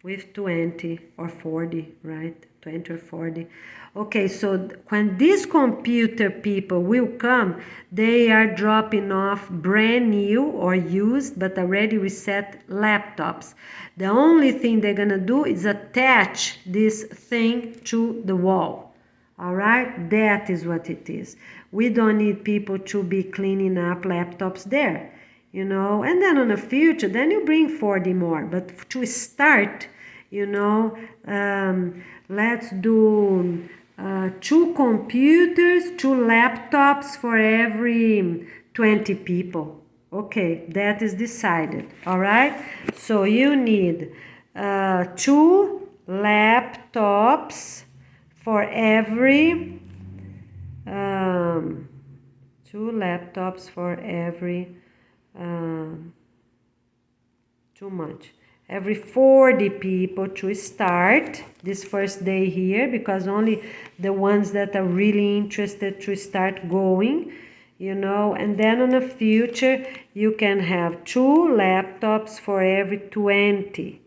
with 20 or 40, right? 20 or 40. Okay, so when these computer people will come, they are dropping off brand new or used but already reset laptops. The only thing they're gonna do is attach this thing to the wall. All right, that is what it is. We don't need people to be cleaning up laptops there, you know. And then on the future, then you bring 40 more. But to start, you know, let's do 2 computers, 2 laptops for every 20 people. Okay, that is decided. All right, so you need 2 laptops for every 2 laptops for every too much, every 40 people to start this first day here, because only the ones that are really interested to start going, you know. And then in the future you can have 2 laptops for every 20.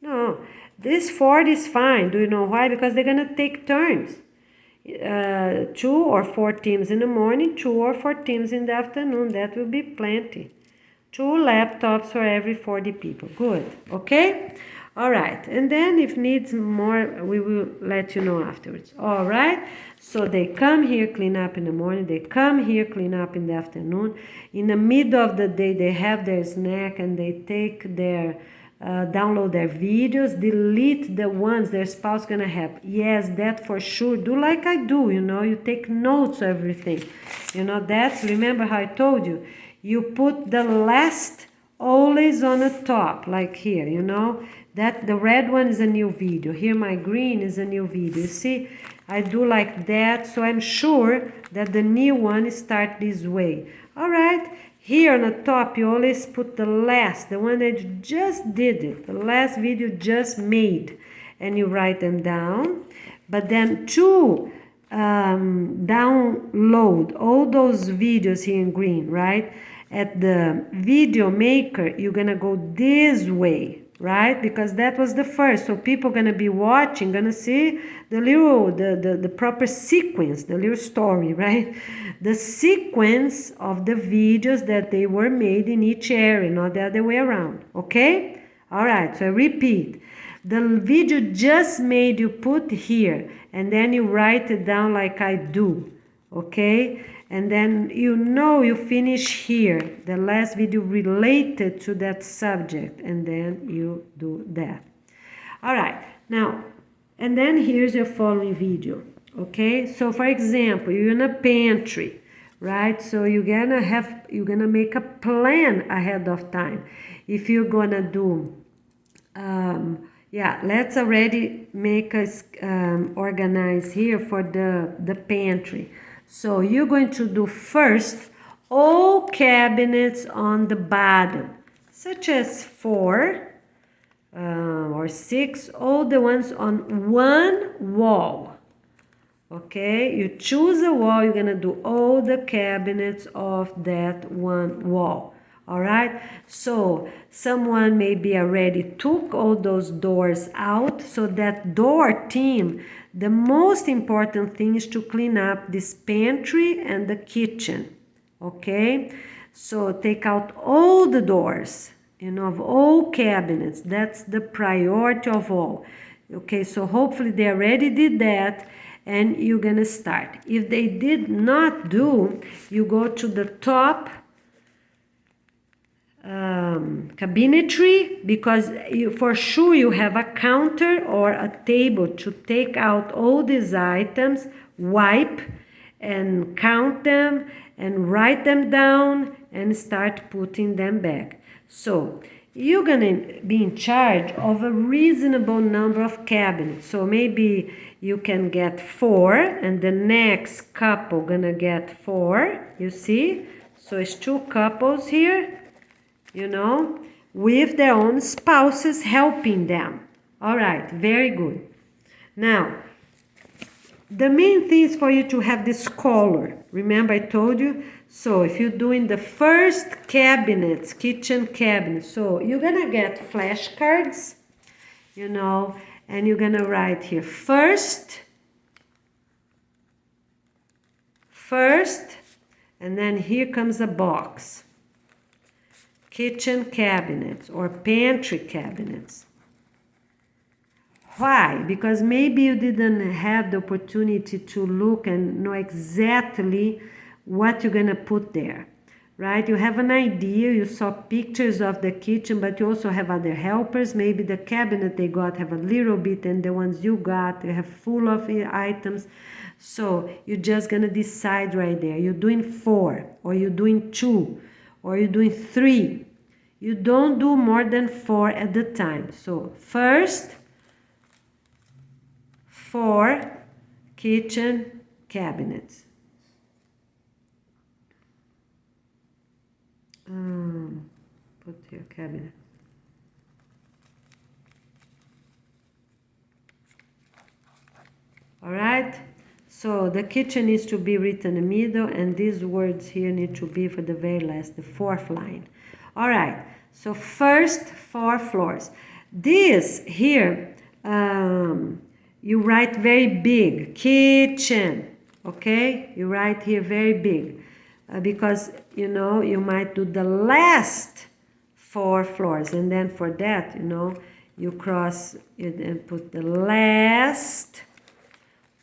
No, this 40 is fine. Do you know why? Because they're gonna take turns. 2 or 4 teams in the morning, 2 or 4 teams in the afternoon. That will be plenty. 2 laptops for every 40 people. Good. Okay? All right. And then if needs more, we will let you know afterwards. All right? So they come here, clean up in the morning. They come here, clean up in the afternoon. In the middle of the day, they have their snack and they take their download their videos, delete the ones their spouse gonna have. Yes, that for sure. Do like I do, you know, you take notes of everything. You know, that's, remember how I told you, you put the last always on the top, like here, you know, that the red one is a new video. Here my green is a new video. You see, I do like that, so I'm sure that the new one start this way. All right. Here on the top, you always put the last, the one that you just did it, the last video just made, and you write them down. But then to download all those videos here in green, right? At the video maker, you're gonna go this way, right? Because that was the first. So people gonna be watching, gonna see the little, the proper sequence, the little story, right? The sequence of the videos that they were made in each area, not the other way around. Okay? All right, so I repeat. The video just made, you put here, and then you write it down like I do. Okay? And then you know you finish here, the last video related to that subject, and then you do that. All right, now, and then here's your following video. Okay, so for example, you're in a pantry, right? So you're gonna make a plan ahead of time. If you're gonna do, yeah, let's already make us organize here for the pantry. So you're going to do first all cabinets on the bottom, such as 4 or 6, all the ones on one wall. Okay, you choose a wall, you're gonna do all the cabinets of that one wall. All right, so someone maybe already took all those doors out. So that door team, the most important thing is to clean up this pantry and the kitchen. Okay, so take out all the doors, of all cabinets. That's the priority of all. Okay, so hopefully they already did that, and you're gonna start. If they did not do, you go to the top cabinetry, because for sure you have a counter or a table to take out all these items, wipe and count them and write them down and start putting them back. So you're gonna be in charge of a reasonable number of cabinets. So maybe you can get 4 and the next couple gonna get 4, you see? So it's 2 couples here, with their own spouses helping them. All right, very good. Now, the main thing is for you to have this color. Remember I told you? So if you're doing the first cabinets, kitchen cabinets, so you're gonna get flashcards, and you're gonna write here first, and then here comes a box. Kitchen cabinets or pantry cabinets. Why? Because maybe you didn't have the opportunity to look and know exactly what you're gonna put there, right? You have an idea, you saw pictures of the kitchen, but you also have other helpers. Maybe the cabinet they got have a little bit, and the ones you got, they have full of items. So you're just gonna decide right there. You're doing 4, or you're doing 2, or you're doing 3. You don't do more than 4 at the time. So first, 4 kitchen cabinets. Put your cabinet. All right. So the kitchen needs to be written in the middle, and these words here need to be for the very last, the 4th line. All right. So first 4 floors. This here, you write very big, kitchen. Okay, you write here very big, because you might do the last 4 floors, and then for that, you cross it and put the last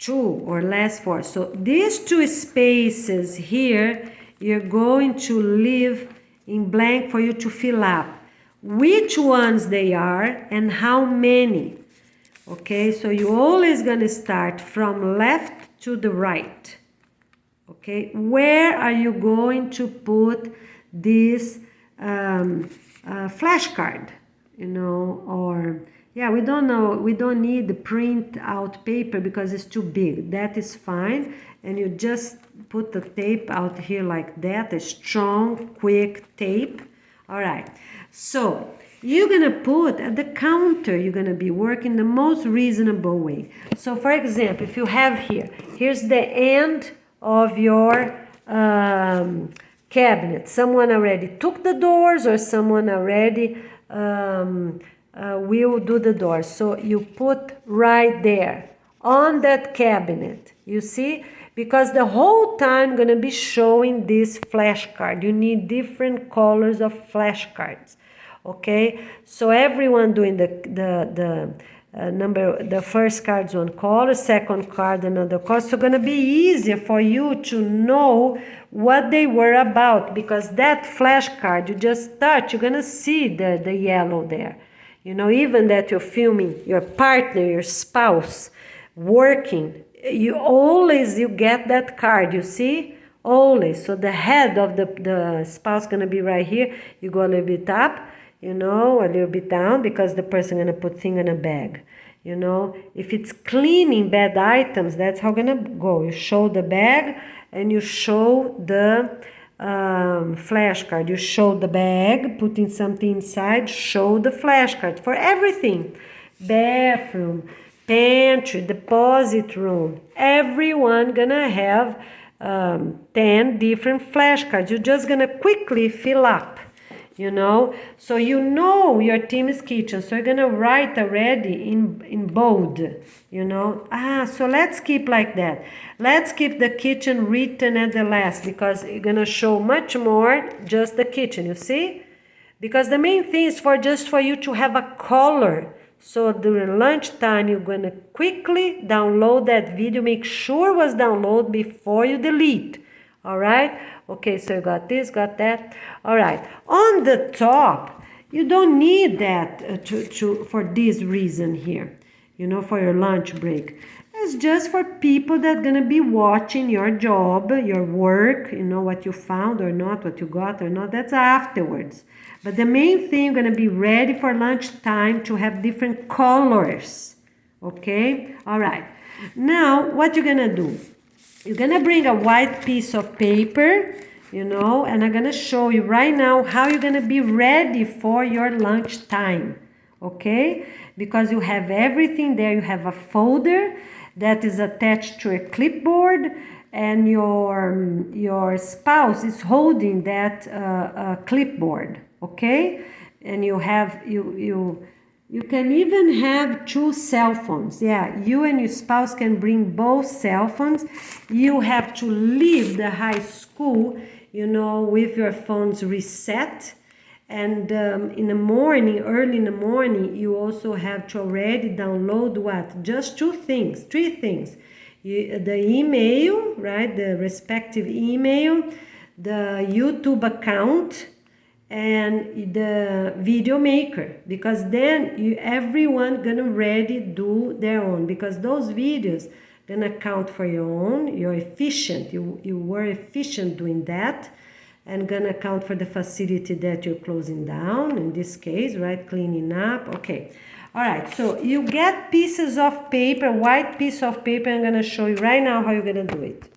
2 or last 4. So these 2 spaces here, you're going to leave in blank for you to fill up which ones they are and how many. Okay, so you're always gonna start from left to the right. Okay, where are you going to put this flashcard? We don't know, we don't need the print out paper because it's too big. That is fine, and you just put the tape out here like that, a strong, quick tape. All right, so you're gonna put at the counter, you're gonna be working the most reasonable way. So for example, if you have here's the end of your cabinet. Someone already took the doors, or someone already will do the doors. So you put right there on that cabinet, you see? Because the whole time gonna be showing this flashcard. You need different colors of flashcards. Okay, so everyone doing the first card's one color, second card another color. So it's gonna be easier for you to know what they were about, because that flashcard you just touch, you're gonna see the yellow there. Even that you're filming your partner, your spouse, working, you get that card, you see? Always. So the head of the spouse gonna be right here. You go a little bit up, a little bit down, because the person gonna put thing in a bag. If it's cleaning bad items, that's how gonna go. You show the bag and you show the flashcard. You show the bag, putting something inside, show the flashcard for everything. Bathroom, pantry, deposit room. Everyone gonna have 10 different flashcards. You're just gonna quickly fill up. So your team's kitchen, so you're gonna write already in bold, so let's keep like that. Let's keep the kitchen written at the last, because you're gonna show much more just the kitchen, you see, because the main thing is just for you to have a color. So during lunchtime, you're gonna quickly download that video, make sure it was downloaded before you delete. All right, okay, so you got this, got that. All right, on the top, you don't need that for this reason here, for your lunch break. It's just for people that are gonna be watching your job, your work, what you found or not, what you got or not, that's afterwards. But the main thing, you're gonna be ready for lunchtime to have different colors, okay? All right, now what you're gonna do? You're gonna bring a white piece of paper, and I'm gonna show you right now how you're gonna be ready for your lunchtime, okay? Because you have everything there. You have a folder that is attached to a clipboard, and your spouse is holding that clipboard, okay? And you can even have 2 cell phones. Yeah, you and your spouse can bring both cell phones. You have to leave the high school, with your phones reset. And in the morning, early in the morning, you also have to already download what? Just 3 things. The email, right? The respective email, the YouTube account, and the video maker, because then everyone gonna already do their own, because those videos gonna count for your own. You're efficient, you were efficient doing that, and gonna count for the facility that you're closing down, in this case, right, cleaning up. Okay, all right, so you get pieces of paper, white piece of paper. I'm gonna show you right now how you're gonna do it.